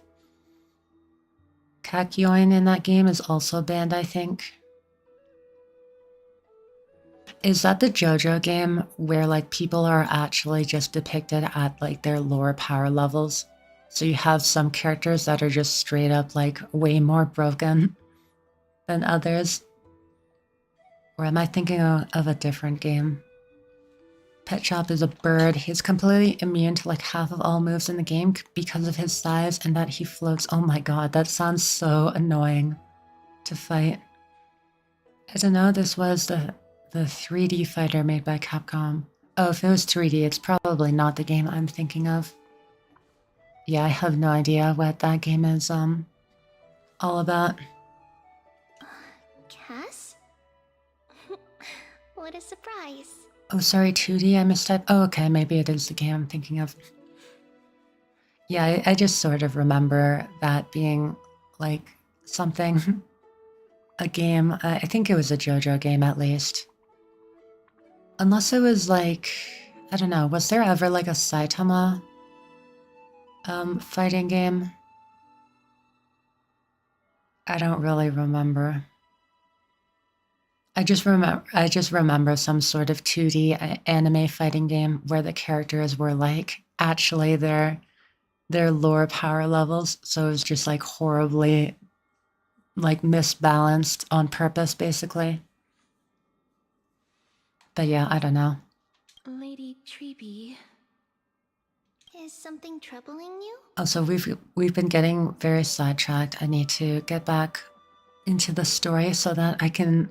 Kakyoin in that game is also banned, I think. Is that the JoJo game where like people are actually just depicted at like their lower power levels? So you have some characters that are just straight up like way more broken than others? Or am I thinking of a different game? Pet Shop is a bird. He's completely immune to like half of all moves in the game because of his size and that he floats. Oh my god, that sounds so annoying to fight. I don't know, this was the 3D fighter made by Capcom. Oh, if it was 3D, it's probably not the game I'm thinking of. Yeah, I have no idea what that game is all about. Cass? What a surprise. Oh, sorry, 2D, I mistyped. Oh, okay, maybe it is the game I'm thinking of. Yeah, I just sort of remember that being like something, a game. I think it was a JoJo game at least. Unless it was like, I don't know, was there ever like a Saitama fighting game? I don't really remember. I just remember some sort of 2D anime fighting game where the characters were like actually their lower power levels, so it was just like horribly like misbalanced on purpose basically. But yeah, I don't know. Lady Treeby. Is something troubling you? Also, we've been getting very sidetracked. I need to get back into the story so that I can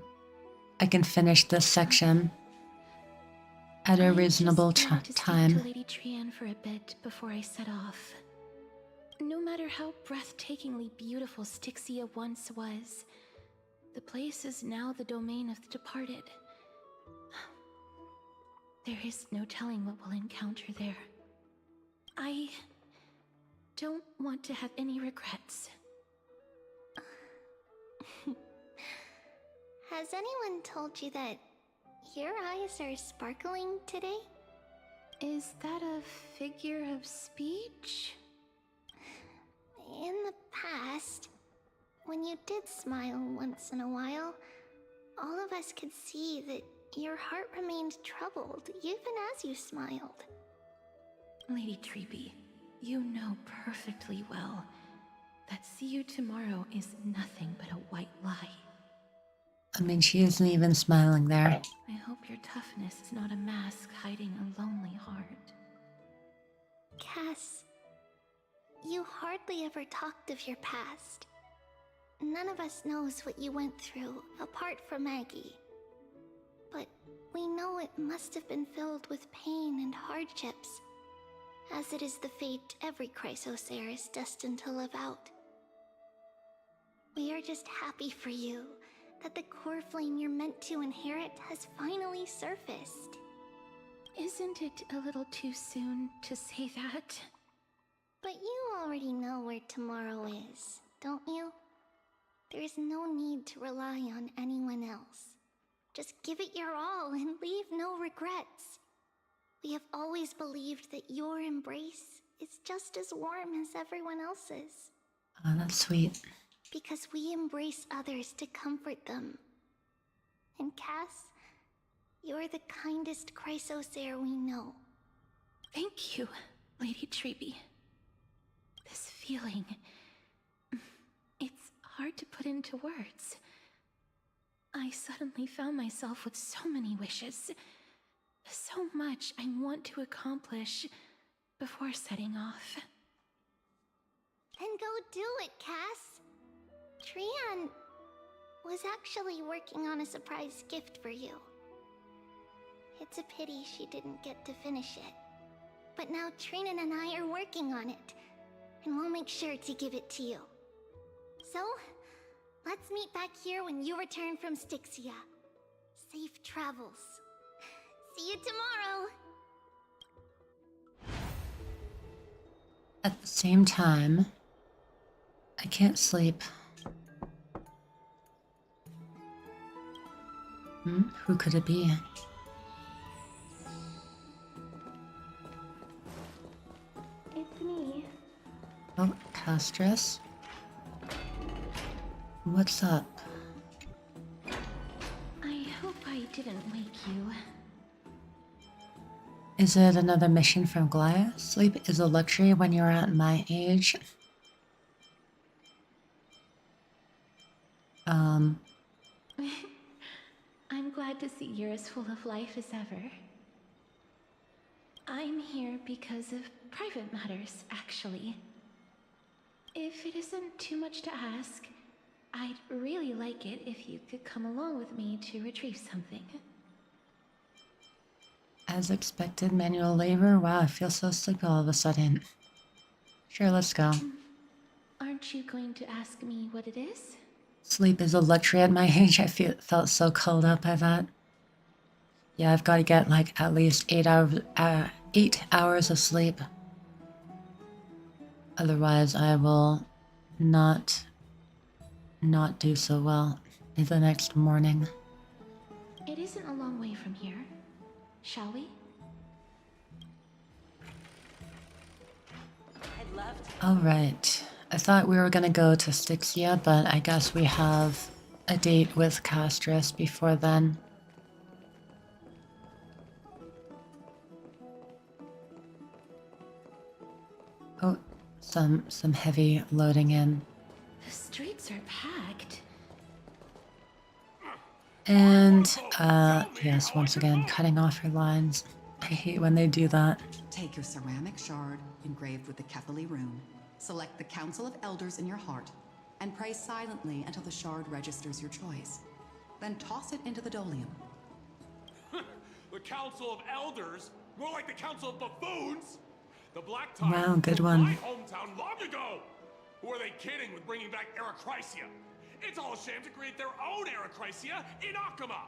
finish this section at a reasonable time. To speak to Lady Trian for a bit before I set off. No matter how breathtakingly beautiful Styxia once was, the place is now the domain of the departed. There is no telling what we'll encounter there. I don't want to have any regrets. Has anyone told you that your eyes are sparkling today? Is that a figure of speech? In the past, when you did smile once in a while, all of us could see that your heart remained troubled even as you smiled. Lady Treeby, you know perfectly well that see you tomorrow is nothing but a white lie. I mean, she isn't even smiling there. I hope your toughness is not a mask hiding a lonely heart. Cass, you hardly ever talked of your past. None of us knows what you went through, apart from Maggie. But we know it must have been filled with pain and hardships, as it is the fate every Chrysosaur is destined to live out. We are just happy for you that the core flame you're meant to inherit has finally surfaced. Isn't it a little too soon to say that? But you already know where tomorrow is, don't you? There's no need to rely on anyone else. Just give it your all and leave no regrets. We have always believed that your embrace is just as warm as everyone else's. Oh, that's sweet. Because we embrace others to comfort them. And Cass, you're the kindest Chrysosaur we know. Thank you, Lady Treeby. This feeling... it's hard to put into words. I suddenly found myself with so many wishes. So much I want to accomplish before setting off. Then go do it, Cass. Trian was actually working on a surprise gift for you. It's a pity she didn't get to finish it. But now Trinan and I are working on it, and we'll make sure to give it to you. So, let's meet back here when you return from Styxia. Safe travels. See you tomorrow! At the same time, I can't sleep. Who could it be? It's me. Oh, Castress. What's up? I hope I didn't wake you. Is it another mission from Gaia? Sleep is a luxury when you're at my age. I'm glad to see you're as full of life as ever. I'm here because of private matters, actually. If it isn't too much to ask, I'd really like it if you could come along with me to retrieve something. As expected, manual labor. Wow, I feel so sleepy all of a sudden. Sure, let's go. Aren't you going to ask me what it is? Sleep is a luxury at my age. I felt so curled up by that. Yeah, I've got to get like at least 8 hours of sleep. Otherwise, I will not do so well in the next morning. It isn't a long way from here. Shall we? All right. I thought we were gonna go to Styxia, but I guess we have a date with Castress before then. Oh, some heavy loading in. The streets are packed. And, yes, once again, cutting off her lines. I hate when they do that. Take your ceramic shard engraved with the Kethali rune, select the Council of Elders in your heart, and pray silently until the shard registers your choice. Then toss it into the Dolium. The Council of Elders? More like the Council of Buffoons? The Black Tide Wow, good were one. my hometown long ago! Who are they kidding with bringing back Erechrysia? It's all a shame to create their own Erechrysia in Akama!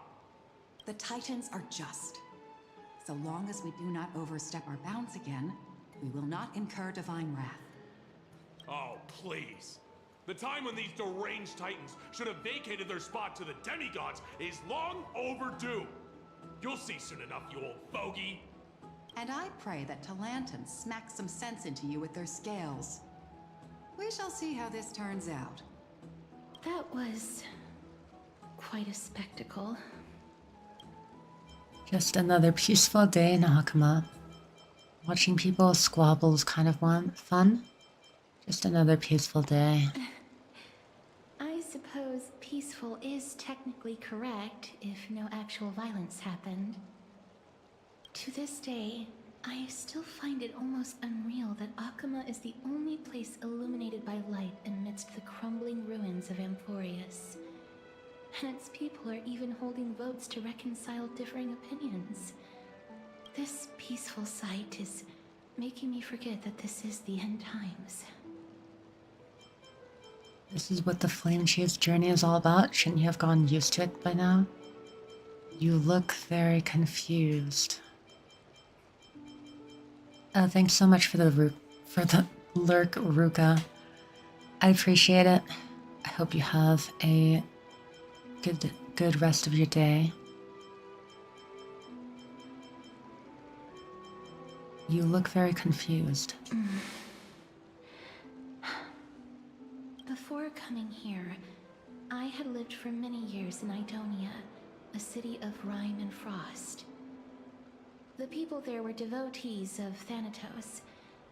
The Titans are just. So long as we do not overstep our bounds again, we will not incur divine wrath. Oh, please. The time when these deranged Titans should have vacated their spot to the demigods is long overdue. You'll see soon enough, you old bogey. And I pray that Talanton smacks some sense into you with their scales. We shall see how this turns out. That was quite a spectacle. Just another peaceful day in Akama. Watching people squabble is kind of fun. Just another peaceful day. I suppose peaceful is technically correct if no actual violence happened. To this day, I still find it almost unreal that Akama is the only place illuminated by light amidst the crumbling ruins of Amphorius. And its people are even holding votes to reconcile differing opinions. This peaceful sight is making me forget that this is the end times. This is what the Flame Chief's journey is all about. Shouldn't you have gotten used to it by now? You look very confused. Thanks so much for the lurk, Ruka. I appreciate it. I hope you have a good rest of your day. You look very confused. Before coming here, I had lived for many years in Idonia, a city of rime and frost. The people there were devotees of Thanatos,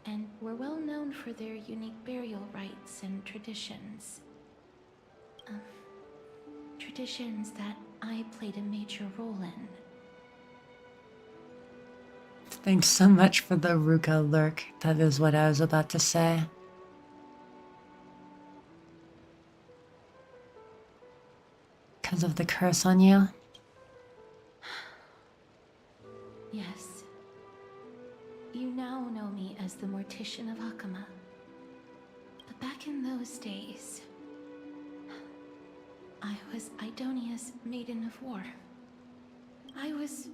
and were well known for their unique burial rites and traditions. Traditions that I played a major role in. Thanks so much for the Ruka lurk. That is what I was about to say. Because of the curse on you? Yes. You now know me as the Mortician of Akama. But back in those days, I was Idonia's Maiden of War. I was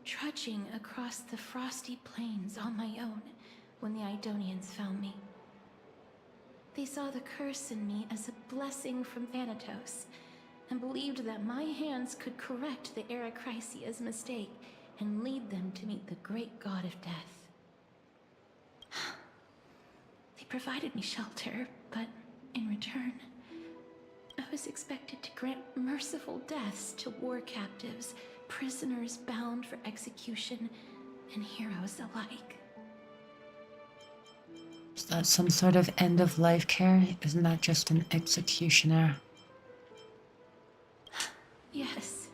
trudging across the frosty plains on my own when the Idonians found me. They saw the curse in me as a blessing from Thanatos, and believed that my hands could correct the Arachrysia's mistake and lead them to meet the great god of death. They provided me shelter, but in return, I was expected to grant merciful deaths to war captives, prisoners bound for execution, and heroes alike. Is that some sort of end-of-life care? Isn't that just an executioner? Yes.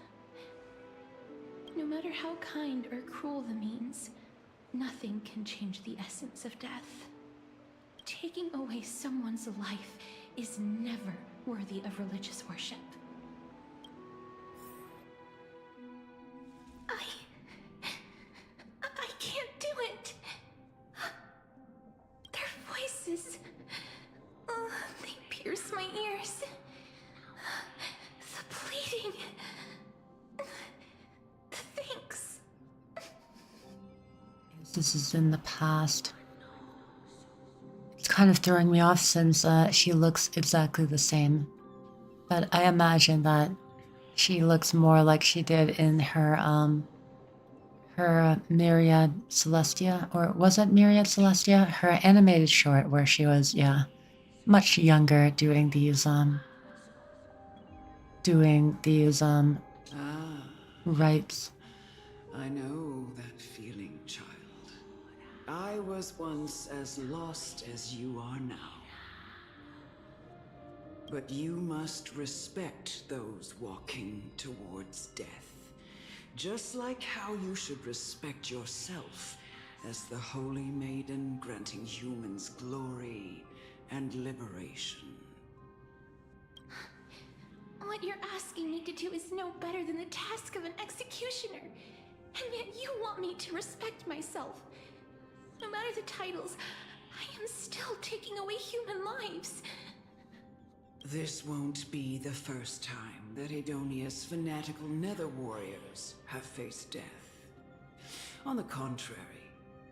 No matter how kind or cruel the means, nothing can change the essence of death. Taking away someone's life is never worthy of religious worship. I can't do it. Their voices, they pierce my ears. The pleading, the thanks. This is in the past. It's kind of throwing me off since she looks exactly the same. But I imagine that she looks more like she did in her Myriad Celestia, or was it Myriad Celestia? Her animated short where she was, yeah, much younger doing these rites. I know that feeling, child. I was once as lost as you are now. But you must respect those walking towards death. Just like how you should respect yourself as the Holy Maiden granting humans glory and liberation. What you're asking me to do is no better than the task of an executioner. And yet you want me to respect myself. No matter the titles, I am still taking away human lives. This won't be the first time that Edonia's fanatical nether warriors have faced death. On the contrary,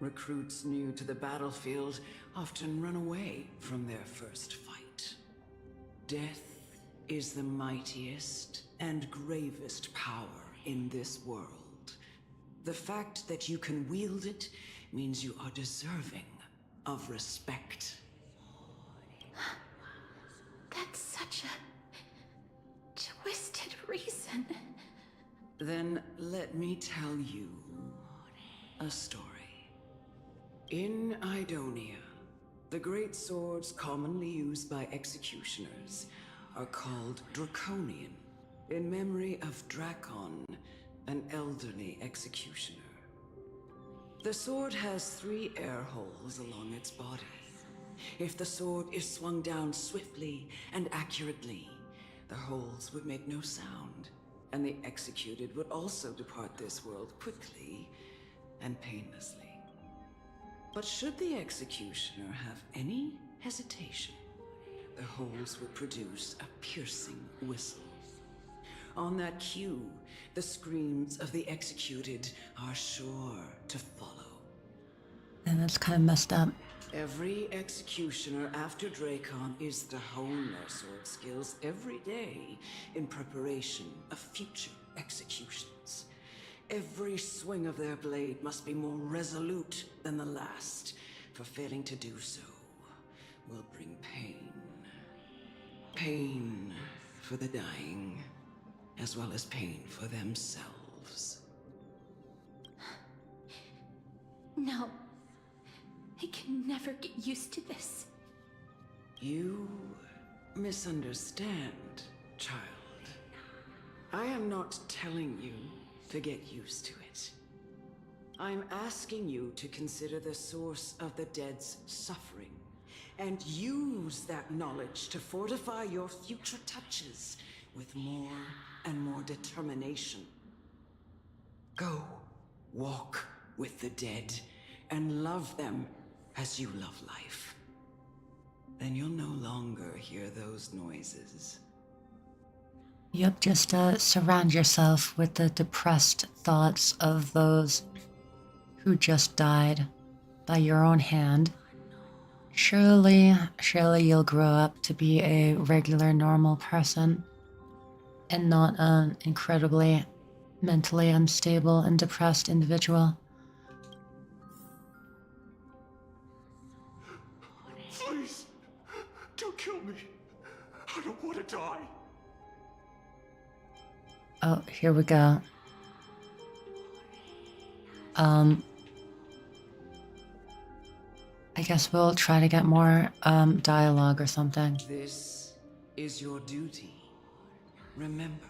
recruits new to the battlefield often run away from their first fight. Death is the mightiest and gravest power in this world. The fact that you can wield it means you are deserving of respect. That's such a twisted reason. Then let me tell you a story. In Idonia, the great swords commonly used by executioners are called Draconian, in memory of Drakon, an elderly executioner. The sword has 3 air holes along its body. If the sword is swung down swiftly and accurately, the holes would make no sound, and the executed would also depart this world quickly and painlessly. But should the executioner have any hesitation, the holes would produce a piercing whistle. On that cue, the screams of the executed are sure to follow. And that's kind of messed up. Every executioner after Drakon is to hone their sword skills every day in preparation of future executions. Every swing of their blade must be more resolute than the last, for failing to do so will bring pain. Pain for the dying, as well as pain for themselves. No. I can never get used to this. You misunderstand, child. I am not telling you to get used to it. I'm asking you to consider the source of the dead's suffering and use that knowledge to fortify your future touches with more and more determination. Go, walk with the dead and love them as you love life. Then you'll no longer hear those noises. Yep, just surround yourself with the depressed thoughts of those who just died by your own hand. Surely you'll grow up to be a regular, normal person. and not an incredibly mentally unstable and depressed individual. Please, don't kill me. I don't want to die. Oh, here we go. I guess we'll try to get more dialogue or something. This is your duty. Remember,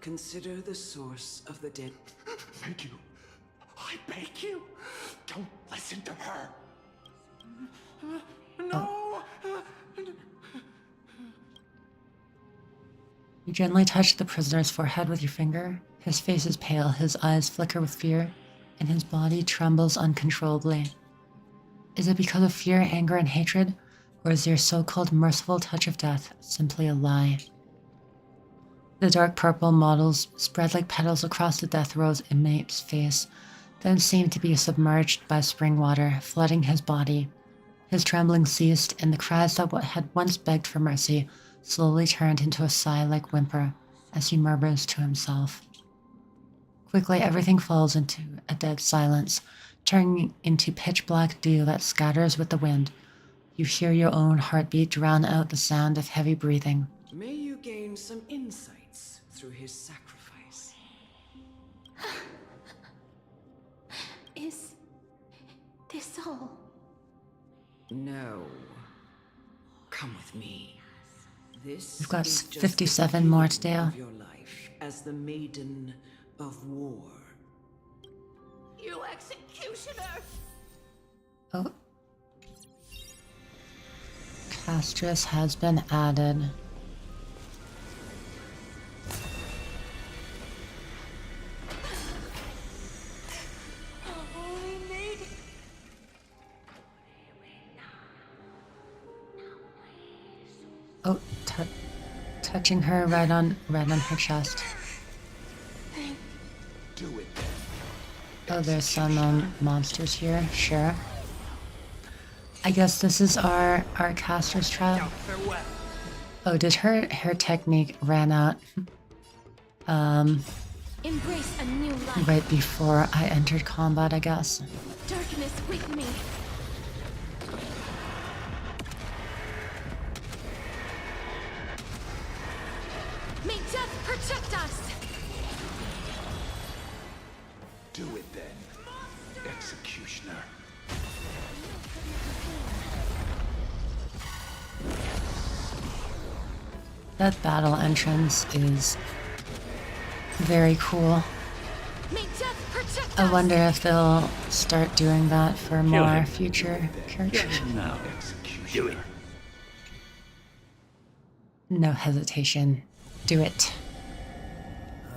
consider the source of the dead. Thank you. I beg you, don't listen to her. No. You gently touch the prisoner's forehead with your finger. His face is pale, his eyes flicker with fear, and his body trembles uncontrollably. Is it because of fear, anger, and hatred, or is your so-called merciful touch of death simply a lie? The dark purple models spread like petals across the death row's inmate's face, then seemed to be submerged by spring water, flooding his body. His trembling ceased, and the cries that had once begged for mercy slowly turned into a sigh-like whimper as he murmurs to himself. Quickly, everything falls into a dead silence, turning into pitch-black dew that scatters with the wind. You hear your own heartbeat drown out the sound of heavy breathing. May you gain some insights through his sacrifice. Is this all? No. Come with me. This We've got is just 57 the more to beginning do. of your life as the Maiden of War. You executioner! Oh. Castress has been added. Oh, touching her right on her chest. Do it then. Oh, there's some monsters here. Sure. I guess this is our caster's trial. Oh, did her technique ran out? Embrace a new life. Right before I entered combat, I guess. Darkness with me. May death protect us. Do it then, executioner. That battle entrance is very cool. May death protect I us. wonder if they'll start doing that for more future characters. Now, executioner. No hesitation. Do it.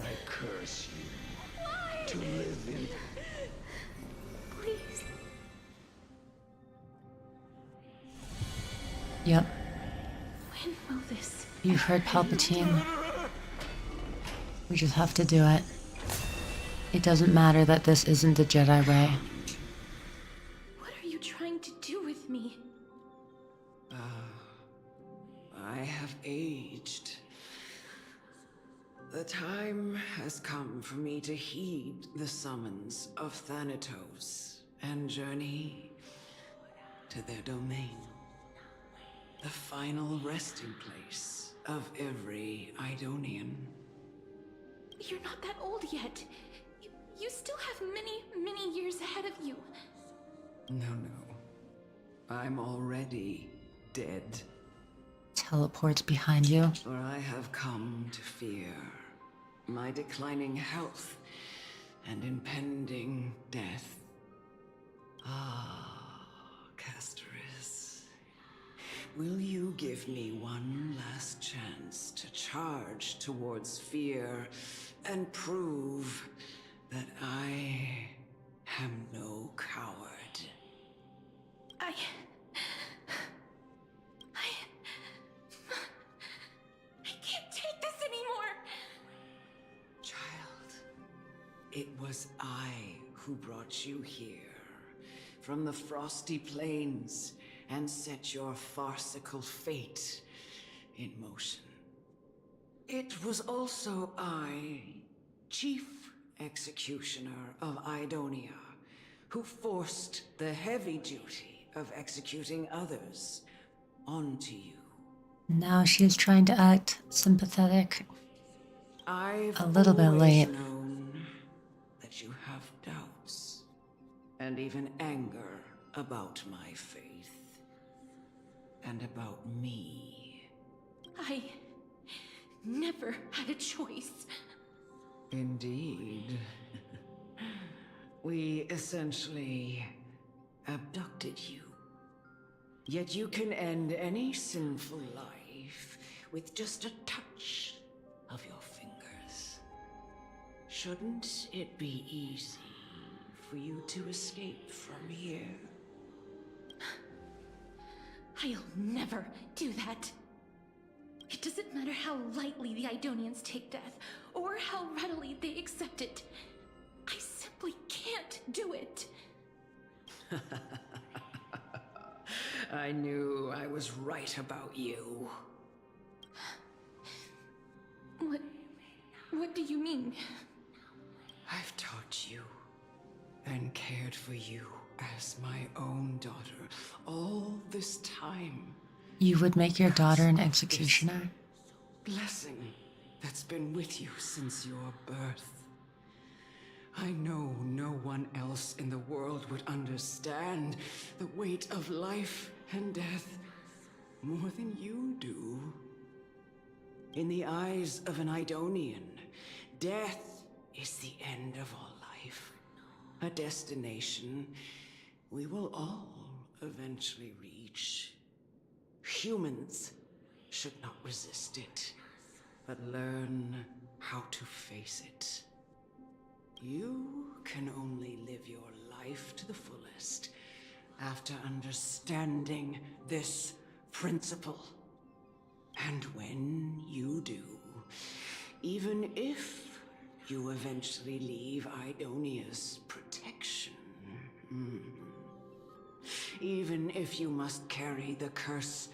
I curse you to live in. Please. Yep. When will this? You heard Palpatine. We just have to do it. It doesn't matter that this isn't the Jedi way. What are you trying to do with me? I have aged. The time has come for me to heed the summons of Thanatos and journey to their domain. The final resting place of every Idonian. You're not that old yet. You still have many, many years ahead of you. No. I'm already dead. Teleports behind you. For I have come to fear my declining health and impending death. Ah, Castoris. Will you give me one last chance to charge towards fear and prove that I am no coward? I can't take this anymore! Child, it was I who brought you here, from the frosty plains, and set your farcical fate in motion. It was also I, Chief Executioner of Idonia, who forced the heavy duty of executing others onto you. Now she's trying to act sympathetic. I've A little bit always late. known that you have doubts and even anger about my faith and about me. I never had a choice. Indeed. We essentially abducted you. Yet you can end any sinful life with just a touch of your fingers. Shouldn't it be easy for you to escape from here? I'll never do that. It doesn't matter how lightly the Idonians take death, or how readily they accept it. I simply can't do it. I knew I was right about you. What do you mean? I've taught you and cared for you as my own daughter all this time. You would make your daughter an executioner? Blessing that's been with you since your birth. I know no one else in the world would understand the weight of life and death more than you do. In the eyes of an Idonian, death is the end of all life. A destination we will all eventually reach. Humans should not resist it, but learn how to face it. You can only live your life to the fullest after understanding this principle. And when you do, even if you eventually leave Idonia's protection, even if you must carry the curse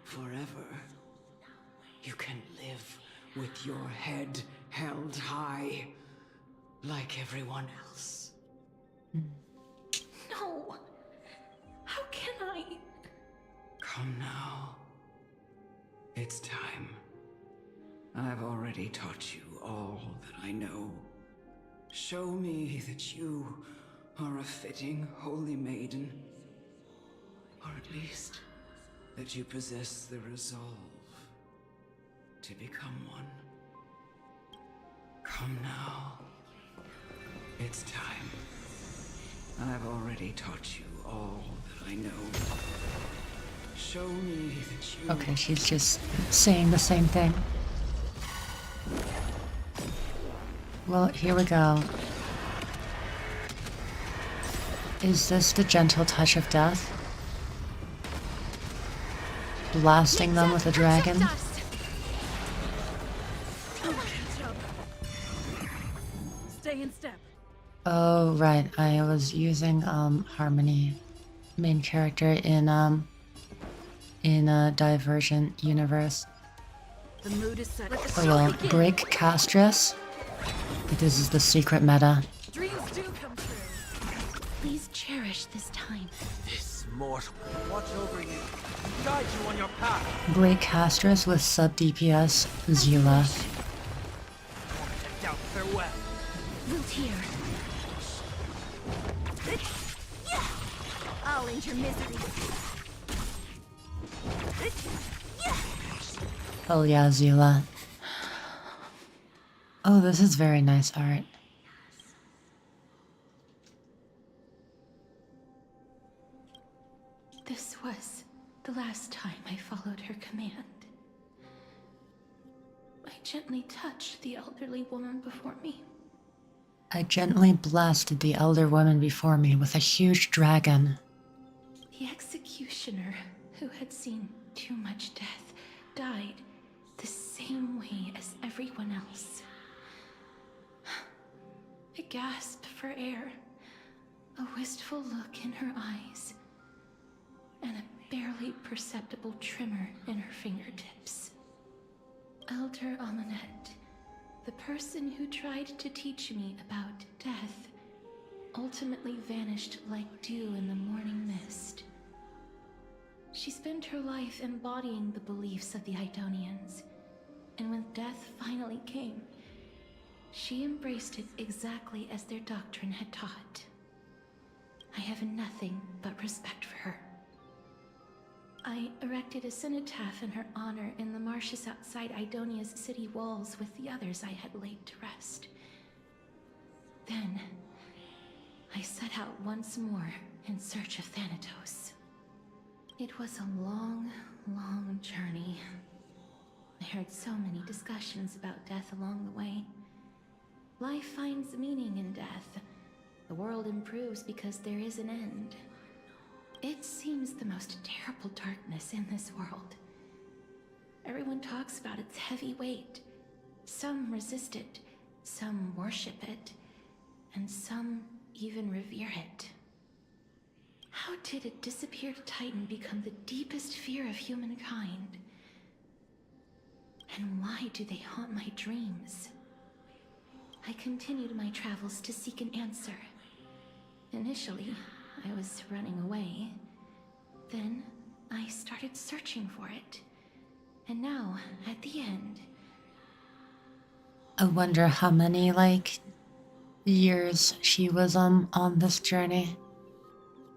forever, you can live with your head held high, like everyone else. No! How can I? Come now. It's time. I've already taught you all that I know. Show me that you are a fitting holy maiden. Or at least that you possess the resolve to become one. Come now. It's time. I've already taught you all that I know. Show me that you... Okay, she's just saying the same thing. Well, here we go. Is this the gentle touch of death? Blasting them with a dragon? Stay in step. Oh, right. I was using Harmony, main character in a Divergent universe. The mood is set. Oh well, break Castress. This is the secret meta. Dreams do come true. Please cherish this time. This mortal will watch over you, guide you on your path. Break Castress with sub DPS Zila. Doubt farewell. Root here. I'll end your misery. Oh yeah, Zila. Oh, this is very nice art. This was the last time I followed her command. I gently touched the elderly woman before me. I gently blasted the elder woman before me with a huge dragon. The executioner, who had seen too much death, died the same way as everyone else. I gasped for air, a wistful look in her eyes, and a barely perceptible tremor in her fingertips. Elder Amunet, the person who tried to teach me about death, ultimately vanished like dew in the morning mist. She spent her life embodying the beliefs of the Idonians, and when death finally came, she embraced it exactly as their doctrine had taught. I have nothing but respect for her. I erected a cenotaph in her honor in the marshes outside Idonia's city walls with the others I had laid to rest. Then, I set out once more in search of Thanatos. It was a long, long journey. I heard so many discussions about death along the way. Life finds meaning in death. The world improves because there is an end. It seems the most terrible darkness in this world. Everyone talks about its heavy weight. Some resist it, some worship it, and some even revere it. How did a disappeared titan become the deepest fear of humankind? And why do they haunt my dreams? I continued my travels to seek an answer. Initially, I was running away. Then, I started searching for it. And now, at the end... I wonder how many, years she was on this journey.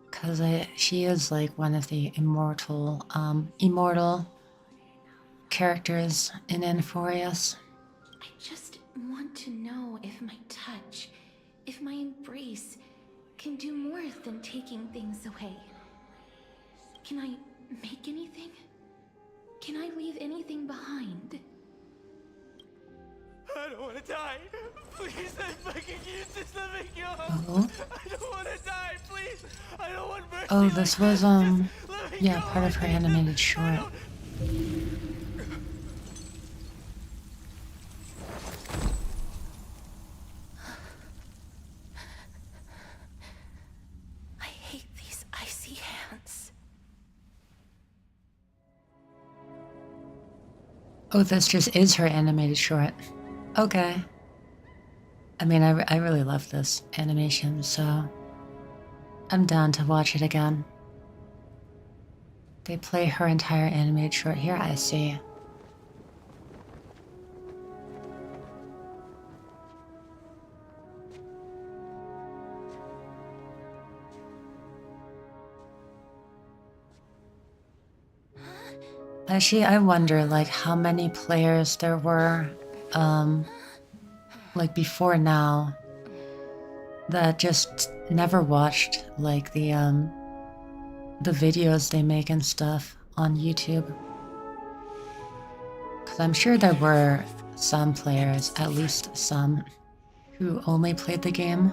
Because she is, one of the immortal characters in Inforius. I just want to know if my touch, if my embrace, can do more than taking things away. Can I make anything? Can I leave anything behind? I don't want to die. Please, I'm begging you, just let me go. Oh. I don't want to die, please. I don't want mercy. Oh, this was, yeah, part of her animated short. I hate these icy hands. Oh, this just is her animated short. Okay. I mean, I really love this animation, so I'm down to watch it again. They play her entire animated short here, I see. Actually, I wonder, how many players there were, before now, that just never watched, the videos they make and stuff on YouTube. Because I'm sure there were some players, at least some, who only played the game,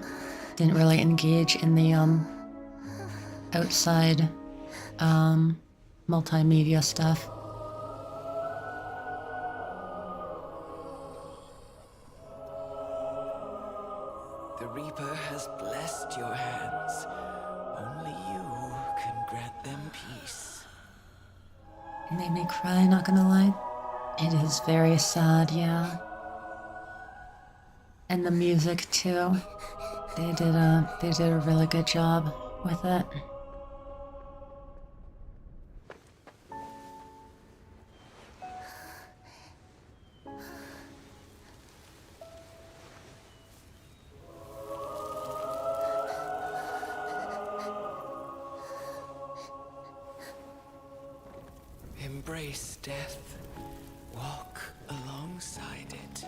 didn't really engage in the, outside, multimedia stuff. The Reaper has blessed your hands. Only you can grant them peace. It made me cry, not gonna lie. It is very sad, yeah. And the music too. They did a really good job with it. Embrace death. Walk alongside it.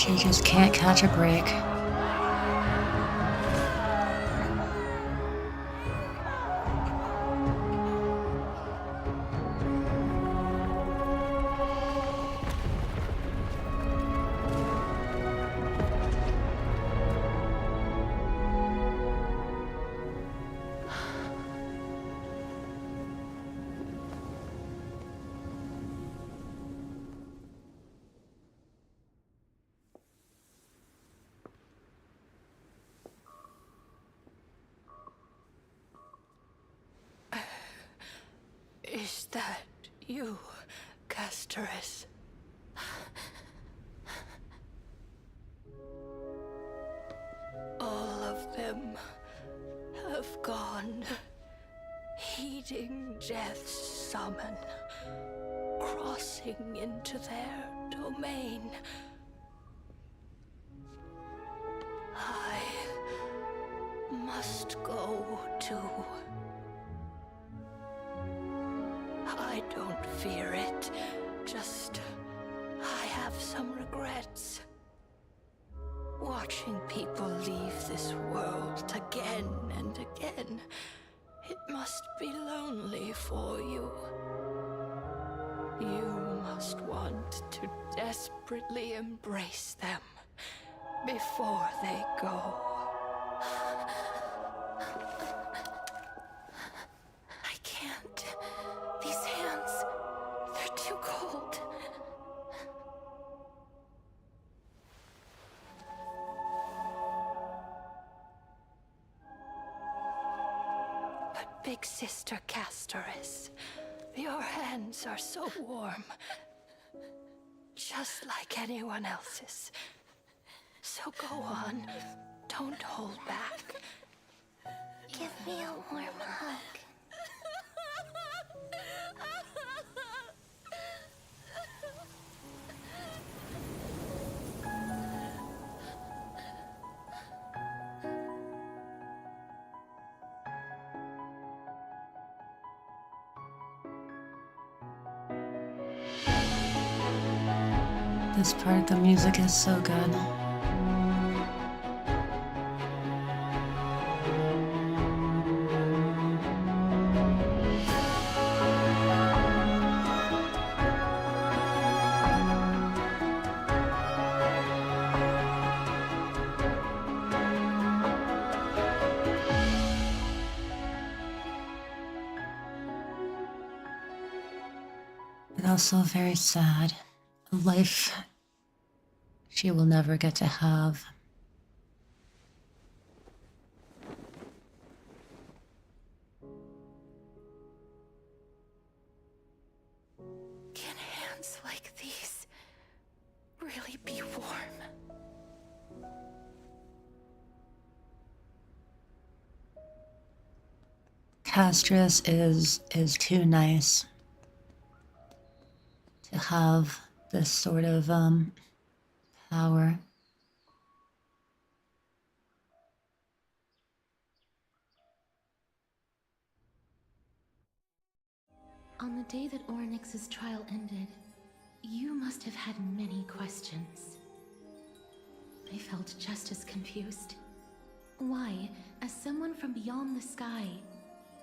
She just can't catch a break. Is that you, Casteress? All of them have gone, heeding death's summon, crossing into their domain. I must go too. I don't fear it, just I have some regrets. Watching people leave this world again and again, it must be lonely for you. You must want to desperately embrace them before they go. I can't. These hands, they're too cold. But Big Sister Casteress, your hands are so warm. Just like anyone else's. So go on, don't hold back. Give me a warm hug. This part of the music is so good. But also very sad. A life she will never get to have. Can hands like these really be warm? Castress is too nice to have this sort of power. On the day that Oryx's trial ended, you must have had many questions. I felt just as confused. Why, as someone from beyond the sky,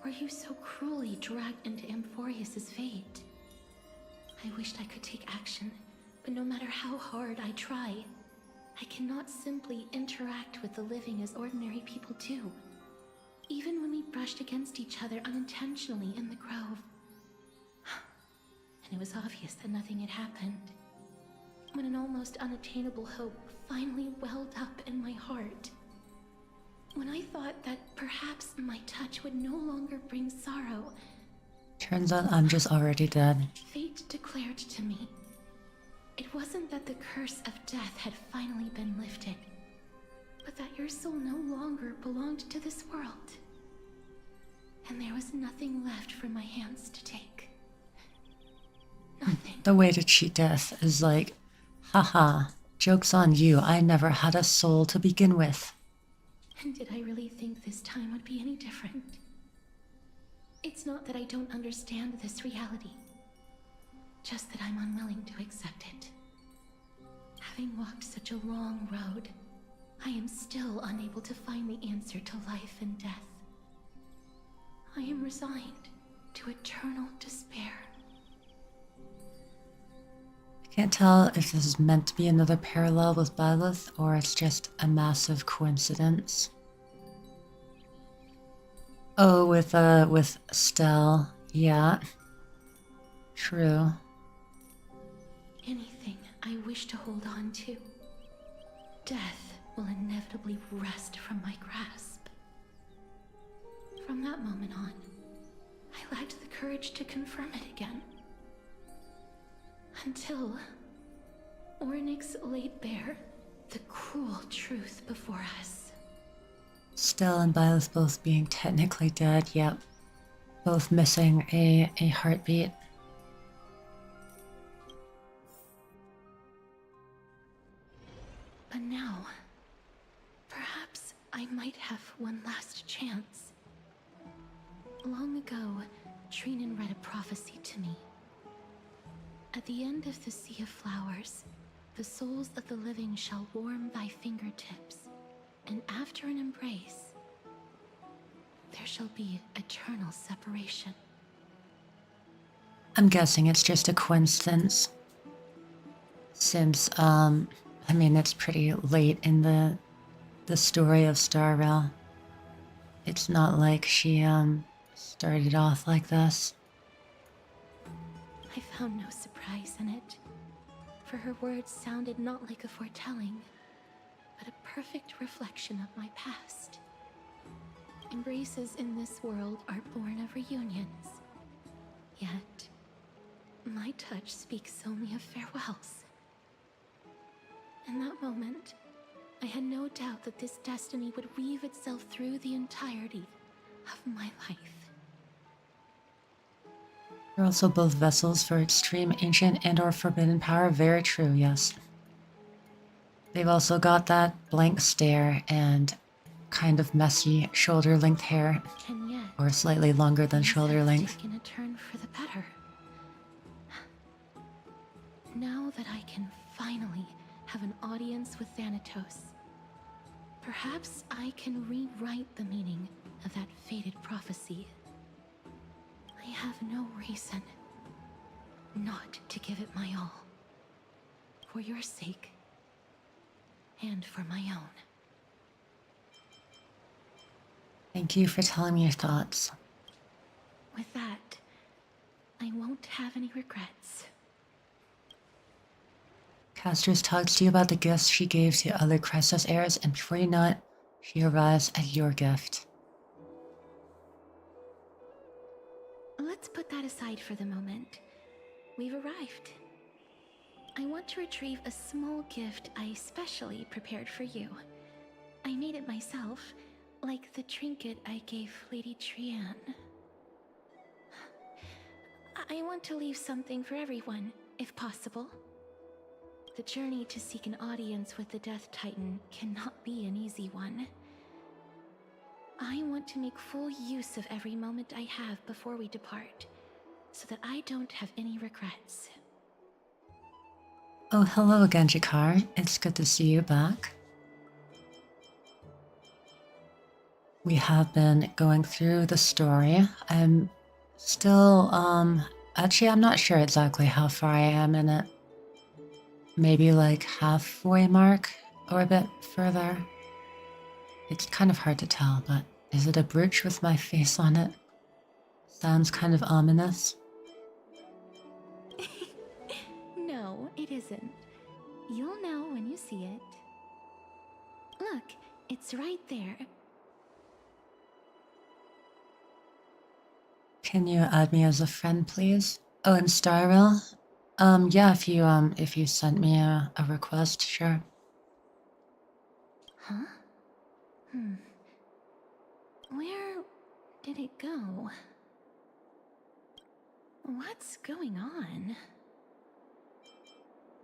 were you so cruelly dragged into Amphorius's fate? I wished I could take action, but no matter how hard I try, I cannot simply interact with the living as ordinary people do. Even when we brushed against each other unintentionally in the grove. And it was obvious that nothing had happened. When an almost unattainable hope finally welled up in my heart. When I thought that perhaps my touch would no longer bring sorrow. Turns out I'm just already dead. Fate declared to me, it wasn't that the curse of death had finally been lifted, but that your soul no longer belonged to this world. And there was nothing left for my hands to take. Nothing. The way to cheat death is like, haha, joke's on you, I never had a soul to begin with. And did I really think this time would be any different? It's not that I don't understand this reality, just that I'm unwilling to accept it. Having walked such a long road, I am still unable to find the answer to life and death. I am resigned to eternal despair. I can't tell if this is meant to be another parallel with Byleth or it's just a massive coincidence. Oh, with Stell. Yeah. True. Anything I wish to hold on to, death will inevitably wrest from my grasp. From that moment on, I lacked the courage to confirm it again. Until Ornyx laid bare the cruel truth before us. Stell and Byleth both being technically dead, yep. Both missing a heartbeat. But now, perhaps I might have one last chance. Long ago, Trinan read a prophecy to me. At the end of the Sea of Flowers, the souls of the living shall warm thy fingertips, and after an embrace, there shall be eternal separation. I'm guessing it's just a coincidence. Since, I mean, it's pretty late in the story of Star Rail. It's not like she, started off like this. I found no surprise in it, for her words sounded not like a foretelling, but a perfect reflection of my past. Embraces in this world are born of reunions, yet my touch speaks only of farewells. In that moment, I had no doubt that this destiny would weave itself through the entirety of my life. They're also both vessels for extreme ancient and or forbidden power. Very true, yes. They've also got that blank stare and kind of messy shoulder-length hair. And yet, Or slightly longer than things shoulder have length. taken a turn for the better. Now that I can finally have an audience with Thanatos, perhaps I can rewrite the meaning of that fated prophecy. I have no reason not to give it my all. For your sake, and for my own. Thank you for telling me your thoughts. With that, I won't have any regrets. Casters talks to you about the gifts she gave to other Crestus heirs, and before you know it, she arrives at your gift. Let's put that aside for the moment. We've arrived. I want to retrieve a small gift I specially prepared for you. I made it myself, like the trinket I gave Lady Trian. I want to leave something for everyone, if possible. The journey to seek an audience with the Death Titan cannot be an easy one. I want to make full use of every moment I have before we depart, so that I don't have any regrets. Oh, hello again, Jakar. It's good to see you back. We have been going through the story. I'm still, actually, I'm not sure exactly how far I am in it. Maybe like halfway mark or a bit further. It's kind of hard to tell, but is it a brooch with my face on it? Sounds kind of ominous. No, it isn't. You'll know when you see it. Look, it's right there. Can you add me as a friend, please? Oh, and Starville? Yeah, if you sent me a request, sure. Huh? Where did it go? What's going on?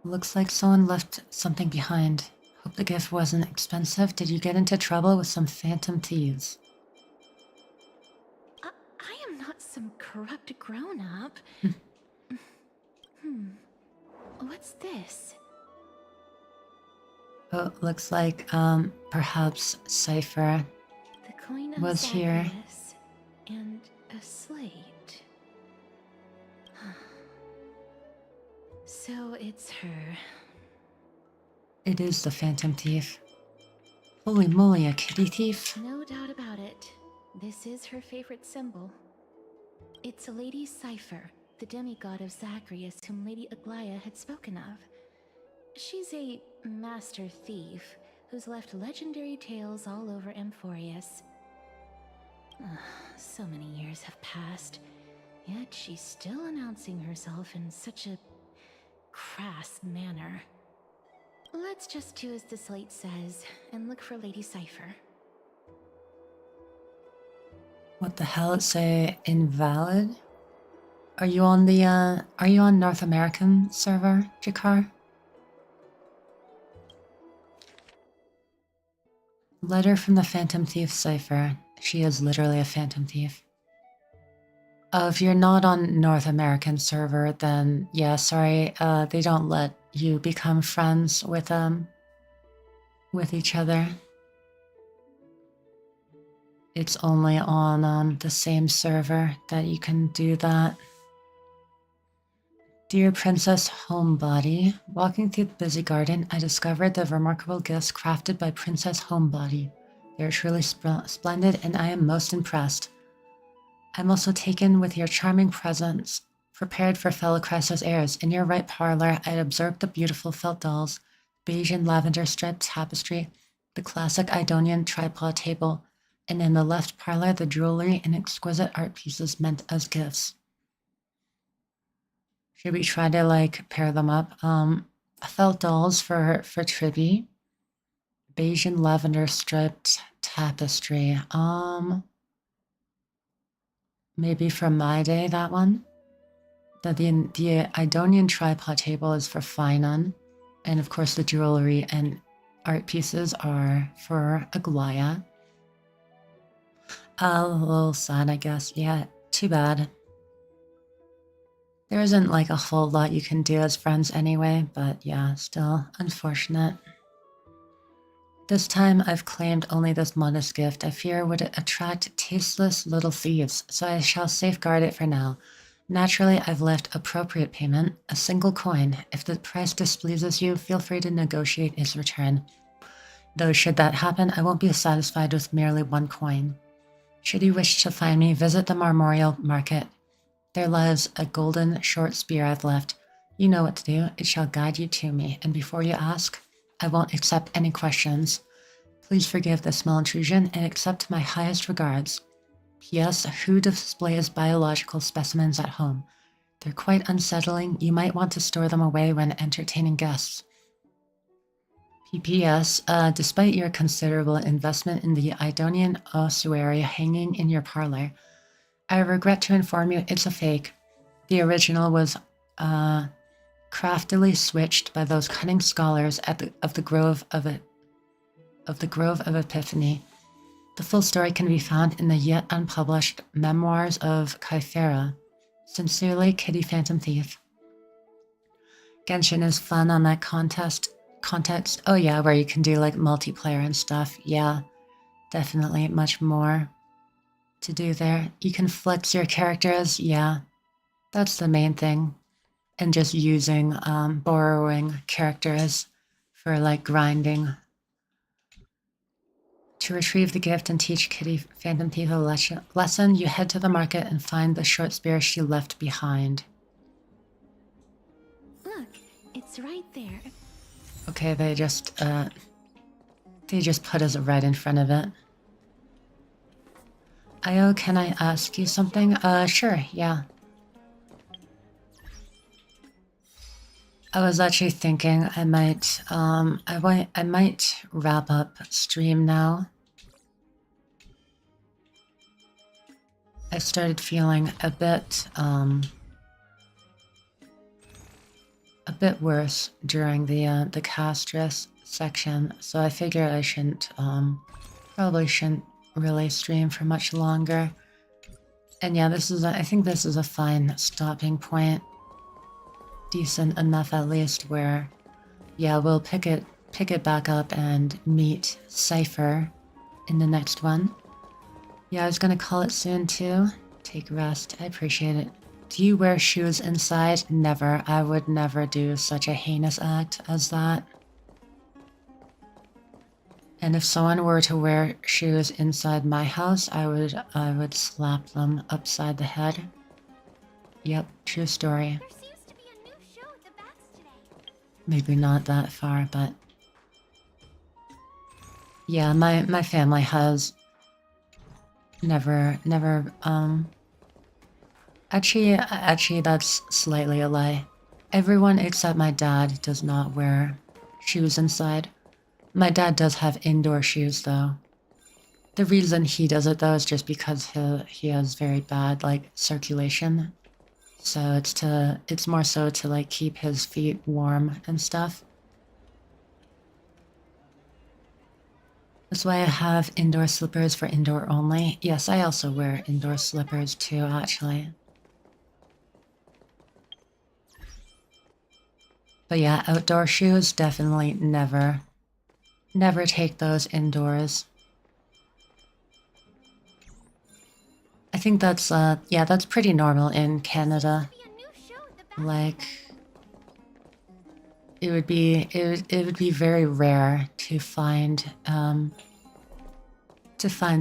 Looks like someone left something behind. Hope the gift wasn't expensive. Did you get into trouble with some phantom thieves? I am not some corrupt grown-up. What's this? Oh, looks like, perhaps Cypher The coin of was here. Zagreus and a slate. So it's her. It is the Phantom Thief. Holy moly, a kitty thief? No doubt about it. This is her favorite symbol. It's Lady Cypher, the demigod of Zagreus whom Lady Aglaia had spoken of. She's a master thief who's left legendary tales all over Amphorius. So many years have passed, yet she's still announcing herself in such a crass manner. Let's just do as the slate says and look for Lady Cypher. What the hell? It say invalid? Are you on the, are you on North American server, Jakar? Letter from the Phantom Thief Cypher. She is literally a Phantom Thief. If you're not on North American server, then yeah, sorry, they don't let you become friends with each other. It's only on the same server that you can do that. Dear Princess Homebody, walking through the busy garden, I discovered the remarkable gifts crafted by Princess Homebody. They are truly splendid, and I am most impressed. I'm also taken with your charming presence, prepared for fellow Chrysos heirs. In your right parlor, I had observed the beautiful felt dolls, beige and lavender striped tapestry, the classic Idonian tripod table, and in the left parlor, the jewelry and exquisite art pieces meant as gifts. Should we try to like pair them up? Felt dolls for Tribby. Beige and lavender striped tapestry. Maybe for my day, that one. The Idonian tripod table is for Finon. And of course the jewelry and art pieces are for Aglaia. A little sad, I guess. Yeah, too bad. There isn't like a whole lot you can do as friends anyway, but yeah, still unfortunate. This time I've claimed only this modest gift I fear would attract tasteless little thieves, so I shall safeguard it for now. Naturally, I've left appropriate payment, a single coin. If the price displeases you, feel free to negotiate its return. Though should that happen, I won't be satisfied with merely one coin. Should you wish to find me, visit the Marmorial Market. There lies a golden short spear I've left. You know what to do. It shall guide you to me, and before you ask, I won't accept any questions. Please forgive the small intrusion and accept my highest regards. P.S. Who displays biological specimens at home? They're quite unsettling. You might want to store them away when entertaining guests. P.P.S. Despite your considerable investment in the Idonian ossuary hanging in your parlor, I regret to inform you it's a fake. The original was craftily switched by those cunning scholars of the Grove of Epiphany. The full story can be found in the yet unpublished Memoirs of Kyphera. Sincerely, Kitty Phantom Thief. Genshin is fun on that context. Oh yeah, where you can do like multiplayer and stuff. Yeah, definitely much more to do there. You can flex your characters. Yeah, that's the main thing. And just using, borrowing characters for like grinding. To retrieve the gift and teach Kitty Phantom Thief a lesson, you head to the market and find the short spear she left behind. Look, it's right there. Okay, they just put us right in front of it. Io, can I ask you something? Sure, yeah. I was actually thinking I might, I might wrap up stream now. I started feeling a bit worse during the castress section, so I figured I shouldn't, probably shouldn't really stream for much longer. And yeah, I think this is a fine stopping point. Decent enough at least where, yeah, we'll pick it pick it back up and meet Cypher in the next one. Yeah, I was gonna call it soon too. Take rest. I appreciate it. Do you wear shoes inside? Never. I would never do such a heinous act as that. And if someone were to wear shoes inside my house, I would slap them upside the head. Yep, true story. There seems to be a new show at the bats today. Maybe not that far, but yeah, my family has never actually that's slightly a lie. Everyone except my dad does not wear shoes inside. My dad does have indoor shoes though. The reason he does it though is just because he has very bad like circulation. So it's more so to like keep his feet warm and stuff. That's why I have indoor slippers for indoor only. Yes, I also wear indoor slippers too, actually. But yeah, outdoor shoes, definitely never. Never take those indoors. I think that's, yeah, that's pretty normal in Canada. Like, it would be very rare to find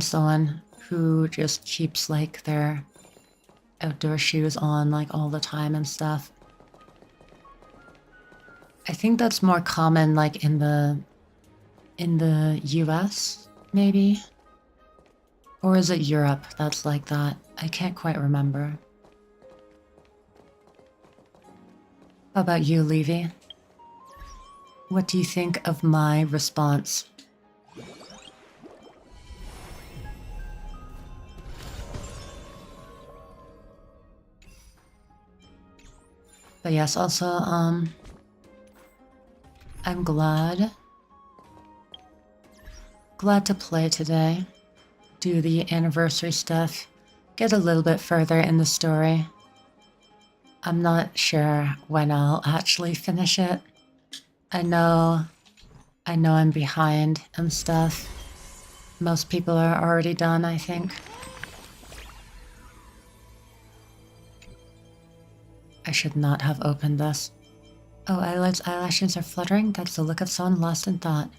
someone who just keeps like their outdoor shoes on like all the time and stuff. I think that's more common like in the US, maybe? Or is it Europe that's like that? I can't quite remember. How about you, Levy? What do you think of my response? But yes, also, I'm glad to play today. Do the anniversary stuff. Get a little bit further in the story. I'm not sure when I'll actually finish it. I know I'm behind and stuff. Most people are already done, I think. I should not have opened this. Oh, eyelashes are fluttering? That's the look of someone lost in thought.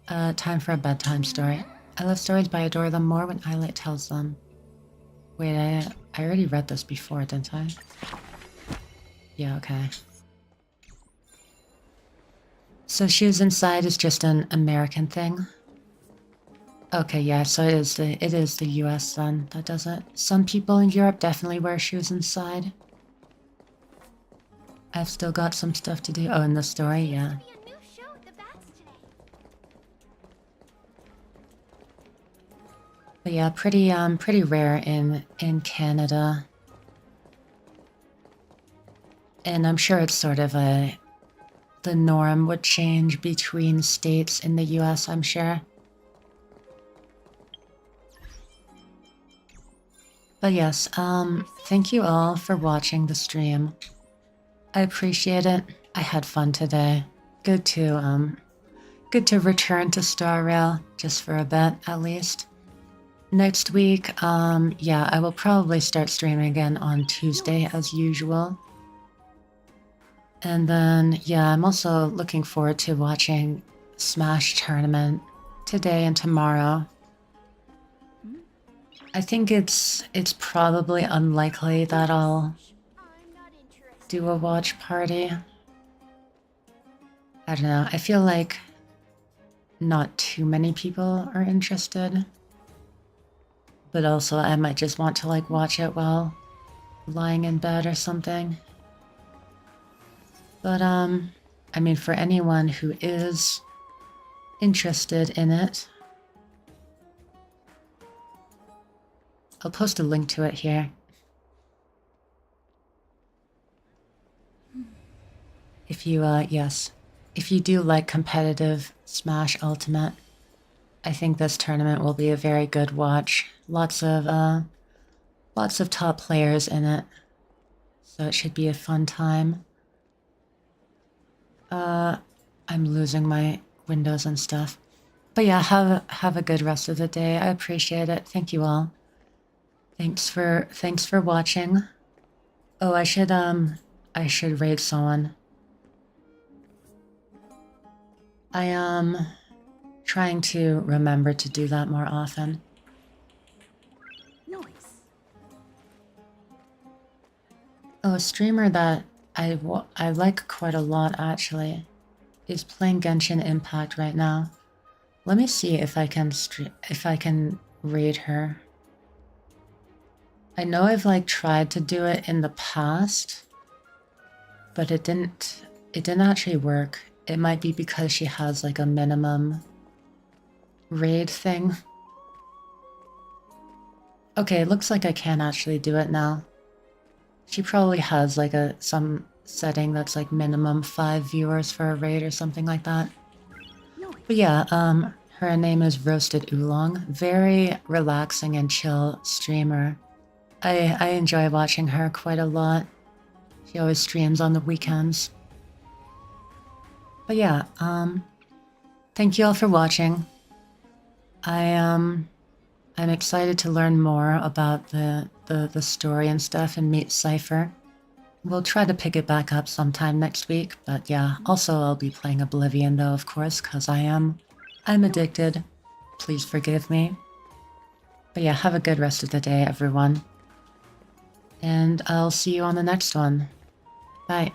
Time for a bedtime story. I love stories, but I adore them more when Eyelet tells them. Wait, I already read this before, didn't I? Yeah, okay. So shoes inside is just an American thing? Okay, yeah, so it is the US then that does it. Some people in Europe definitely wear shoes inside. I've still got some stuff to do. Oh, in the story, yeah. But yeah, pretty rare in Canada. And I'm sure it's sort of the norm would change between states in the US, I'm sure. But yes, thank you all for watching the stream. I appreciate it. I had fun today. Good to return to Star Rail, just for a bit, at least. Next week, yeah, I will probably start streaming again on Tuesday as usual. And then, yeah, I'm also looking forward to watching Smash Tournament today and tomorrow. I think it's probably unlikely that I'll do a watch party. I don't know, I feel like not too many people are interested. But also I might just want to like watch it while lying in bed or something. But I mean, for anyone who is interested in it, I'll post a link to it here. If you, yes, if you do like competitive Smash Ultimate, I think this tournament will be a very good watch. Lots of top players in it, so it should be a fun time. I I'm losing my windows and stuff. But yeah, have a good rest of the day. I appreciate it. Thank you all. Thanks for watching. Oh, I should raid someone. I am trying to remember to do that more often. Noise. Oh, a streamer that I like quite a lot actually is playing Genshin Impact right now. Let me see if I can raid her. I know I've like tried to do it in the past, but it didn't actually work. It might be because she has like a minimum raid thing. Okay, it looks like I can actually do it now. She probably has like some setting that's like minimum 5 viewers for a raid or something like that. But yeah, her name is Roasted Oolong. Very relaxing and chill streamer. I enjoy watching her quite a lot. She always streams on the weekends. But yeah, thank you all for watching. I'm excited to learn more about the story and stuff and meet Cypher. We'll try to pick it back up sometime next week, but yeah, also I'll be playing Oblivion though, of course, because I'm addicted. Please forgive me. But yeah, have a good rest of the day, everyone. And I'll see you on the next one. Bye.